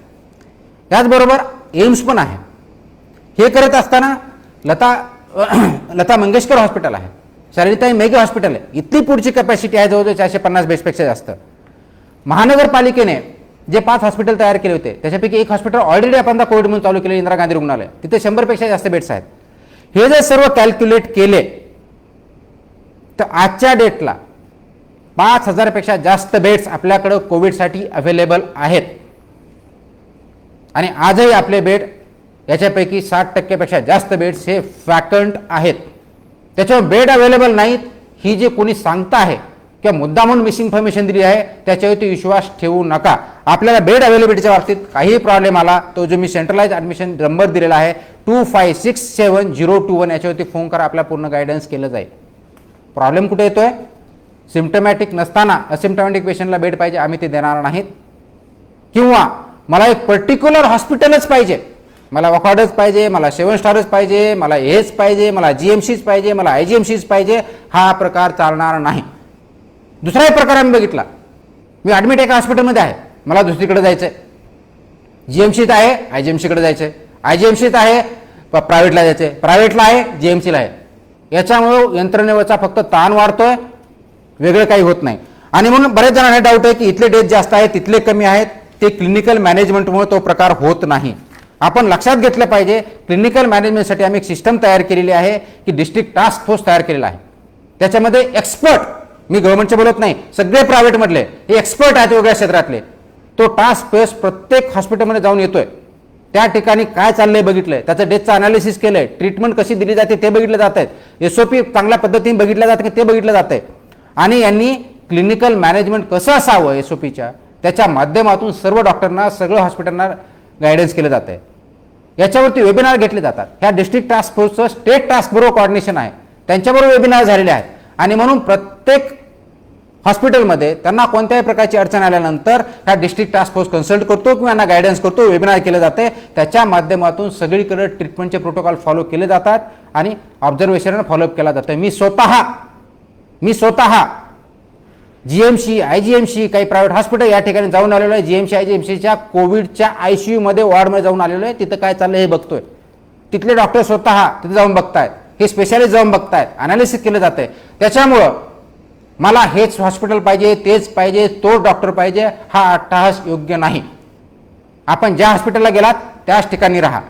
[SPEAKER 1] त्याचबरोबर एम्स पण आहे. हे करत असताना लता मंगेशकर हॉस्पिटल आहे, शालिनीताई मेघे हॉस्पिटल आहे. इतकी पुढची कॅपॅसिटी आहे जवळजवळ 450 बेड्सपेक्षा जास्त. महानगरपालिकेने जे 5 हॉस्पिटल तयार केले होते त्याच्यापैकी एक हॉस्पिटल ऑलरेडी आपण कोविड म्हणून चालू केले, इंदिरा गांधी रुग्णालय, तिथे 100पेक्षा जास्त बेड्स आहेत. हे जर सर्व कॅल्क्युलेट केले तर आजच्या डेटला 5000पेक्षा जास्त बेड्स आपल्याकडे कोविडसाठी अवेलेबल आहेत. आणि आजही आपले बेड याच्यापैकी 60%पेक्षा जास्त बेड्स हे वॅकंट आहेत. त्याच्यावर बेड अवेलेबल नाहीत ही जे कोणी सांगता आहे किंवा मुद्दा म्हणून मिसइन्फॉर्मेशन दिली आहे त्याच्यावरती विश्वास ठेवू नका. आपल्याला बेड अवेलेबिलिटीच्या बाबतीत काही प्रॉब्लेम आला तो जो मी सेंट्रलाइज ॲडमिशन नंबर दिलेला आहे 2567 याच्यावरती फोन करा, आपला पूर्ण गायडन्स केलं जाईल. प्रॉब्लेम कुठे येतोय? सिम्प्टमॅटिक नसताना असिम्प्टमॅटिक पेशंटला बेड पाहिजे, आम्ही ते देणार नाहीत. किंवा मला एक पर्टिक्युलर हॉस्पिटलच पाहिजे, मला वॉकॉर्डच पाहिजे, मला 7 स्टारच पाहिजे, मला हेच पाहिजे, मला GMCच पाहिजे, मला IGMCच पाहिजे, हा प्रकार चालणार नाही. दुसरा एक प्रकार आम्ही बघितला, मी ॲडमिट एका हॉस्पिटलमध्ये आहे, मला दुसरीकडे जायचं आहे, GMCत आहे IGMCकडे जायचं आहे, IGMCत आहे प्रायव्हेटला जायचं आहे, प्रायव्हेटला आहे GMCला आहे. याच्यामुळे यंत्रणेवरचा फक्त ताण वाढतोय, वेगळं काही होत नाही. आणि म्हणून बरेच जणांना डाऊट आहे की इथले डेथ जास्त आहेत तिथले कमी आहेत. ते क्लिनिकल मॅनेजमेंटमुळे तो प्रकार होत नाही. आपण लक्षात घेतलं पाहिजे, क्लिनिकल मॅनेजमेंटसाठी आम्ही एक सिस्टम तयार केलेली आहे की डिस्ट्रिक्ट टास्क फोर्स तयार केलेला आहे. त्याच्यामध्ये एक्सपर्ट, मी गव्हर्नमेंटचे बोलत नाही, सगळे प्रायव्हेटमधले हे एक्सपर्ट आहेत वेगळ्या क्षेत्रातले. तो टास्क फोर्स प्रत्येक हॉस्पिटलमध्ये जाऊन येतोय, त्या ठिकाणी काय चाललंय बघितलंय, त्याचं डेथचं अनालिसिस केलंय, ट्रीटमेंट कशी दिली जाते ते बघितलं जात आहे, SOP चांगल्या पद्धतीने बघितलं जातं की ते बघितलं जात आहे. आणि यांनी क्लिनिकल मॅनेजमेंट कसं असावं SOPच्या त्याच्या माध्यमातून सर्व डॉक्टरना सगळं हॉस्पिटलना गायडन्स केलं जात आहे. याच्यावरती वेबिनार घेतले जातात. ह्या डिस्ट्रिक्ट टास्क फोर्सचं स्टेट टास्क बरोबर कोऑर्डिनेशन आहे, त्यांच्याबरोबर वेबिनार झालेले आहेत. आणि म्हणून प्रत्येक हॉस्पिटलमध्ये त्यांना कोणत्याही प्रकारची अडचण आल्यानंतर ह्या डिस्ट्रिक्ट टास्क फोर्स कन्सल्ट करतो किंवा यांना गायडन्स करतो, वेबिनार केले जाते. त्याच्या माध्यमातून सगळीकडे ट्रीटमेंटचे प्रोटोकॉल फॉलो केले जातात आणि ऑब्झर्वेशन फॉलोअप केला जातं. मी स्वतः GMC IGMC काही प्रायव्हेट हॉस्पिटल या ठिकाणी जाऊन आलेलो आहे. GMC IGMCच्या कोविडच्या ICU मध्ये वॉर्डमध्ये जाऊन आलेलो आहे. तिथं काय चाललंय हे बघतोय. तिथले डॉक्टर स्वतः तिथे जाऊन बघतायत, हे स्पेशालिस्ट जाऊन बघतायत, अनालिसिस केलं जातंय. त्याच्यामुळं मला हेच हॉस्पिटल पाहिजे, तेच पाहिजे, तो डॉक्टर पाहिजे, हा अट्टहास योग्य नाही. आपण ज्या हॉस्पिटलला गेलात त्याच ठिकाणी राहा,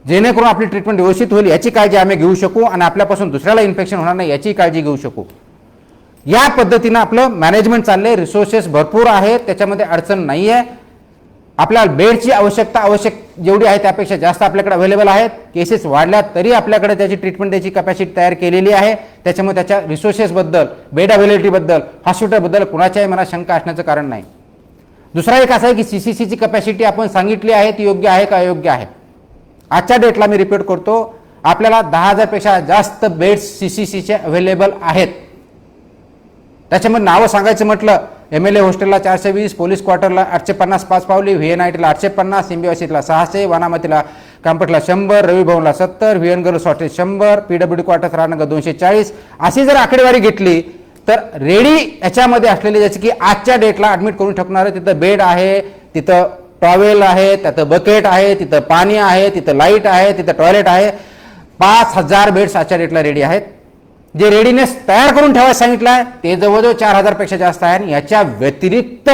[SPEAKER 1] जेणेकरून आपली ट्रीटमेंट व्यवस्थित होईल याची काळजी आम्ही घेऊ शकू आणि आपल्यापासून दुसऱ्याला इन्फेक्शन होणार नाही याची काळजी घेऊ शकू. या पद्धतीनं आपलं मॅनेजमेंट चाललंय. रिसोर्सेस भरपूर आहेत, त्याच्यामध्ये अडचण नाही आहे. आपल्याला बेडची आवश्यक जेवढी आहे त्यापेक्षा जास्त आपल्याकडे अवेलेबल आहेत. केसेस वाढल्या तरी आपल्याकडे त्याची ट्रीटमेंट द्यायची कॅपॅसिटी तयार केलेली आहे. त्याच्यामुळे त्याच्या रिसोर्सेसबद्दल, बेड अवेलेबिलिटीबद्दल, हॉस्पिटलबद्दल कुणाच्याही मनात शंका असण्याचं कारण नाही. दुसरा एक असं आहे की CCCची कॅपॅसिटी आपण सांगितली आहे ती योग्य आहे का अयोग्य आहे. आजच्या डेटला मी रिपीट करतो, आपल्याला 10,000पेक्षा जास्त बेड्स CCCचे अवेलेबल आहेत. त्याच्यामध्ये नावं सांगायचं म्हटलं, MLA हॉस्टेलला 420, पोलीस क्वार्टरला 850 पाचपावली, VNITला 850, सिम्बियोसिसला 600, वनामतीला कॅम्पटला 100, रवी भवनला 70, VN girls hostel 100, PWD quarter Rajnagar 240. अशी जर आकडेवारी घेतली तर रेडी याच्यामध्ये असलेली ज्याची की आजच्या डेटला ॲडमिट करून ठेवणार, तिथं बेड आहे, तिथं टॉवेल आहे, तिथं बकेट आहे, तिथं पाणी आहे, तिथं लाईट आहे, तिथं टॉयलेट आहे. 5000 बेड्स आजच्या डेटला रेडी आहेत. जे रेडीनेस तयार करून ठेवायला सांगितलं आहे ते जवळजवळ 4000पेक्षा जास्त आहे. आणि याच्या व्यतिरिक्त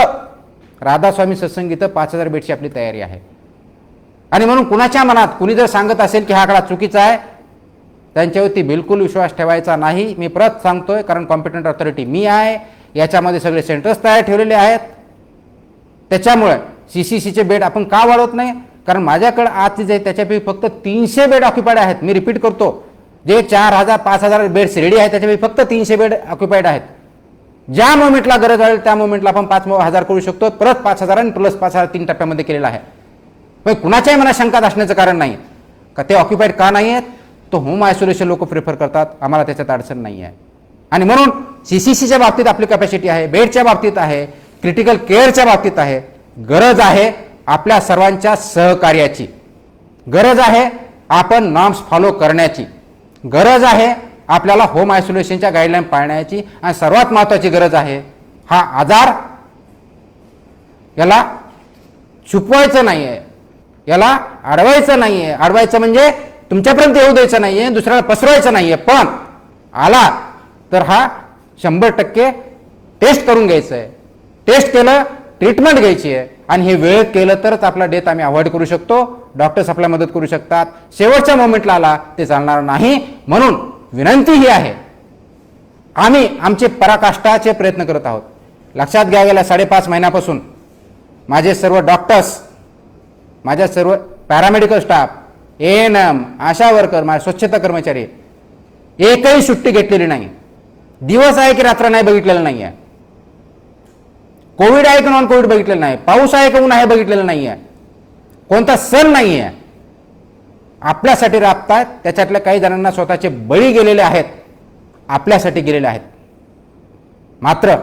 [SPEAKER 1] राधास्वामी सत्संग इथं 5,000 बेडची आपली तयारी आहे. आणि म्हणून कुणाच्या मनात कुणी जर सांगत असेल की हा आकडा चुकीचा आहे, त्यांच्यावरती बिलकुल विश्वास ठेवायचा नाही. मी परत सांगतोय, कारण कॉम्पिटंट ऑथॉरिटी मी आहे, याच्यामध्ये सगळे सेंटर्स तयार ठेवलेले आहेत. त्याच्यामुळे CCCचे बेड आपण का वाढवत नाही? कारण माझ्याकडे आज जे त्याच्यापैकी फक्त 300 बेड ऑक्युपाईड आहेत. मी रिपीट करतो, जे 4,000 5,000 बेड्स रेडी आहेत त्याच्यापैकी फक्त 300 बेड ऑक्युपाईड आहेत. ज्या मोमेंटला गरज आहे त्या मोमेंटला आपण 5,000 करू शकतो. परत 5,000 आणि प्लस 5,000 3 टप्प्यामध्ये केलेला आहे. पण कुणाच्याही मनात शंका असण्याचं कारण नाही का ते ऑक्युपाईड का नाही आहेत. तो होम आयसोलेशन लोक प्रिफर करतात, आम्हाला त्याच्यात अडचण नाही आहे. आणि म्हणून CCCच्या बाबतीत आपली कॅपॅसिटी आहे, बेडच्या बाबतीत आहे, क्रिटिकल केअरच्या बाबतीत आहे. गरज आहे आपल्या सर्वांच्या सहकार्याची, गरज आहे आपण नॉर्म्स फॉलो करण्याची, गरज आहे आपल्याला होम आयसोलेशनच्या गाईडलाईन पाळण्याची. आणि सर्वात महत्त्वाची गरज आहे, हा आजार याला छुपवायचं नाही आहे, याला अडवायचं नाही आहे. अडवायचं म्हणजे तुमच्यापर्यंत येऊ द्यायचं नाही आहे, दुसऱ्याला पसरवायचं नाही आहे. पण आला तर हा 100% टेस्ट करून घ्यायचं आहे. टेस्ट केलं, ट्रीटमेंट घ्यायची आहे. आणि हे वेळेत केलं तरच आपला डेथ आम्ही अवॉइड करू शकतो. डॉक्टर्स आपल्याला मदत करू शकतात. शेवटच्या मोमेंटला आला ते चालणार नाही. म्हणून विनंती ही आहे, आम्ही आमचे पराकाष्ठाचे प्रयत्न करत आहोत. लक्षात घ्या, गेल्या 5.5 महिन्यापासून माझे सर्व डॉक्टर्स, माझ्या सर्व पॅरामेडिकल स्टाफ, ANM, आशा वर्कर, माझे स्वच्छता कर्मचारी एकही सुट्टी घेतलेली नाही. दिवस आहे की रात्र नाही बघितलेलं नाही आहे. कोविड आहे की नॉन कोविड बघितलेलं नाही. पाऊस आहे की ऊन आहे बघितलेलं नाही आहे. कोणता सण नाही आहे. आपल्यासाठी राबतायत. त्याच्यातल्या काही जणांना स्वतःचे बळी गेलेले आहेत, आपल्यासाठी गेलेले आहेत. मात्र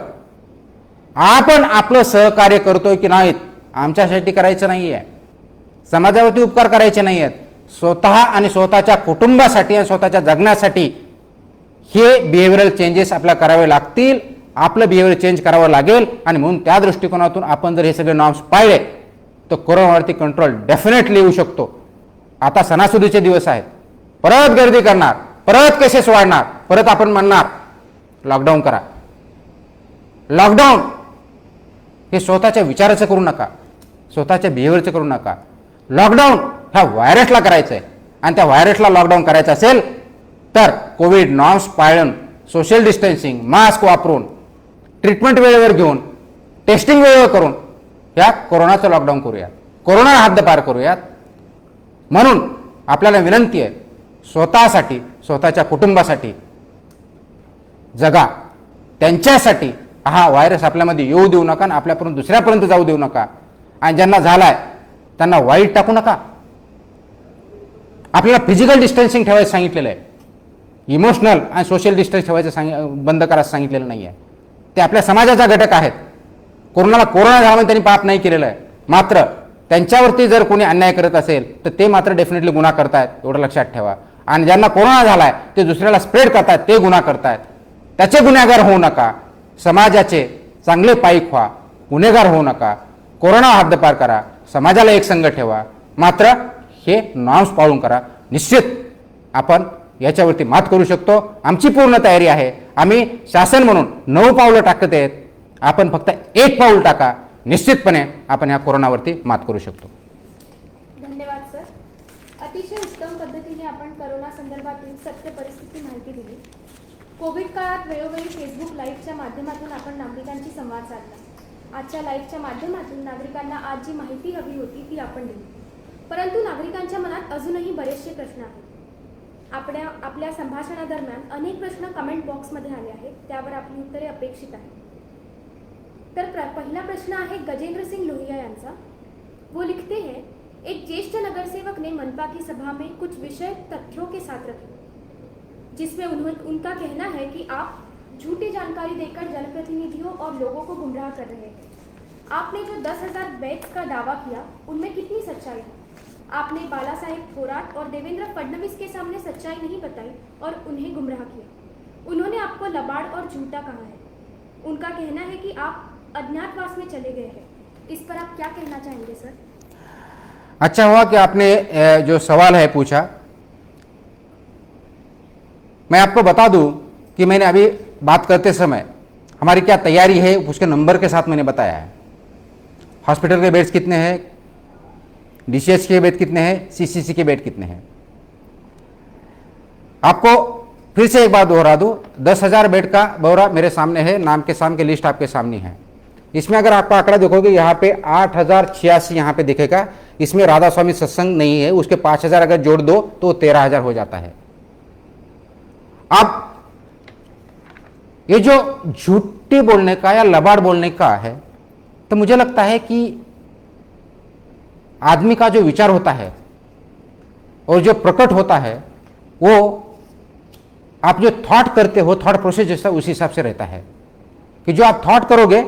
[SPEAKER 1] आपण आपलं सहकार्य करतोय की नाहीत आमच्यासाठी करायचं नाही आहे. समाजावरती उपकार करायचे नाही आहेत. स्वतः आणि स्वतःच्या कुटुंबासाठी आणि स्वतःच्या जगण्यासाठी हे बिहेवियरल चेंजेस आपल्याला करावे लागतील. आपलं बिहेवियर चेंज करावं लागेल. आणि म्हणून त्या दृष्टिकोनातून आपण जर हे सगळे नॉर्म्स पाळले तर कोरोनावरती कंट्रोल डेफिनेटली येऊ शकतो. आता सणासुदीचे दिवस आहेत, परत गर्दी करणार, परत केसेस वाढणार, परत आपण म्हणणार लॉकडाऊन करा. लॉकडाऊन हे स्वतःच्या विचाराचं करू नका, स्वतःच्या बिहेवियरचं करू नका. लॉकडाऊन ह्या व्हायरसला करायचं आहे. आणि त्या व्हायरसला लॉकडाऊन करायचं असेल तर कोविड नॉर्म्स पाळून, सोशल डिस्टन्सिंग, मास्क वापरून, ट्रीटमेंट वेळेवर घेऊन, टेस्टिंग वेळेवर करून या कोरोनाचं लॉकडाऊन करूयात, कोरोना हद्दपार करूयात. म्हणून आपल्याला विनंती आहे, स्वतःसाठी, स्वतःच्या कुटुंबासाठी जगा. त्यांच्यासाठी हा व्हायरस आपल्यामध्ये येऊ देऊ नका आणि आपल्यापर्यंत दुसऱ्यापर्यंत जाऊ देऊ नका. आणि ज्यांना झालाय त्यांना वाईट टाकू नका. आपल्याला फिजिकल डिस्टन्सिंग ठेवायचं सांगितलेलं आहे, इमोशनल आणि सोशल डिस्टन्स ठेवायचं बंद करायचं सांगितलेलं नाही आहे. ते आपल्या समाजाचा घटक आहेत. कोरोना झाला म्हणून त्यांनी पाप नाही केलेलं आहे. मात्र त्यांच्यावरती जर कोणी अन्याय करत असेल तर ते मात्र डेफिनेटली गुन्हा करतायत, एवढं लक्षात ठेवा. आणि ज्यांना कोरोना झालाय ते दुसऱ्याला स्प्रेड करतायत, ते गुन्हा करतायत. त्याचे गुन्हेगार होऊ नका. समाजाचे चांगले पाईक व्हा, गुन्हेगार होऊ नका. कोरोना हद्दपार करा, समाजाला एक संघ ठेवा. मात्र हे नॉर्म्स पाळून करा. निश्चित आपण याच्यावरती मात करू शकतो. आमची पूर्ण तयारी आहे. आम्ही शासन म्हणून 9 पावलं टाकत आहेत. आपण फक्त 1 पाऊल टाका, निश्चितपणे आपण या कोरोनावरती मात करू शकतो.
[SPEAKER 2] धन्यवाद सर. अतिशय उत्तम पद्धतीने आपण कोरोना संदर्भातील सत्य परिस्थिती माहिती दिली. कोविड काळात वेळोवेळी फेसबुक लाईव्हच्या माध्यमातून आपण नागरिकांशी संवाद साधला. आजच्या लाईव्हच्या माध्यमातून नागरिकांना आज जी माहिती हवी होती ती आपण दिली. परंतु नागरिकांच्या मनात अजूनही बरेचसे प्रश्न आहेत. आपल्या संभाषणादरम्यान अनेक प्रश्न कमेंट बॉक्समध्ये आले आहेत, त्यावर आपली उत्तरे अपेक्षित आहेत. तर पहिला प्रश्न आहे गजेंद्र सिंह लोहिया यांचा. वो लिखते हैं, एक ज्येष्ठ नगरसेवक ने मनपा की सभा में कुछ विषय तथ्यों के साथ रखे, जिसमें उनका कहना है कि आप झूठी जानकारी देकर जनप्रतिनिधियों और लोगों को गुमराह कर रहे हैं. आपने जो 10,000 बेड्स का दावा किया उनमें कितनी सच्चाई है? आपने बाला साहेब थोराट और देवेंद्र फडणवीस के सामने सच्चाई नहीं बताई और उन्हें गुमराह किया. उन्होंने आपको लबाड़ और झूठा कहा है. उनका कहना है कि आप अज्ञातवास में चले गए हैं. इस पर आप क्या कहना चाहेंगे सर?
[SPEAKER 1] अच्छा हुआ कि आपने जो सवाल है पूछा. मैं आपको बता दूं कि मैंने अभी बात करते समय हमारी क्या तैयारी है उसके नंबर के साथ मैंने बताया है. हॉस्पिटल के बेड्स कितने हैं, डीसीएच के बेड कितने हैं, सीसीसी के बेड कितने हैं। आपको फिर से एक बार दोहरा दूं, 10,000 बेड का ब्यौरा मेरे सामने है, नाम के सामने लिस्ट आपके सामने है। इसमें अगर आपका आंकड़ा देखोगे यहाँ पे 8,086 यहाँ पे दिखेगा, इसमें राधा स्वामी सत्संग नहीं है, उसके 5,000 अगर जोड़ दो तो 13,000 हो जाता है। अब ये जो झूठी बोलने का या लबाड़ बोलने का है, तो मुझे लगता है कि आदमी का जो विचार होता है और जो प्रकट होता है वो आप जो थॉट करते हो, थॉट प्रोसेस जैसा उसी हिसाब से रहता है कि जो आप थॉट करोगे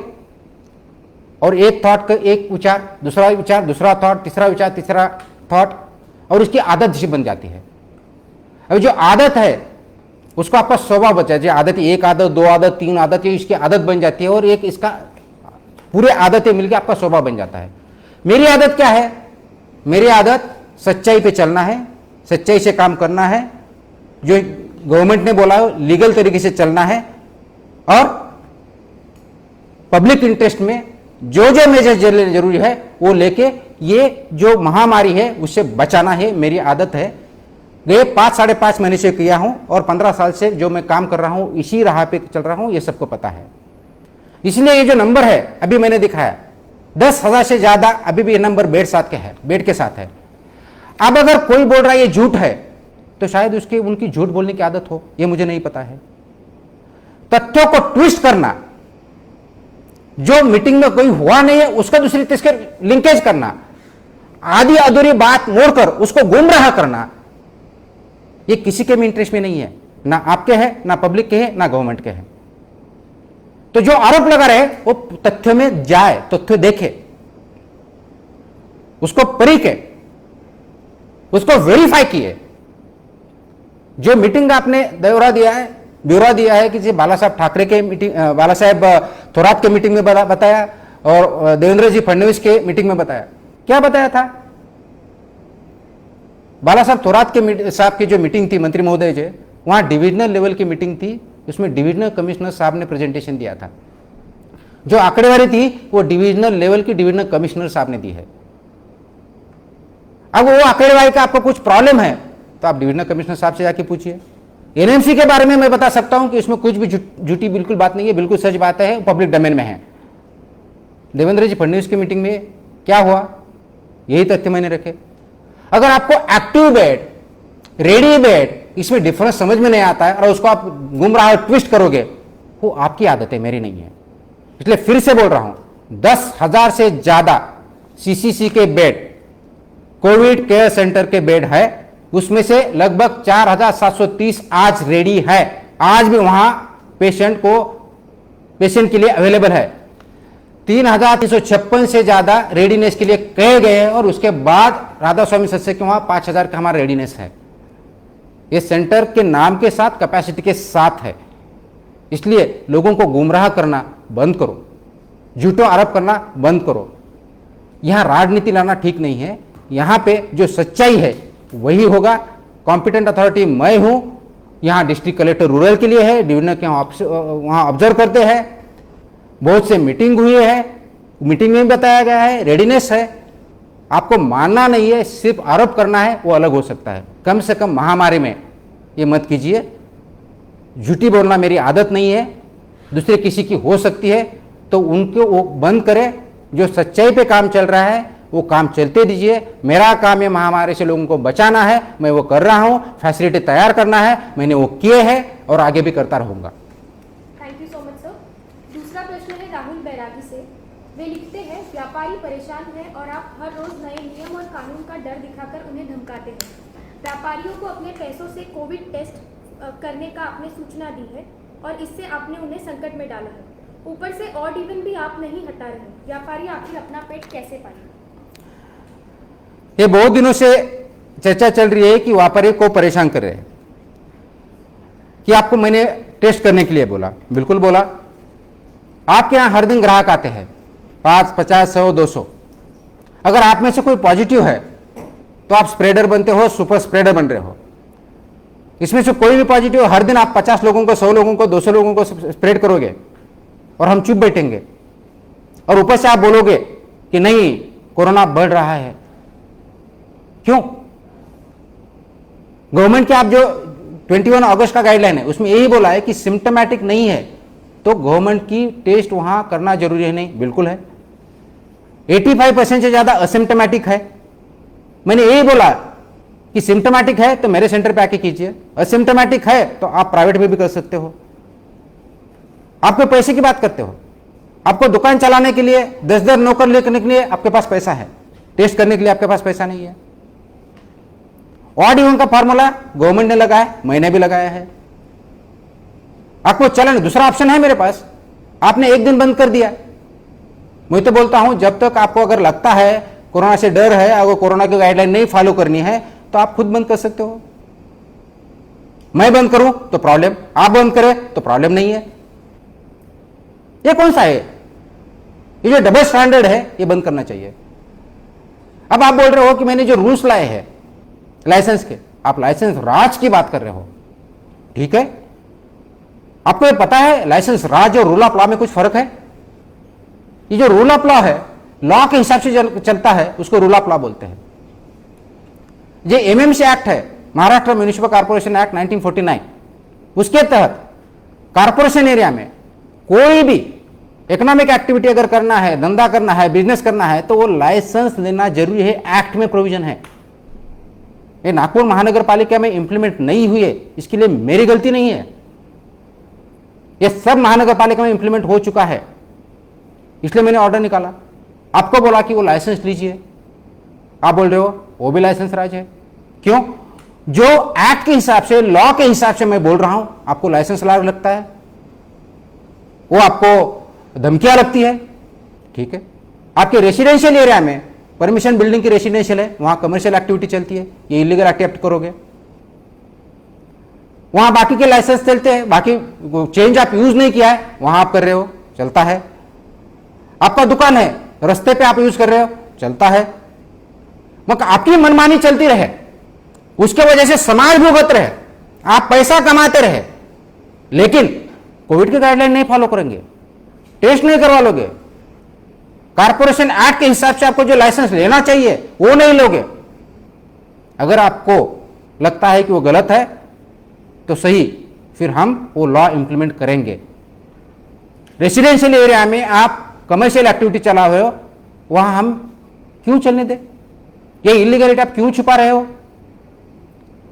[SPEAKER 1] और एक थॉट का एक विचार, दूसरा थॉट, तीसरा विचार, तीसरा थॉट, और उसकी आदत जैसी बन जाती है। अब जो आदत है उसको आपका स्वभाव बचा है, जो आदत, एक आदत, दो आदत, तीन आदत, ये इसकी आदत बन जाती है और एक इसका पूरे आदतें मिलकर आपका स्वभाव बन जाता है। मेरी आदत क्या है? मेरी आदत सच्चाई पे चलना है, सच्चाई से काम करना है, जो गवर्नमेंट ने बोला है लीगल तरीके से चलना है, और पब्लिक इंटरेस्ट में जो जो मेजर जरूरी है वो लेके ये जो महामारी है उससे बचाना है। मेरी आदत है, ये 5-5.5 महीने से किया हूं और 15 साल से जो मैं काम कर रहा हूं इसी राह पे चल रहा हूं, ये सबको पता है। इसलिए ये जो नंबर है अभी मैंने दिखाया 10,000 से ज्यादा, अभी भी ये नंबर बेड के साथ है। अब अगर कोई बोल रहा है ये झूठ है तो शायद उनकी झूठ बोलने की आदत हो, ये मुझे नहीं पता है। तथ्यों को ट्विस्ट करना, जो मीटिंग में कोई हुआ नहीं है उसका दूसरी तीसरे लिंकेज करना, आधी अधूरी बात मोड़कर उसको गुमराह करना, ये किसी के भी इंटरेस्ट में नहीं है, ना आपके है, ना पब्लिक के है, ना गवर्नमेंट के है। तो जो आरोप लगा रहे वो तथ्य में जाए, तथ्य देखे, उसको परीखे, उसको वेरीफाई किए। जो मीटिंग का आपने ब्यौरा दिया है कि बाला साहब ठाकरे के मीटिंग, बाला साहब थोरात के मीटिंग में बताया और देवेंद्र जी फडणवीस के मीटिंग में बताया, क्या बताया था? बाला साहब थोरात के साहब की जो मीटिंग थी मंत्री महोदय जी, वहां डिविजनल लेवल की मीटिंग थी, उसमें डिविजनल कमिश्नर साहब ने प्रेजेंटेशन दिया था। जो आंकड़ेवारी थी वो डिविजनल लेवल की डिविजनल कमिश्नर साहब ने दी है। अब वो आंकड़ेवारी का आपको कुछ प्रॉब्लम है तो आप डिविजनल कमिश्नर साहब से जाके पूछिए। एनएमसी के बारे में मैं बता सकता हूं कि इसमें कुछ भी झूठी बिल्कुल बात नहीं है, बिल्कुल सच बात है, पब्लिक डोमेन में है। देवेंद्र जी फडणवीस की मीटिंग में क्या हुआ, यही तथ्य मैंने रखे। अगर आपको एक्टिव बेड, रेडी बेड, इसमें डिफरेंस समझ में नहीं आता है और उसको आप गुमराह ट्विस्ट करोगे, वो आपकी आदत है, मेरी नहीं है। इसलिए फिर से बोल रहा हूं, 10,000 से ज्यादा सीसीसी के बेड, कोविड केयर सेंटर के बेड है, उसमें से लगभग 4,730 आज रेडी है, आज भी वहां पेशेंट के लिए अवेलेबल है। 3,356 से ज्यादा रेडीनेस के लिए कहे गए हैं और उसके बाद राधा स्वामी सत्संग के वहां 5,000 का हमारा रेडीनेस है। ये सेंटर के नाम के साथ, कैपेसिटी के साथ है। इसलिए लोगों को गुमराह करना बंद करो, झूठों आरोप करना बंद करो। यहां राजनीति लाना ठीक नहीं है। यहां पे जो सच्चाई है वही होगा। कॉम्पिटेंट अथॉरिटी मैं हूं, यहां डिस्ट्रिक्ट कलेक्टर रूरल के लिए है, डिविजनल के वहां ऑब्जर्व करते हैं, बहुत से मीटिंग हुई है, मीटिंग में बताया गया है, रेडीनेस है। आपको मानना नहीं है, सिर्फ आरोप करना है, वो अलग हो सकता है। कम से कम महामारी में ये मत कीजिए। झूठी बोलना मेरी आदत नहीं है, दूसरे किसी की हो सकती है, तो उनको वो बंद करें। जो सच्चाई पे काम चल रहा है वो काम चलते दीजिए। मेरा काम ये महामारी से लोगों को बचाना है, मैं वो कर रहा हूं। फैसिलिटी तैयार करना है, मैंने वो किए हैं और आगे भी करता रहूंगा।
[SPEAKER 2] Thank you so much sir. दूसरा प्रश्न है राहुल बैरागी से। वे लिखते हैं, व्यापारी परेशान हैं और आप हर रोज नए नियम और कानून का डर दिखाकर उन्हें धमकाते हैं। व्यापारियों को अपने पैसों से कोविड टेस्ट करने का आपने सूचना दी है और इससे आपने उन्हें संकट में डाला है। ऊपर से ऑड इवन भी आप नहीं हटा रहे। व्यापारी आखिर अपना पेट कैसे पाले?
[SPEAKER 1] ये बहुत दिनों से चर्चा चल रही है कि व्यापारी को परेशान कर रहे हैं कि आपको मैंने टेस्ट करने के लिए बोला। बिल्कुल बोला। आपके यहां हर दिन ग्राहक आते हैं 5, 50, 100, 200। अगर आप में से कोई पॉजिटिव है तो आप स्प्रेडर बनते हो, सुपर स्प्रेडर बन रहे हो। इसमें से कोई भी पॉजिटिव, हर दिन आप 50 लोगों को, 100 लोगों को, 200 लोगों को स्प्रेड करोगे और हम चुप बैठेंगे और ऊपर से आप बोलोगे कि नहीं कोरोना बढ़ रहा है। क्यों? गवर्नमेंट के आप जो 21 अगस्त का गाइडलाइन है उसमें यही बोला है कि सिम्टोमेटिक नहीं है तो गवर्नमेंट की टेस्ट वहां करना जरूरी है। नहीं, बिल्कुल है। 85% से ज्यादा असिम्टोमेटिक है। मैंने यही बोला कि सिम्टोमेटिक है तो मेरे सेंटर पे आके कीजिए, असिम्टोमेटिक है तो आप प्राइवेट में भी कर सकते हो। आपको पैसे की बात करते हो, आपको दुकान चलाने के लिए 10 नौकर लेने के लिए आपके पास पैसा है, टेस्ट करने के लिए आपके पास पैसा नहीं है। ऑड इवन का फॉर्मूला गवर्नमेंट ने लगाया, मैंने भी लगाया है। आपको चलाने दूसरा ऑप्शन है मेरे पास, आपने एक दिन बंद कर दिया। मैं तो बोलता हूं जब तक आपको अगर लगता है कोरोना से डर है, अगर कोरोना की गाइडलाइन नहीं फॉलो करनी है तो आप खुद बंद कर सकते हो। मैं बंद करूं तो प्रॉब्लम, आप बंद करें तो प्रॉब्लम नहीं है। ये कौन सा है? ये जो डबल स्टैंडर्ड है ये बंद करना चाहिए। अब आप बोल रहे हो कि मैंने जो रूल्स लाए हैं लाइसेंस के, आप लाइसेंस राज की बात कर रहे हो, ठीक है। आपको ये पता है लाइसेंस राज और रूल ऑफ लॉ में कुछ फर्क है? ये जो रूल ऑफ लॉ है, लॉ के हिसाब से चलता है, उसको रूल ऑफ लॉ बोलते हैं। ये एमएमसी एक्ट है, महाराष्ट्र म्युनिसिपल कॉर्पोरेशन एक्ट 1949, उसके तहत कॉर्पोरेशन एरिया में कोई भी इकोनॉमिक एक्टिविटी अगर करना है, धंधा करना है, बिजनेस करना है तो वो लाइसेंस लेना जरूरी है। एक्ट में प्रोविजन है। ये नागपुर महानगर पालिका में इंप्लीमेंट नहीं हुई है, इसके लिए मेरी गलती नहीं है। ये सब महानगर पालिका में इंप्लीमेंट हो चुका है, इसलिए मैंने ऑर्डर निकाला। आपको बोला कि वो लाइसेंस लीजिए, आप बोल रहे हो वो भी लाइसेंस राज है। क्यों? जो एक्ट के हिसाब से, लॉ के हिसाब से मैं बोल रहा हूं, आपको लाइसेंस लाग लगता है, वो आपको धमकियां लगती है, ठीक है। आपके रेसिडेंशियल एरिया में परमिशन बिल्डिंग की रेसिडेंशियल है, वहां कमर्शियल एक्टिविटी चलती है, ये इलीगल एक्टिविटी करोगे। वहां बाकी के लाइसेंस चलते हैं, बाकी चेंज आप यूज नहीं किया है वहां आप कर रहे हो, चलता है। आपका दुकान है, रास्ते पे आप यूज कर रहे हो, चलता है। मगर आपकी मनमानी चलती रहे, उसके वजह से समाज भुगत रहे, आप पैसा कमाते रहे, लेकिन कोविड की गाइडलाइन नहीं फॉलो करेंगे, टेस्ट नहीं करवा लोगे, कॉर्पोरेशन एक्ट के हिसाब से आपको जो लाइसेंस लेना चाहिए वो नहीं लोगे। अगर आपको लगता है कि वो गलत है तो सही, फिर हम वो लॉ इंप्लीमेंट करेंगे। रेसिडेंशियल एरिया में आप कमर्शियल एक्टिविटी चला रहे हो, वहां हम क्यों चलने दें? ये इलीगलिटी आप क्यों छुपा रहे हो?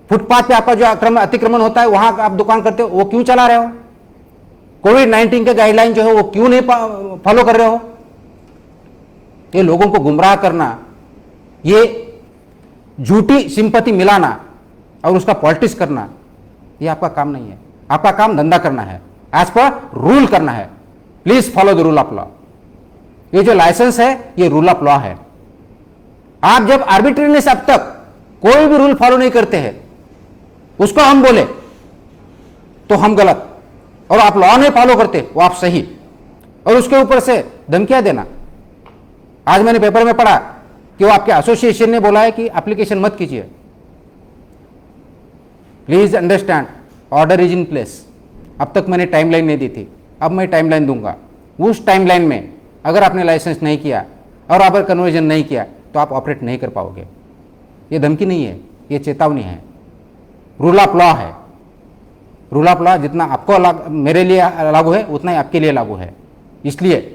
[SPEAKER 1] फुटपाथ पे आपका जो अतिक्रमण होता है वहां आप दुकान करते हो, वो क्यों चला रहे हो? कोविड-19 के गाइडलाइन जो है वो क्यों नहीं फॉलो कर रहे हो? ये लोगों को गुमराह करना, ये झूठी सिंपैथी मिलाना और उसका पॉलिटिक्स करना, ये आपका काम नहीं है। आपका काम धंधा करना है, एज पर रूल करना है। Please follow the rule of law. ये जो लाइसेंस है ये रूल ऑफ लॉ है। आप जब आर्बिट्रेरीनेस अब तक कोई भी रूल फॉलो नहीं करते हैं, उसको हम बोले तो हम गलत, और आप लॉ नहीं फॉलो करते वो आप सही, और उसके ऊपर से धमकियां देना। आज मैंने पेपर में पढ़ा कि वो आपके एसोसिएशन ने बोला है कि एप्लीकेशन मत कीजिए। Please understand, order is in place. अब तक मैंने टाइमलाइन नहीं दी थी, अब मैं टाइमलाइन दूंगा। उस टाइमलाइन में अगर आपने लाइसेंस नहीं किया और अगर कन्वर्जन नहीं किया तो आप ऑपरेट नहीं कर पाओगे। ये धमकी नहीं है, ये चेतावनी है। रूल ऑफ लॉ है। रूल ऑफ लॉ जितना आपको मेरे लिए लागू है उतना ही आपके लिए लागू है। इसलिए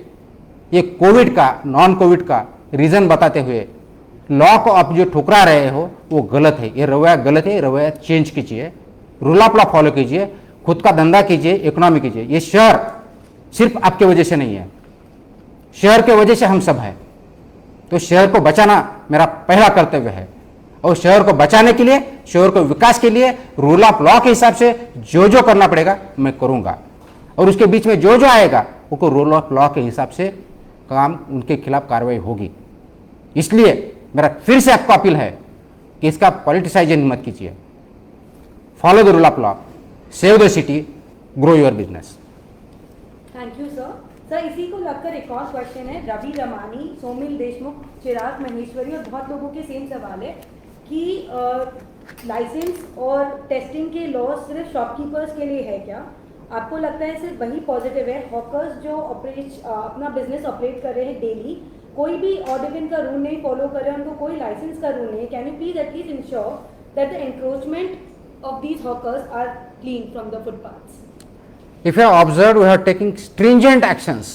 [SPEAKER 1] ये कोविड का, नॉन कोविड का रीजन बताते हुए लॉ को आप जो ठुकरा रहे हो वो गलत है, ये रवैया गलत है। रवैया चेंज कीजिए, रूल ऑफ लॉ फॉलो कीजिए, खुद का धंधा कीजिए, इकोनॉमी कीजिए। ये शहर सिर्फ आपके वजह से नहीं है, शहर के वजह से हम सब हैं। तो शहर को बचाना मेरा पहला कर्तव्य है, और शहर को बचाने के लिए, शहर को विकास के लिए रूल ऑफ लॉ के हिसाब से जो जो करना पड़ेगा मैं करूंगा, और उसके बीच में जो जो आएगा उनको रूल ऑफ लॉ के हिसाब से काम, उनके खिलाफ कार्रवाई होगी। इसलिए मेरा फिर से आपको अपील है कि इसका पॉलिटिसाइजेशन मत कीजिए। Follow the rule of law, save the city, grow your business.
[SPEAKER 3] Thank you sir. Sir इसी को लगकर एक और क्वेश्चन है, रवि रमानी, सोमिल देशमुख, चिराग महेश्वरी और बहुत लोगों के सेम सवाल है कि लाइसेंस और टेस्टिंग के लॉ सिर्फ शॉपकीपर्स के लिए है क्या? आपको लगता है सिर्फ वही पॉजिटिव है? हॉकर्स जो अपना बिजनेस ऑपरेट कर रहे हैं डेली, कोई भी ऑड इवन का रूल नहीं फॉलो करे, उनको कोई लाइसेंस का रूल नहीं, can you please at least ensure that the encroachment of these hawkers are clean from the footpaths?
[SPEAKER 1] If you have observed, we are taking stringent actions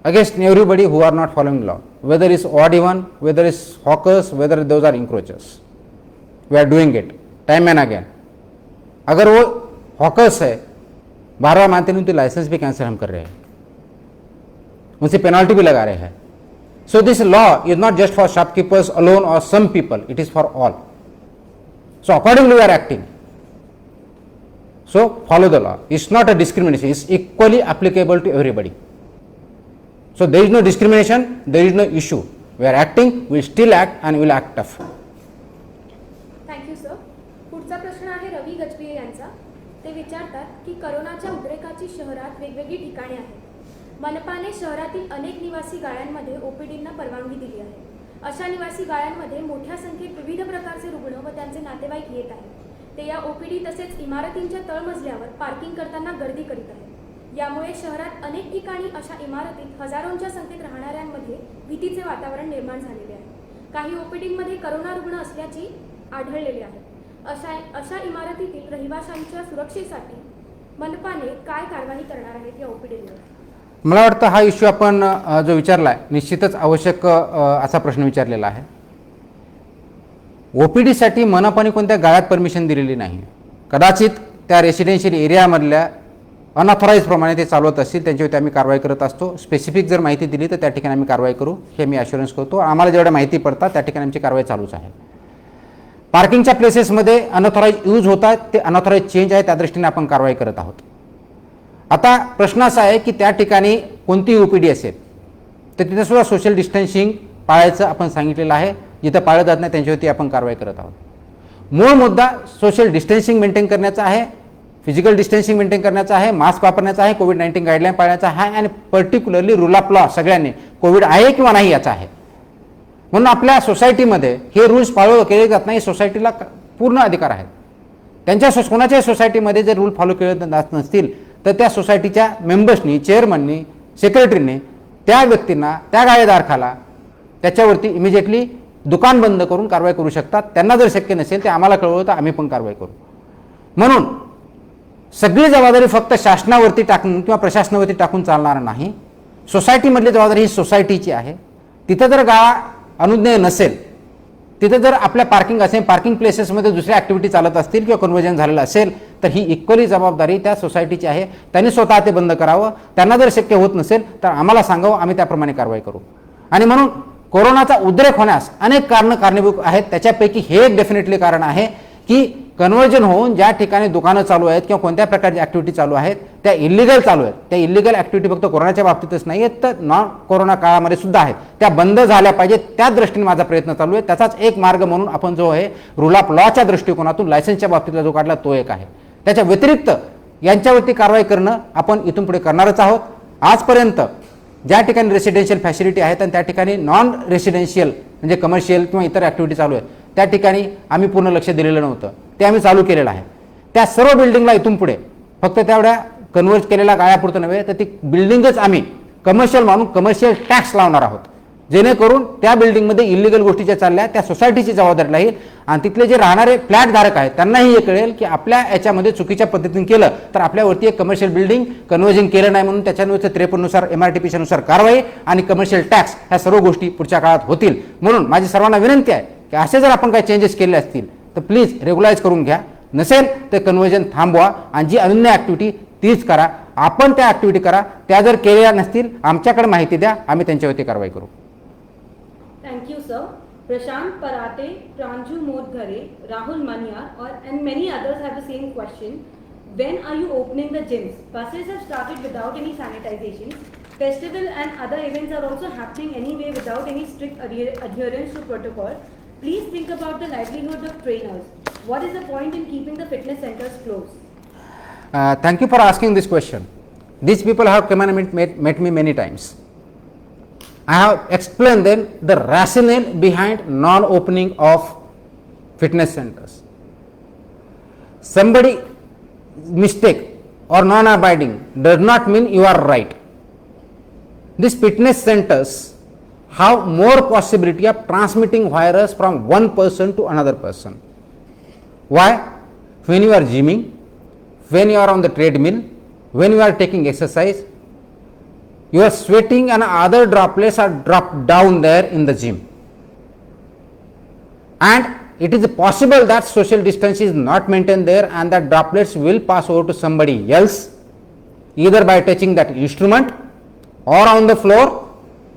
[SPEAKER 1] against everybody who are not following law, whether it's odd even, whether it's hawkers, whether those are encroachers. We are doing it time and again. अगर वो hawkers है, 12 मानते नहीं, तो licence भी cancel हम कर रहे हैं, उनसे पेनाल्टी भी लगा रहे हैं. So this law is not just for shopkeepers alone or some people, it is for all. So accordingly we are acting. So follow the law. It's not a discrimination, it's equally applicable to everybody. So there is no discrimination, there is no issue. We are acting, we still act and we will act tough.
[SPEAKER 2] Thank you sir. पुढचा प्रश्न आहे रवी गजबिये यांचा. ते विचारतात की करोनाच्या उद्रेकाची शहरात वेगवेगळी ठिकाणे आहेत. मनपाने शहरातील अनेक निवासी गाळ्यांमध्ये ओपीडींना परवानगी दिली आहे. अशा निवासी गाळ्यांमध्ये मोठ्या संख्येत विविध प्रकारचे रुग्ण व त्यांचे नातेवाईक येत आहेत. ते या ओपीडी तसेच इमारतींच्या तळमजल्यावर पार्किंग करताना गर्दी करीत आहेत. यामुळे शहरात अनेक ठिकाणी अशा इमारतीत हजारोंच्या संख्येत राहणाऱ्यांमध्ये भीतीचे वातावरण निर्माण झालेले आहे. काही ओपीडींमध्ये करोना रुग्ण असल्याची आढळलेले आहे. अशा इमारतीतील रहिवाशांच्या सुरक्षेसाठी मनपाने काय कारवाई करणार आहेत या ओपीडींवर?
[SPEAKER 1] मला वाटतं हा इश्यू आपण जो विचारला आहे निश्चितच आवश्यक असा प्रश्न विचारलेला आहे. ओपीडीसाठी मनपाने कोणत्या गाळ्यात परमिशन दिलेली नाही. कदाचित त्या रेसिडेन्शियल एरियामधल्या अनऑथराईज प्रमाणे ते चालवत असतील, त्यांच्यावरती आम्ही कारवाई करत असतो. स्पेसिफिक जर माहिती दिली तर त्या ठिकाणी आम्ही कारवाई करू, हे मी अश्युरन्स करतो. आम्हाला जेवढ्या माहिती पडतात त्या ठिकाणी आमची कारवाई चालूच आहे. पार्किंगच्या प्लेसेसमध्ये अनऑथराईज यूज होतात, ते अनऑथराईज चेंज आहे, त्या दृष्टीने आपण कारवाई करत आहोत. आता प्रश्न असा आहे की त्या ठिकाणी कोणती ओपीडी असेल तर तिथे सुद्धा सोशल डिस्टन्सिंग पाळायचं आपण सांगितलेलं आहे. जिथं पाळलं जात नाही त्यांच्यावरती आपण कारवाई करत आहोत. मूळ मुद्दा सोशल डिस्टन्सिंग मेंटेन करण्याचा आहे, फिजिकल डिस्टन्सिंग मेंटेन करण्याचा आहे, मास्क वापरण्याचा आहे, कोविड-19 गाईडलाईन पाळण्याचा आहे आणि पर्टिक्युलरली रूल ऑफ लॉ सगळ्यांनी कोविड आहे किंवा नाही याचा आहे. म्हणून आपल्या सोसायटीमध्ये हे रूल्स फॉलो केले जात नाही, सोसायटीला पूर्ण अधिकार आहेत. त्यांच्या कोणाच्याही सोसायटीमध्ये जर रूल फॉलो केले जात नसतील तर त्या सोसायटीच्या मेंबर्सनी, चेअरमननी, सेक्रेटरीने त्या व्यक्तींना, त्या गाळेधारकाला त्याच्यावरती इमिजिएटली दुकान बंद करून कारवाई करू शकतात. त्यांना जर शक्य नसेल ते आम्हाला कळवलं तर आम्ही पण कारवाई करू. म्हणून सगळी जबाबदारी फक्त शासनावरती टाकून किंवा प्रशासनावरती टाकून चालणार नाही. सोसायटीमधली जबाबदारी ही सोसायटीची आहे. तिथं जर गाळा अनुज्ञेय नसेल, तिथं जर आपल्या पार्किंग असेल, पार्किंग प्लेसेसमध्ये दुसऱ्या ॲक्टिव्हिटी चालत असतील किंवा कन्वर्जन झालेलं असेल तर ही इक्वली जबाबदारी त्या सोसायटीची आहे. त्यांनी स्वतः ते बंद करावं. त्यांना जर शक्य होत नसेल तर आम्हाला सांगावं, आम्ही त्याप्रमाणे कारवाई करू. आणि म्हणून कोरोनाचा उद्रेक होण्यास अनेक कारणं कारणीभूत आहेत. त्याच्यापैकी हे एक डेफिनेटली कारण आहे की कन्वर्जन होऊन ज्या ठिकाणी दुकानं चालू आहेत किंवा कोणत्या प्रकारची ॲक्टिव्हिटी चालू आहेत त्या इलिगल चालू आहेत. त्या इलिगल ॲक्टिव्हिटी फक्त कोरोनाच्या बाबतीतच नाही आहेत तर नॉन कोरोना काळामध्ये सुद्धा आहेत. त्या बंद झाल्या पाहिजेत, त्या दृष्टीने माझा प्रयत्न चालू आहे. त्याचाच एक मार्ग म्हणून आपण जो आहे रूल ऑफ लॉच्या दृष्टिकोनातून लायसन्सच्या बाबतीतला जो काढला तो एक आहे. त्याच्या व्यतिरिक्त यांच्यावरती कारवाई करणं आपण इथून पुढे करणारच आहोत. आजपर्यंत ज्या ठिकाणी रेसिडेन्शियल फॅसिलिटी आहेत आणि त्या ठिकाणी नॉन रेसिडेन्शियल म्हणजे कमर्शियल किंवा इतर ॲक्टिव्हिटी चालू आहेत त्या ठिकाणी आम्ही पूर्ण लक्ष दिलेलं नव्हतं, ते आम्ही चालू केलेलं आहे. त्या सर्व बिल्डिंगला इथून पुढे फक्त तेवढ्या कन्वर्ट केलेल्या गाळ्यापुरतं नव्हे तर ती बिल्डिंगच आम्ही कमर्शियल म्हणून कमर्शियल टॅक्स लावणार आहोत, जेणेकरून त्या बिल्डिंगमध्ये इलिगल गोष्टी ज्या चालल्या त्या सोसायटीची जबाबदारी राहील आणि तिथले जे राहणारे फ्लॅटधारक आहेत त्यांनाही हे कळेल की आपल्या याच्यामध्ये चुकीच्या पद्धतीने केलं तर आपल्यावरती एक कमर्शियल बिल्डिंग कन्वर्जन केलं नाही म्हणून त्याच्यानुसार 53 नुसार MRTP नुसार कारवाई आणि कमर्शियल टॅक्स ह्या सर्व गोष्टी पुढच्या काळात होतील. म्हणून माझी सर्वांना विनंती आहे की असे जर आपण काही चेंजेस केले असतील तर प्लीज रेग्युलाइज करून घ्या. नसेल तर कन्वर्जन थांबवा आणि जी अनन्य ॲक्टिव्हिटी तीच करा. आपण त्या ॲक्टिव्हिटी करा. त्या जर केलेल्या नसतील आमच्याकडे माहिती द्या, आम्ही त्यांच्यावरती कारवाई करू.
[SPEAKER 3] Thank you, sir. Prashant Parate, Pranju Modghare, Rahul Manyar, and many others have the same question. When are you opening the gyms? Buses have started without any sanitization. Festival and other events are also happening anyway without any strict adherence to protocol. Please think about the livelihood of trainers. What is the point in keeping the fitness centers closed?
[SPEAKER 1] Thank you for asking this question. These people have come and met me many times. I have explained them the rationale behind non-opening of fitness centers. Somebody mistake or non-abiding does not mean you are right. These fitness centers have more possibility of transmitting virus from one person to another person. Why? When you are gymming, when you are on the treadmill, when you are taking exercise, your sweating and other droplets are dropped down there in the gym. And it is possible that social distance is not maintained there and that droplets will pass over to somebody else, either by touching that instrument or on the floor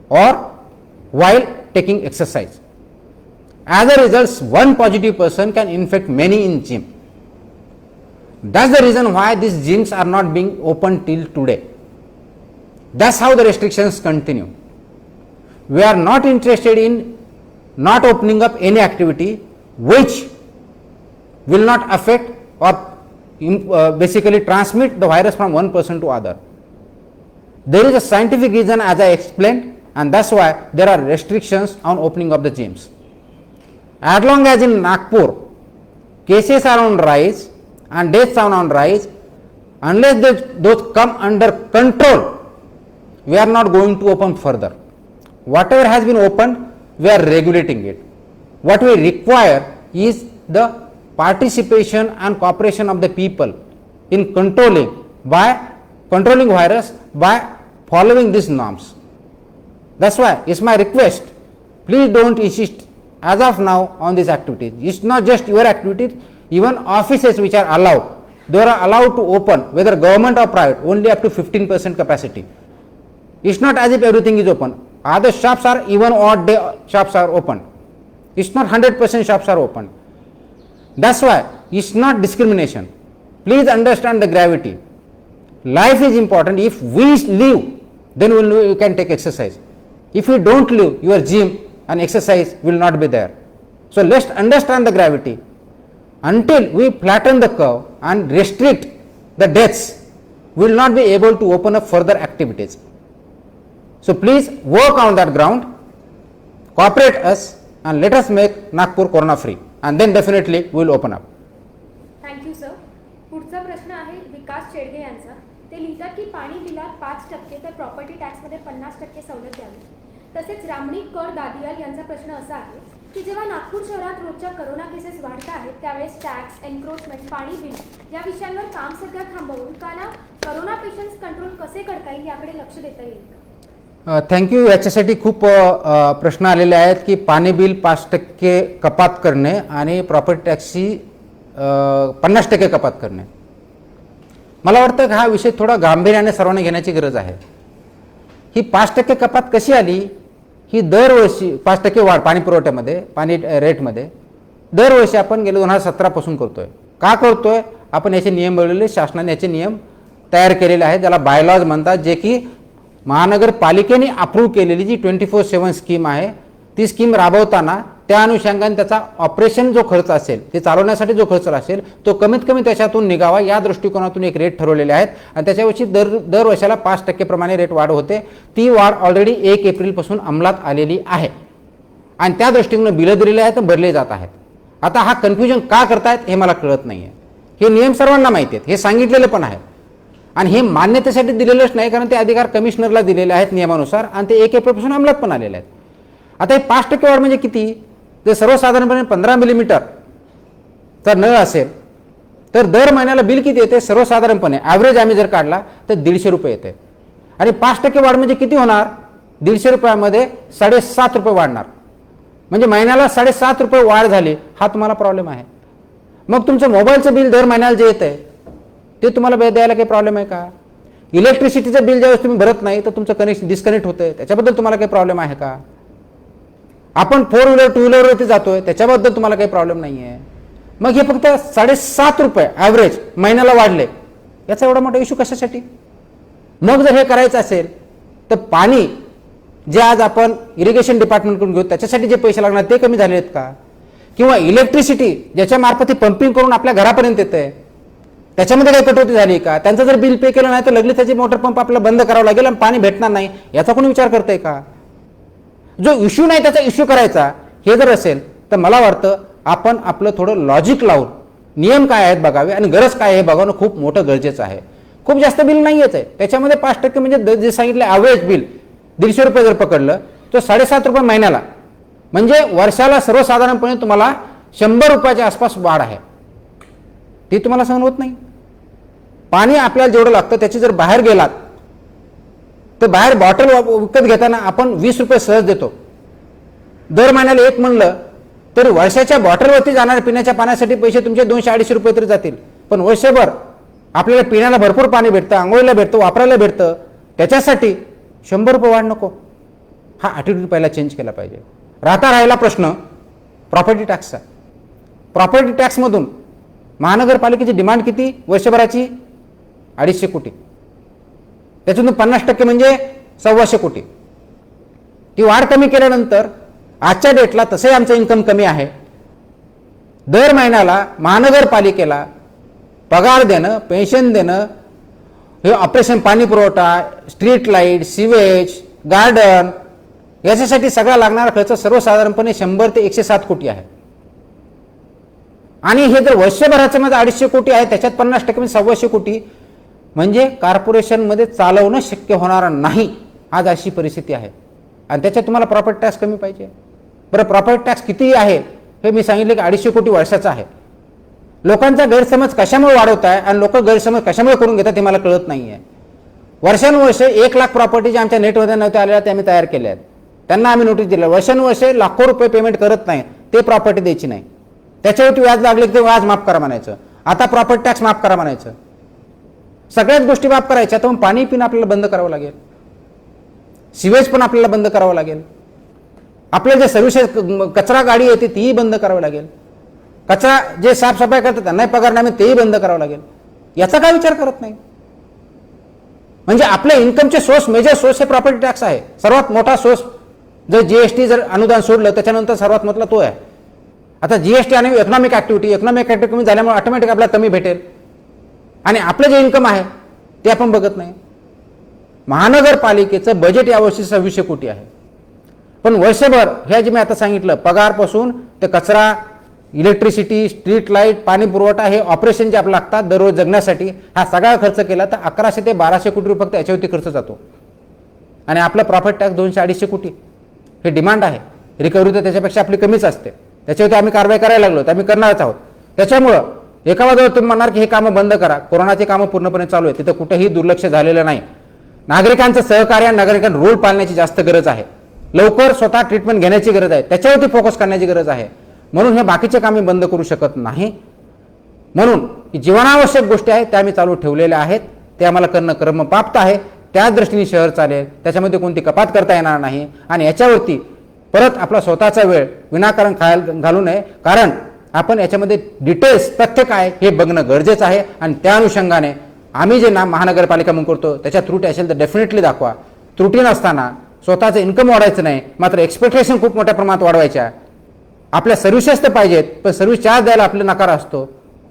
[SPEAKER 1] or while taking exercise. As a result, one positive person can infect many in gym. That's the reason why these gyms are not being opened till today. That's how the restrictions continue. We are not interested in not opening up any activity which will not affect or basically transmit the virus from one person to other. There is a scientific reason, as I explained, and that's why there are restrictions on opening of the gyms. As long as in Nagpur cases are on rise and deaths are on rise, unless those come under control, we are not going to open further. Whatever has been opened, we are regulating it. What we require is the participation and cooperation of the people in controlling virus by following these norms. That's why it's my request, please don't insist as of now on these activities. It's not just your activities, even offices which are allowed, they are allowed to open, whether government or private, only up to 15% capacity. It's not as if everything is open. Other shops are, even odd day shops are open. It's not 100% shops are open. That's why it's not discrimination. Please understand the gravity. Life is important. If we live, then we can take exercise. If you don't live, your gym and exercise will not be there. So let's understand the gravity. Until we flatten the curve and restrict the deaths, we will not be able to open up further activities. So please work on that ground, cooperate us, and let us make Nagpur corona free, and then definitely we will open up.
[SPEAKER 2] Thank you sir. पुढचा प्रश्न आहे विकास चेडगे यांचा. ते लिहितात की पाणी बिलात 5% तर प्रॉपर्टी टॅक्समध्ये 50% सवलत द्यावी. तसेच रामणिक कर दादियाल यांचा प्रश्न असा आहे की जेव्हा नागपूर शहरात रोजच्या करोना केसेस वाढत आहेत त्यावेळेस टॅक्स, एन्क्रोचमेंट, पाणी बिल या विषयांवर काम सध्या थांबवून काना करोना पेशंट्स कंट्रोल कसे करता येईल याकडे लक्ष देता येईल का?
[SPEAKER 1] थँक्यू. याच्यासाठी खूप प्रश्न आलेले आहेत की पाणी बिल 5% कपात करणे आणि प्रॉपर्टी टॅक्सची 50% कपात करणे. मला वाटतं की हा विषय थोडा गांभीर्याने सर्वांनी घेण्याची गरज आहे. ही 5% कपात कशी आली? ही दरवर्षी 5% वाढ पाणी पुरवठ्यामध्ये, पाणी रेटमध्ये दरवर्षी आपण गेले 2017 पासून करतोय. का करतोय? आपण याचे नियम बनवलेले, शासनाने याचे नियम तयार केलेले आहेत, ज्याला बायलॉज म्हणतात, जे की महानगरपालिकेने अप्रूव्ह केलेली जी 24/7 स्कीम आहे, ती स्कीम राबवताना त्या अनुषंगाने त्याचा ऑपरेशन जो खर्च असेल, ते चालवण्यासाठी जो खर्च असेल तो कमीत कमी त्याच्यातून निघावा या दृष्टिकोनातून एक रेट ठरवलेले आहेत आणि त्याच्यावरची दर वर्षाला 5% प्रमाणे रेट वाढ होते. ती वाढ ऑलरेडी 1 एप्रिलपासून अंमलात आलेली आहे आणि त्या दृष्टीकोनातून बिलं दिलेले आहेत, भरले जात आहेत. आता हा कन्फ्युजन का करतायत हे मला कळत नाही आहे. हे नियम सर्वांना माहिती आहेत, हे सांगितलेले पण आहे आणि हे मान्यतेसाठी दिलेलंच नाही, कारण ते अधिकार कमिशनरला दिलेले आहेत नियमानुसार आणि ते 1 एप्रिलपासून अंमलात पण आलेले आहेत. आता हे 5% वाढ म्हणजे किती? जर सर्वसाधारणपणे 15 मिलीमीटरचा नळ असेल तर दर महिन्याला बिल किती येते? सर्वसाधारणपणे ॲव्हरेज आम्ही जर काढला तर 150 रुपये येते आणि 5% वाढ म्हणजे किती होणार? 150 रुपयामध्ये 7.5 रुपये वाढणार, म्हणजे महिन्याला 7.5 रुपये वाढ झाली. हा तुम्हाला प्रॉब्लेम आहे. मग तुमचं मोबाईलचं बिल दर महिन्याला जे येतं ते तुम्हाला द्यायला काही प्रॉब्लेम आहे का? इलेक्ट्रिसिटीचं बिल ज्यावेळेस तुम्ही भरत नाही तर तुमचं कनेक्शन डिस्कनेक्ट होतंय, त्याच्याबद्दल तुम्हाला काही प्रॉब्लेम आहे का? आपण 4 व्हीलर 2 व्हीलरवरती जातोय, त्याच्याबद्दल तुम्हाला काही प्रॉब्लेम नाही आहे. मग हे फक्त 7.5 रुपये ॲव्हरेज महिन्याला वाढले, याचा एवढा मोठा इश्यू कशासाठी? मग जर हे करायचं असेल तर पाणी जे आज आपण इरिगेशन डिपार्टमेंटकडून घेऊ त्याच्यासाठी जे पैसे लागणार ते कमी झाले आहेत का? किंवा इलेक्ट्रिसिटी ज्याच्या मार्फत पंपिंग करून आपल्या घरापर्यंत येते त्याच्यामध्ये काही कटौती झाली का? त्यांचं जर बिल पे केलं नाही तर लगेच त्याचे मोटर पंप आपल्याला बंद करावं लागेल आणि पाणी भेटणार नाही, याचा कोणी विचार करतंय का? जो इश्यू नाही त्याचा इश्यू करायचा, हे जर असेल तर मला वाटतं आपण आपलं थोडं लॉजिक लावून नियम काय आहेत बघावे आणि गरज काय आहे बघावणं खूप मोठं गरजेचं आहे. खूप जास्त बिल नाही येत आहे त्याच्यामध्ये. 5% म्हणजे जे सांगितलं ॲव्हरेज बिल 150 रुपये जर पकडलं तो 7.5 रुपये महिन्याला, म्हणजे वर्षाला सर्वसाधारणपणे तुम्हाला 100 रुपयाच्या आसपास वाढ आहे. ती तुम्हाला सहन होत नाही. पाणी आपल्याला जेवढं लागतं त्याची जर बाहेर गेलात तर बाहेर बॉटल विकत घेताना आपण 20 रुपये सहज देतो. दर महिन्याला एक म्हणलं तर वर्षाच्या बॉटलवरती जाणाऱ्या पिण्याच्या पाण्यासाठी पैसे तुमचे 200-250 रुपये तरी जातील. पण वर्षभर आपल्याला पिण्याला भरपूर पाणी भेटतं, आंघोळीला भेटतं, वापरायला भेटतं, त्याच्यासाठी 100 रुपये वाढ नको. हा ॲटिट्यूड पहिला चेंज केला पाहिजे. राहिला प्रश्न प्रॉपर्टी टॅक्सचा. प्रॉपर्टी टॅक्समधून महानगरपालिकेची डिमांड किती वर्षभराची? 250 कोटी. त्याच्यातून 50% म्हणजे 125 कोटी. ती वाढ कमी केल्यानंतर आजच्या डेटला तसे आमचं इन्कम कमी आहे. दर महिन्याला महानगरपालिकेला पगार देणं, पेन्शन देणं, हे ऑपरेशन पाणी पुरवठा, स्ट्रीट लाईट, सिवेज, गार्डन, याच्यासाठी सगळा लागणारा खर्च सर्वसाधारणपणे 100 ते 107 कोटी आहे. आणि हे जर वर्षभराचं मध्ये 250 कोटी आहे, त्याच्यात 50% म्हणजे 125 कोटी, म्हणजे कॉर्पोरेशनमध्ये चालवणं शक्य होणार नाही. आज अशी परिस्थिती आहे. आणि त्याच्यात तुम्हाला प्रॉपर्टी टॅक्स कमी पाहिजे. बरं, प्रॉपर्टी टॅक्स किती आहे हे मी सांगितलं की 250 कोटी वर्षाचा आहे. लोकांचा गैरसमज कशामुळे वाढवत आहे आणि लोक गैरसमज कशामुळे करून घेतात हे मला कळत नाही आहे. वर्षानुवर्ष 1 लाख प्रॉपर्टी ज्या आमच्या नेटमध्ये नव्हत्या आलेल्या त्या आम्ही तयार केल्या आहेत. त्यांना आम्ही नोटीस दिल्या. वर्षानुवर्ष लाखो रुपये पेमेंट करत नाही, ते प्रॉपर्टी द्यायची नाही. त्याच्यावरती व्याज लागले की ते व्याज माफ करा म्हणायचं. आता प्रॉपर्टी टॅक्स माफ करा म्हणायचं. सगळ्याच गोष्टी माफ करायच्या. तर मग पाणी पिणं आपल्याला बंद करावं लागेल, सिवेज पण आपल्याला बंद करावं लागेल, आपल्या जे सर्व्हिसेस कचरा गाडी येते तीही बंद करावं लागेल, कचरा जे साफसफाई करतात त्यांनाही पगार नाही तेही बंद करावं लागेल. याचा काय विचार करत नाही. म्हणजे आपल्या इन्कमचे सोर्स, मेजर सोर्स हे प्रॉपर्टी टॅक्स आहे. सर्वात मोठा सोर्स जर जीएसटी जर अनुदान सोडलं त्याच्यानंतर सर्वात मोठा तो आहे. आता जीएसटी आणि इकॉनॉमिक ऍक्टिव्हिटी कमी झाल्यामुळे ऑटोमॅटिक आपल्याला कमी भेटेल. आणि आपलं जे इन्कम आहे ते आपण बघत नाही. महानगरपालिकेचं बजेट यावर्षी 2600 कोटी आहे. पण वर्षभर हे जे मी आता सांगितलं, पगारपासून ते कचरा, इलेक्ट्रिसिटी, स्ट्रीट लाईट, पाणी पुरवठा, हे ऑपरेशन जे आपल्याला लागतात दररोज जगण्यासाठी, हा सगळा खर्च केला तर 1100 ते 1200 कोटी रुपये फक्त याच्यावरती खर्च जातो. आणि आपला प्रॉपर्टी टॅक्स 200-250 कोटी हे डिमांड आहे. रिकव्हरी तर त्याच्यापेक्षा आपली कमीच असते. त्याच्यावरती आम्ही कारवाई करायला लागलो तर आम्ही करणारच आहोत. त्याच्यामुळं एका बाजूला तुम्ही म्हणणार की हे कामं बंद करा, कोरोनाची कामं पूर्णपणे चालू आहे, तिथं कुठेही दुर्लक्ष झालेलं नाही. नागरिकांचं सहकार्य आणि नागरिकांना रूल पाळण्याची जास्त गरज आहे. लवकर स्वतः ट्रीटमेंट घेण्याची गरज आहे, त्याच्यावरती फोकस करण्याची गरज आहे. म्हणून हे बाकीचे कामे बंद करू शकत नाही. म्हणून जीवनावश्यक गोष्टी आहेत त्या आम्ही चालू ठेवलेल्या आहेत. ते आम्हाला करणं कर्मप्राप्त आहे. त्या दृष्टीने शहर चालेल, त्याच्यामध्ये कोणती कपात करता येणार नाही. आणि याच्यावरती परत आपला स्वतःचा वेळ विनाकारण घालू नये. कारण आपण याच्यामध्ये डिटेल्स तथ्य काय हे बघणं गरजेचं आहे. आणि त्या अनुषंगाने आम्ही जे महानगरपालिका म्हणून करतो त्याच्या त्रुटी असेल तर डेफिनेटली दाखवा. त्रुटी नसताना स्वतःचं इन्कम वाढवायचं नाही, मात्र एक्सपेक्टेशन खूप मोठ्या प्रमाणात वाढवायच्या. आपल्या सर्व्हिसेस तर पाहिजेत, पण सर्व्हिस चार्ज द्यायला आपला नकार असतो.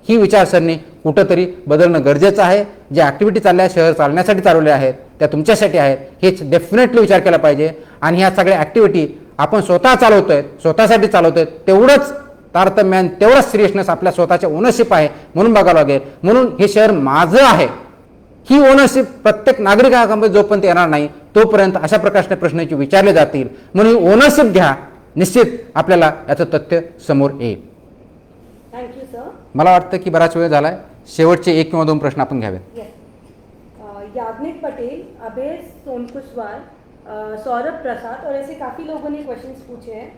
[SPEAKER 1] ही विचारसरणी कुठंतरी बदलणं गरजेचं आहे. ज्या ॲक्टिव्हिटी चालल्या शहर चालण्यासाठी चालवल्या आहेत त्या तुमच्यासाठी आहेत, हेच डेफिनेटली विचार केला पाहिजे. आणि ह्या सगळ्या ॲक्टिव्हिटी आपण स्वतः चालवतोय, स्वतःसाठी चालवतोय, तेवढंच तारतम्य, तेवढंच सिरियसनेस आपल्या स्वतःच्या ओनरशिप आहे म्हणून बघावं लागेल. म्हणून हे शहर माझं आहे ही ओनरशिप प्रत्येक नागरिकांमध्ये जोपर्यंत येणार नाही तोपर्यंत अशा प्रकारचे प्रश्नांची विचारले जातील. म्हणून ओनरशिप घ्या, निश्चित आपल्याला याचं तथ्य समोर येईल.
[SPEAKER 3] Thank you sir.
[SPEAKER 1] मला वाटतं की बराच वेळ झालाय. शेवटचे 1 किंवा 2 प्रश्न आपण घ्यावेत.
[SPEAKER 3] याग्निक पटेल, अभय सोनकुशवाल, सौरभ प्रसाद और ऐसे काफ़ी लोगों ने क्वेश्चंस पूछे हैं.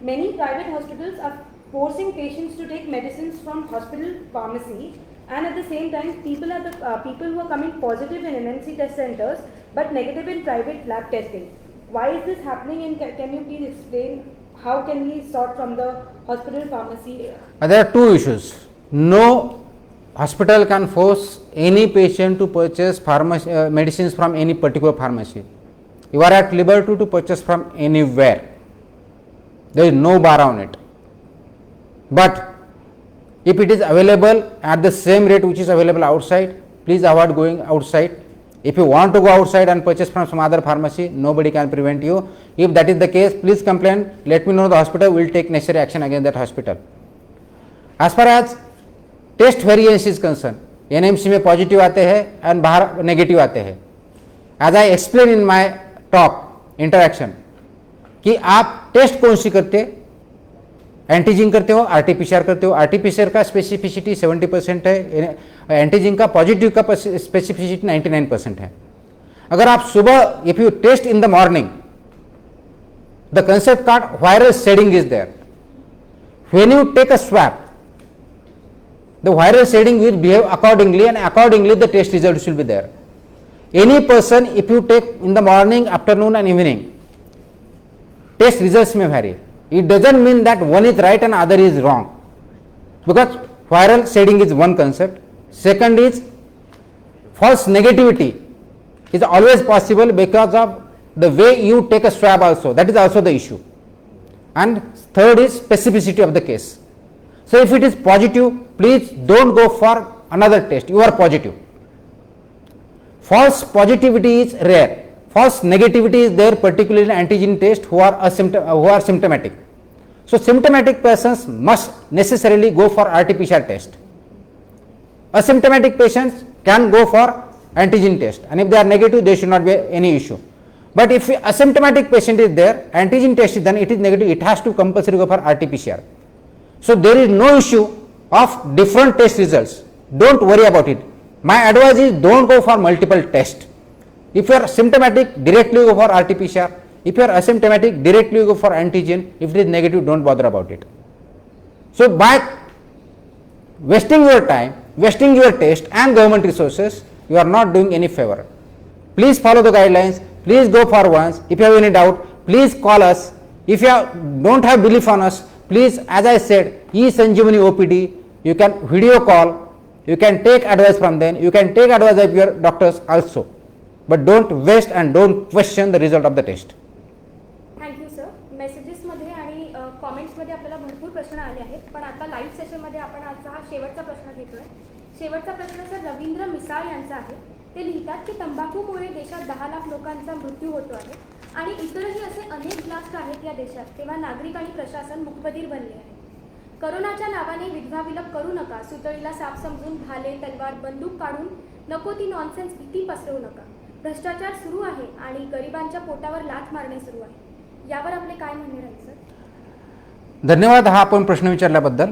[SPEAKER 3] Many private hospitals are forcing patients to take medicines from hospital pharmacy, and at the same time people who are coming positive in NMC test centers but negative in private lab testing. Why is this happening, and can you please explain how can we sort from the hospital pharmacy?
[SPEAKER 1] There are 2 issues. No hospital can force any patient to purchase medicines from any particular pharmacy. You are at liberty to purchase from anywhere. There is no bar on it. But if it is available at the same rate which is available outside, please avoid going outside. If you want to go outside and purchase from some other pharmacy, nobody can prevent you. If that is the case, please complain. Let me know. The hospital will take necessary action against that hospital. As far as test variance is concerned, NMC में positive आते हैं and बाहर negative आते हैं. As I explain in my talk interaction, कि आप test कौन सी करते, एंटीजन करते हो, आरटीपीसीआर करते हो। आरटीपीसीआर का स्पेसिफिसिटी 70% है, एंटीजन का पॉजिटिव का स्पेसिफिसिटी 99% है। अगर आप सुबह if you test in the morning, the concept card viral shedding is there. When you take a swab, the viral shading will behave accordingly and accordingly the test results will be there. Any person, if you take in the morning, afternoon and evening, test results may vary. It doesn't mean that one is right and other is wrong, because viral shading is one concept. Second is false negativity is always possible because of the way you take a swab also, that is also the issue. And third is specificity of the case. So if it is positive, please don't go for another test, you are positive. False positivity is rare, false negativity is there, particularly in antigen test who are symptomatic. So symptomatic persons must necessarily go for RT-PCR test. Asymptomatic patients can go for antigen test, and if they are negative, there should not be any issue. But if asymptomatic patient is there, antigen test is done, it is negative, it has to compulsory go for RT-PCR. So there is no issue of different test results. Don't worry about it. My advice is don't go for multiple tests. If you are symptomatic, directly go for RT-PCR. If you are asymptomatic, directly go for antigen. If it is negative, don't bother about it. So by wasting your time, wasting your test and government resources, you are not doing any favor. Please follow the guidelines. Please go for once. If you have any doubt, please call us. If you don't have belief on us, please, as I said, eSanjeevani OPD, you can video call, you can take advice from them, you can take advice of your doctors also, but don't waste and don't question the result of the test.
[SPEAKER 2] Thank you sir. मेसेजेसमध्ये आणि कॉमेंट्समध्ये आपल्याला भरपूर प्रश्न आले आहेत, पण आता लाईव्ह सेशनमध्ये आपण आजचा हा शेवटचा प्रश्न घेतोय. शेवटचा प्रश्न सर रवींद्र मिसाळ यांचा आहे. ते लिहितात की तंबाखूमुळे देशात 10 लाख लोकांचा मृत्यू होतो आहे आणि इतरही असे अनेक ब्लास्ट आहेत या देशात, तेव्हा नागरिक आणि प्रशासन मुकबधीर बनले आहे. करोनाच्या नावाने विधवा विलप करू नका, सुतळीला साप समजून भाले तलवार बंदूक काढून नको ती नॉनसेन्स भीती पसरवू नका. भ्रष्टाचार सुरू आहे आणि गरिबांच्या पोटावर लाथ मारणे सुरू आहे. यावर आपले काय म्हणणे राहील सर?
[SPEAKER 1] धन्यवाद हा आपण प्रश्न विचारल्याबद्दल.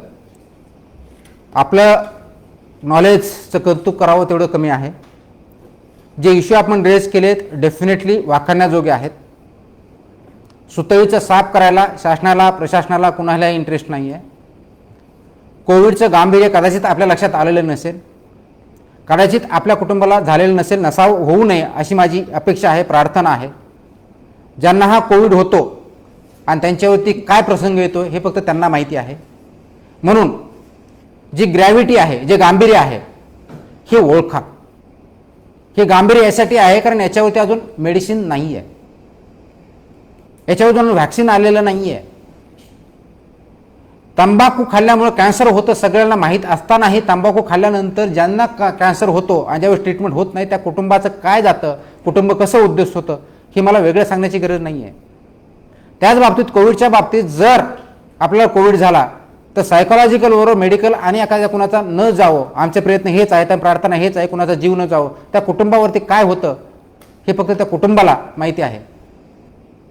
[SPEAKER 1] आपलं नॉलेजचं कौतुक करावं तेवढं कमी आहे. जे इश्यू आपण रेज केलेत डेफिनेटली वाखाणण्याजोगे आहेत. सुतळीचं साफ करायला शासनाला प्रशासनाला कुणालाही इंटरेस्ट नाही आहे. कोविडचं गांभीर्य कदाचित आपल्या लक्षात आलेलं नसेल, कदाचित आपल्या कुटुंबाला झालेलं नसेल, नसावं, होऊ नये अशी माझी अपेक्षा आहे, प्रार्थना आहे. ज्यांना हा कोविड होतो आणि त्यांच्यावरती काय प्रसंग येतो हे फक्त त्यांना माहिती आहे. म्हणून जी ग्रॅव्हिटी आहे, जे गांभीर्य आहे हे ओळखा. हे गांभीर्य यासाठी आहे कारण याच्यावरती अजून मेडिसिन नाही आहे, याच्यावर अजून व्हॅक्सिन आलेलं नाही आहे. तंबाखू खाल्ल्यामुळे कॅन्सर होतं सगळ्यांना माहीत असतानाही तंबाखू खाल्ल्यानंतर ज्यांना कॅन्सर होतो आणि ज्यावेळेस ट्रीटमेंट होत नाही त्या कुटुंबाचं काय जातं, कुटुंब कसं उद्ध्वस्त होतं हे मला वेगळं सांगण्याची गरज नाही आहे. त्याच बाबतीत कोविडच्या बाबतीत जर आपल्याला कोविड झाला तर सायकोलॉजिकल बरोबर मेडिकल आणि एखाद्या कुणाचा न जावं, आमचे प्रयत्न हेच आहेत आणि प्रार्थना हेच आहे, कुणाचा जीव न जावं. त्या कुटुंबावरती काय होतं हे फक्त त्या कुटुंबाला माहिती आहे.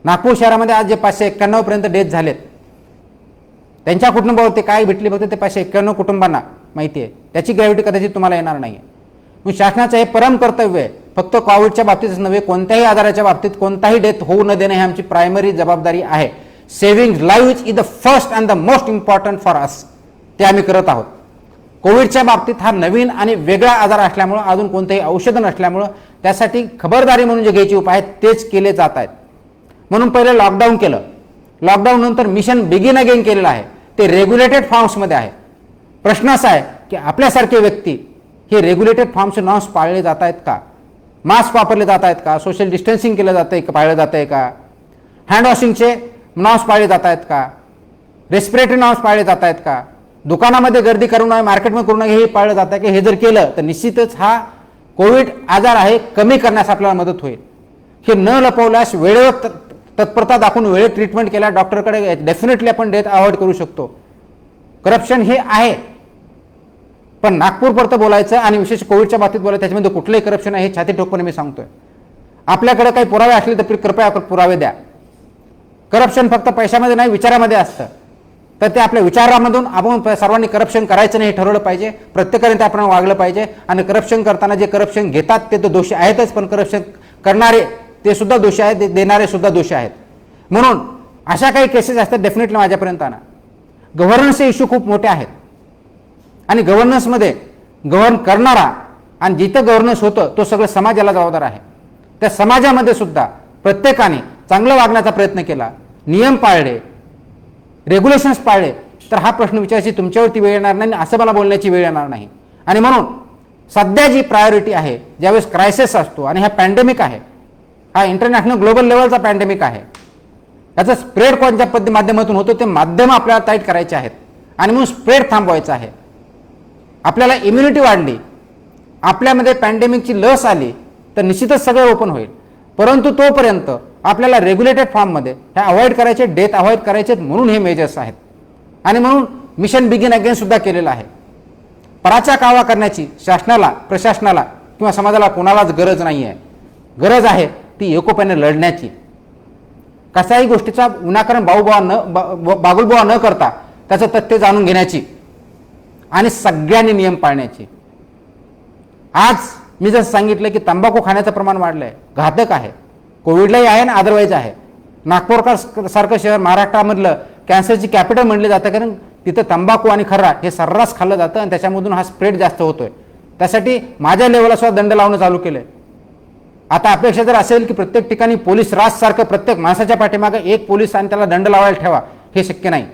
[SPEAKER 1] नागपूर शहरामध्ये आज जे 591 पर्यंत डेथ झालेत त्यांच्या कुटुंबावरती काय भेटली फक्त ते 591 कुटुंबांना माहिती आहे. त्याची ग्रॅव्हिटी कदाचित तुम्हाला येणार नाही आहे. मग शासनाचं हे परम कर्तव्य आहे. फक्त कोविडच्या बाबतीतच नव्हे, कोणत्याही आजाराच्या बाबतीत कोणताही डेथ होऊ न देणे ही आमची प्रायमरी जबाबदारी आहे. Saving live is the first and the most important for us. ते आम्ही करत आहोत. कोविडच्या बाबतीत हा नवीन आणि वेगळा आजार असल्यामुळं, अजून कोणतेही औषधं नसल्यामुळं त्यासाठी खबरदारी म्हणून जे घ्यायचे उपाय आहेत तेच केले जात आहेत. म्हणून पहिले लॉकडाऊन केलं, लॉकडाऊन नंतर मिशन बिगिन अगेन केलेलं आहे. ते रेग्युलेटेड फॉर्म्समध्ये आहे. प्रश्न असा आहे की आपल्यासारखे व्यक्ती हे रेग्युलेटेड फॉर्म्सचे नॉर्म्स पाळले जात आहेत का, मास्क वापरले जात आहेत का, सोशल डिस्टन्सिंग केलं जातं आहे का, पाळलं जातं आहे का, हँड वॉशिंगचे नॉर्म्स पाळले जात आहेत का, रेस्पिरेटरी नॉर्म्स पाळले जात आहेत का, दुकानामध्ये गर्दी करू नये, मार्केटमध्ये करू नये हे पाळलं जात आहे की. हे जर केलं तर निश्चितच हा कोविड आजार आहे कमी करण्यास आपल्याला मदत होईल. हे न लपवल्यास वेळेवर तत्परता दाखवून वेळेत ट्रीटमेंट केल्या डॉक्टरकडे डेफिनेटली आपण डेथ अवॉइड करू शकतो. करप्शन हे आहे, पण नागपूरपुरतं बोलायचं आणि विशेष कोविडच्या बाबतीत बोलायचं त्याच्यामध्ये कुठलंही करप्शन आहे हे छाती ठोकपणे मी सांगतोय. आपल्याकडे काही पुरावे असले तर कृपया पुरावे द्या. करप्शन फक्त पैशामध्ये नाही, विचारामध्ये असतं. तर ते आपल्या विचारामधून आपण सर्वांनी करप्शन करायचं नाही हे ठरवलं पाहिजे. प्रत्येकाने त्याप्रमाणे वागलं पाहिजे. आणि करप्शन करताना जे करप्शन घेतात ते तर दोषी आहेतच, पण करप्शन करणारे ते सुद्धा दोषी आहेत, देणारे सुद्धा दोषी आहेत. म्हणून अशा काही केसेस असतात डेफिनेटली माझ्यापर्यंत आणा. गव्हर्नन्सचे इश्यू खूप मोठे आहेत आणि गव्हर्नन्समध्ये गव्हर्न करणारा आणि जिथं गव्हर्नन्स होतं तो सगळं समाजाला जबाबदार आहे. त्या समाजामध्ये सुद्धा प्रत्येकाने चांगलं वागण्याचा प्रयत्न केला, नियम पाळले, रेग्युलेशन्स पाळले, तर हा प्रश्न विचारायची तुमच्यावरती वेळ येणार नाही, असं मला बोलण्याची वेळ येणार नाही. आणि म्हणून सध्या जी प्रायोरिटी आहे, ज्यावेळेस क्रायसिस असतो आणि हा पॅन्डेमिक आहे, हा इंटरनॅशनल ग्लोबल लेवलचा पॅन्डेमिक आहे, याचा स्प्रेड कोणत्या माध्यमातून होतो ते माध्यम आपल्याला टाईट करायचे आहेत आणि म्हणून स्प्रेड थांबवायचं आहे. आपल्याला इम्युनिटी वाढली, आपल्यामध्ये पॅन्डेमिकची लस आली तर निश्चितच सगळं ओपन होईल. परंतु तोपर्यंत आपल्याला रेग्युलेटेड फॉर्ममध्ये हे अवॉइड करायचे, डेथ अवॉइड करायचे, म्हणून हे मेजर्स आहेत. आणि म्हणून मिशन बिगिन अगेन सुद्धा केलेलं आहे. पराचा कावा करण्याची शासनाला, प्रशासनाला किंवा समाजाला कोणालाच गरज नाही आहे. गरज आहे ती एकोप्याने लढण्याची. कशाही गोष्टीचा विनाकारण बागुलबुवा न करता त्याचं तथ्य जाणून घेण्याची आणि सगळ्यांनी नियम पाळण्याची. आज मी जसं सांगितलं की तंबाखू खाण्याचं प्रमाण वाढलं आहे, घातक आहे, कोविडलाही आहे आणि अदरवाईज आहे. नागपूर सारखं शहर महाराष्ट्रामधलं कॅन्सरची कॅपिटल म्हणलं जातं, कारण तिथं तंबाखू आणि खर्रा हे सर्रास खाल्लं जातं आणि त्याच्यामधून हा स्प्रेड जास्त होतोय. त्यासाठी माझ्या लेवलला सुद्धा दंड लावणं चालू केलंय. आता अपेक्षा जर असेल की प्रत्येक ठिकाणी पोलीस राजसारखं प्रत्येक माणसाच्या पाठीमागे एक पोलीस आणि त्याला दंड लावायला ठेवा, हे शक्य नाही.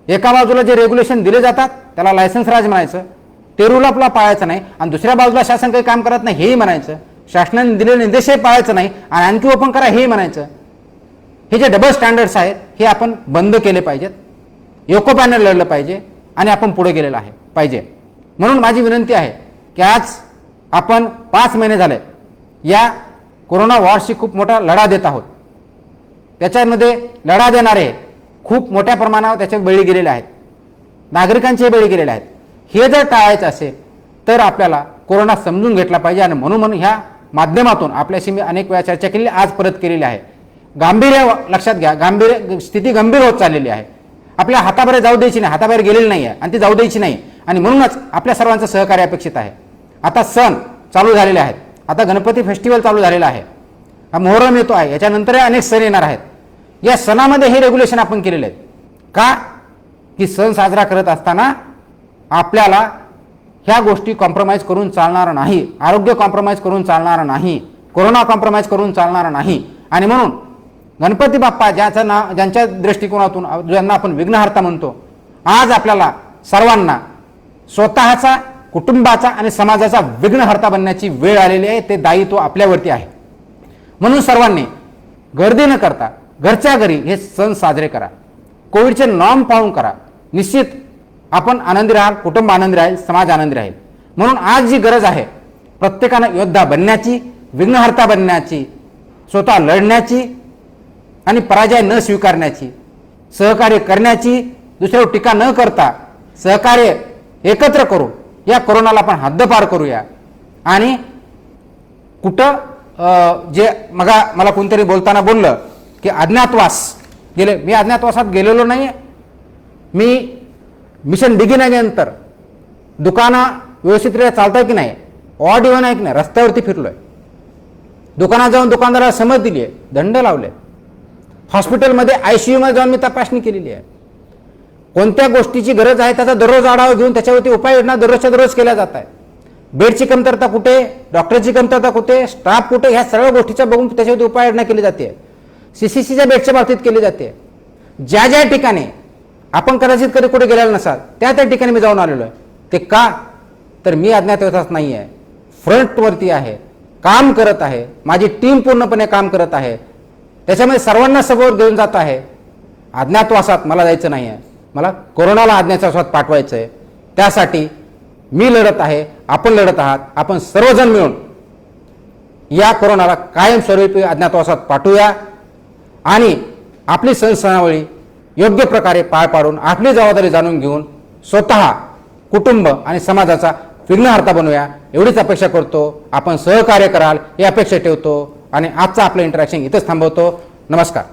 [SPEAKER 1] एका बाजूला जे रेग्युलेशन दिले जातात त्याला लायसन्स राज म्हणायचं, ते रूल आपला पाळायचं नाही, आणि दुसऱ्या बाजूला शासन काही काम करत नाही हेही म्हणायचं, शासनाने दिलेले निर्देशही पाळायचं नाही आणि आणखी ओपन करा हेही म्हणायचं. हे जे डबल स्टँडर्ड्स आहेत हे आपण बंद केले पाहिजेत, एकोप्याने लढलं पाहिजे आणि आपण पुढे गेलेलं आहे पाहिजे. म्हणून माझी विनंती आहे की आज आपण 5 महिने झाले या कोरोना वॉरशी खूप मोठा लढा देत आहोत. त्याच्यामध्ये लढा देणारे खूप मोठ्या प्रमाणावर त्याच्यात बळी गेलेले आहेत, नागरिकांचे बळी गेलेले आहेत. हे जर टाळायचं असेल तर आपल्याला कोरोना समजून घेतला पाहिजे. आणि म्हणून ह्या माध्यमातून आपल्याशी मी अनेक वेळा चर्चा केली, आज परत केलेली आहे. गांभीर्य लक्षात घ्या, स्थिती गंभीर होत चाललेली आहे. आपल्या हाताबाहेर जाऊ द्यायची नाही, हाताबाहेर गेलेली नाही आहे आणि ती जाऊ द्यायची नाही. आणि म्हणूनच आपल्या सर्वांचं सहकार्य अपेक्षित आहे. आता सण चालू झालेले आहेत, आता गणपती फेस्टिवल चालू झालेला आहे, हा मोहरम येतो आहे, याच्यानंतर अनेक सण येणार आहेत. या सणामध्ये हे रेग्युलेशन आपण केलेले आहेत का, की सण साजरा करत असताना आपल्याला ह्या गोष्टी कॉम्प्रोमाइज करून चालणार नाही, आरोग्य कॉम्प्रोमाइज करून चालणार नाही, कोरोना कॉम्प्रोमाइज करून चालणार नाही. आणि म्हणून गणपती बाप्पा ज्यांच्या दृष्टिकोनातून ज्यांना आपण विघ्नहर्ता म्हणतो, आज आपल्याला सर्वांना स्वतःचा, कुटुंबाचा आणि समाजाचा विघ्नहर्ता बनण्याची वेळ आलेली आहे. ते दायित्व आपल्यावरती आहे. म्हणून सर्वांनी गर्दी न करता घरच्या घरी हे सण साजरे करा, कोविडचे नॉर्म पाळून करा. निश्चित आपण आनंदी राहाल, कुटुंब आनंदी राहील, समाज आनंदी राहील. म्हणून आज जी गरज आहे प्रत्येकानं योद्धा बनण्याची, विघ्नहर्ता बनण्याची, स्वतः लढण्याची आणि पराजय न स्वीकारण्याची, सहकार्य करण्याची, दुसऱ्यावर टीका न करता सहकार्य एकत्र करून या कोरोनाला आपण हद्दपार करूया. आणि कुठं जे मला कोणतरी बोलताना बोललं की अज्ञातवास गेले, मी अज्ञातवासात गेलेलो नाही आहे. मी मिशन बिगिन नंतर दुकानं व्यवस्थितरित्या चालतं की नाही, ऑड इव्हन आहे की नाही, रस्त्यावरती फिरलोय, दुकानात जाऊन दुकानदाराला समज दिली आहे, दंड लावले, हॉस्पिटलमध्ये ICU मध्ये जाऊन मी तपासणी केलेली आहे. कोणत्या गोष्टीची गरज आहे त्याचा दररोज आढावा घेऊन त्याच्यावरती उपाययोजना दररोजच्या दररोज केल्या जात आहे. बेडची कमतरता कुठे, डॉक्टरची कमतरता कुठे, स्टाफ कुठे, ह्या सर्व गोष्टीच्या बघून त्याच्यावरती उपाययोजना केली जाते. CCCच्या बेडच्या बाबतीत केली जाते. ज्या ज्या ठिकाणी आपण कदाचित कधी कुठे गेलेला नसाल त्या ठिकाणी मी जाऊन आलेलो आहे. ते का, तर मी अज्ञातवासात नाही आहे, फ्रंटवरती आहे, काम करत आहे, माझी टीम पूर्णपणे काम करत आहे, त्याच्यामध्ये सर्वांना समोर घेऊन जात आहे. अज्ञातवासात मला जायचं नाही आहे, मला कोरोनाला अज्ञातवासात पाठवायचं आहे. त्यासाठी मी लढत आहे, आपण लढत आहात. आपण सर्वजण मिळून या कोरोनाला कायमस्वरूपी अज्ञातवासात पाठवूया आणि आपली सण सणावळी योग्य प्रकारे पार पाडून आपली जबाबदारी जाणून घेऊन स्वतः, कुटुंब आणि समाजाचा विघ्नहर्ता बनवूया एवढीच अपेक्षा करतो. आपण सहकार्य कराल ही अपेक्षा ठेवतो आणि आजचं आपलं इंटरॅक्शन इथंच थांबवतो. नमस्कार.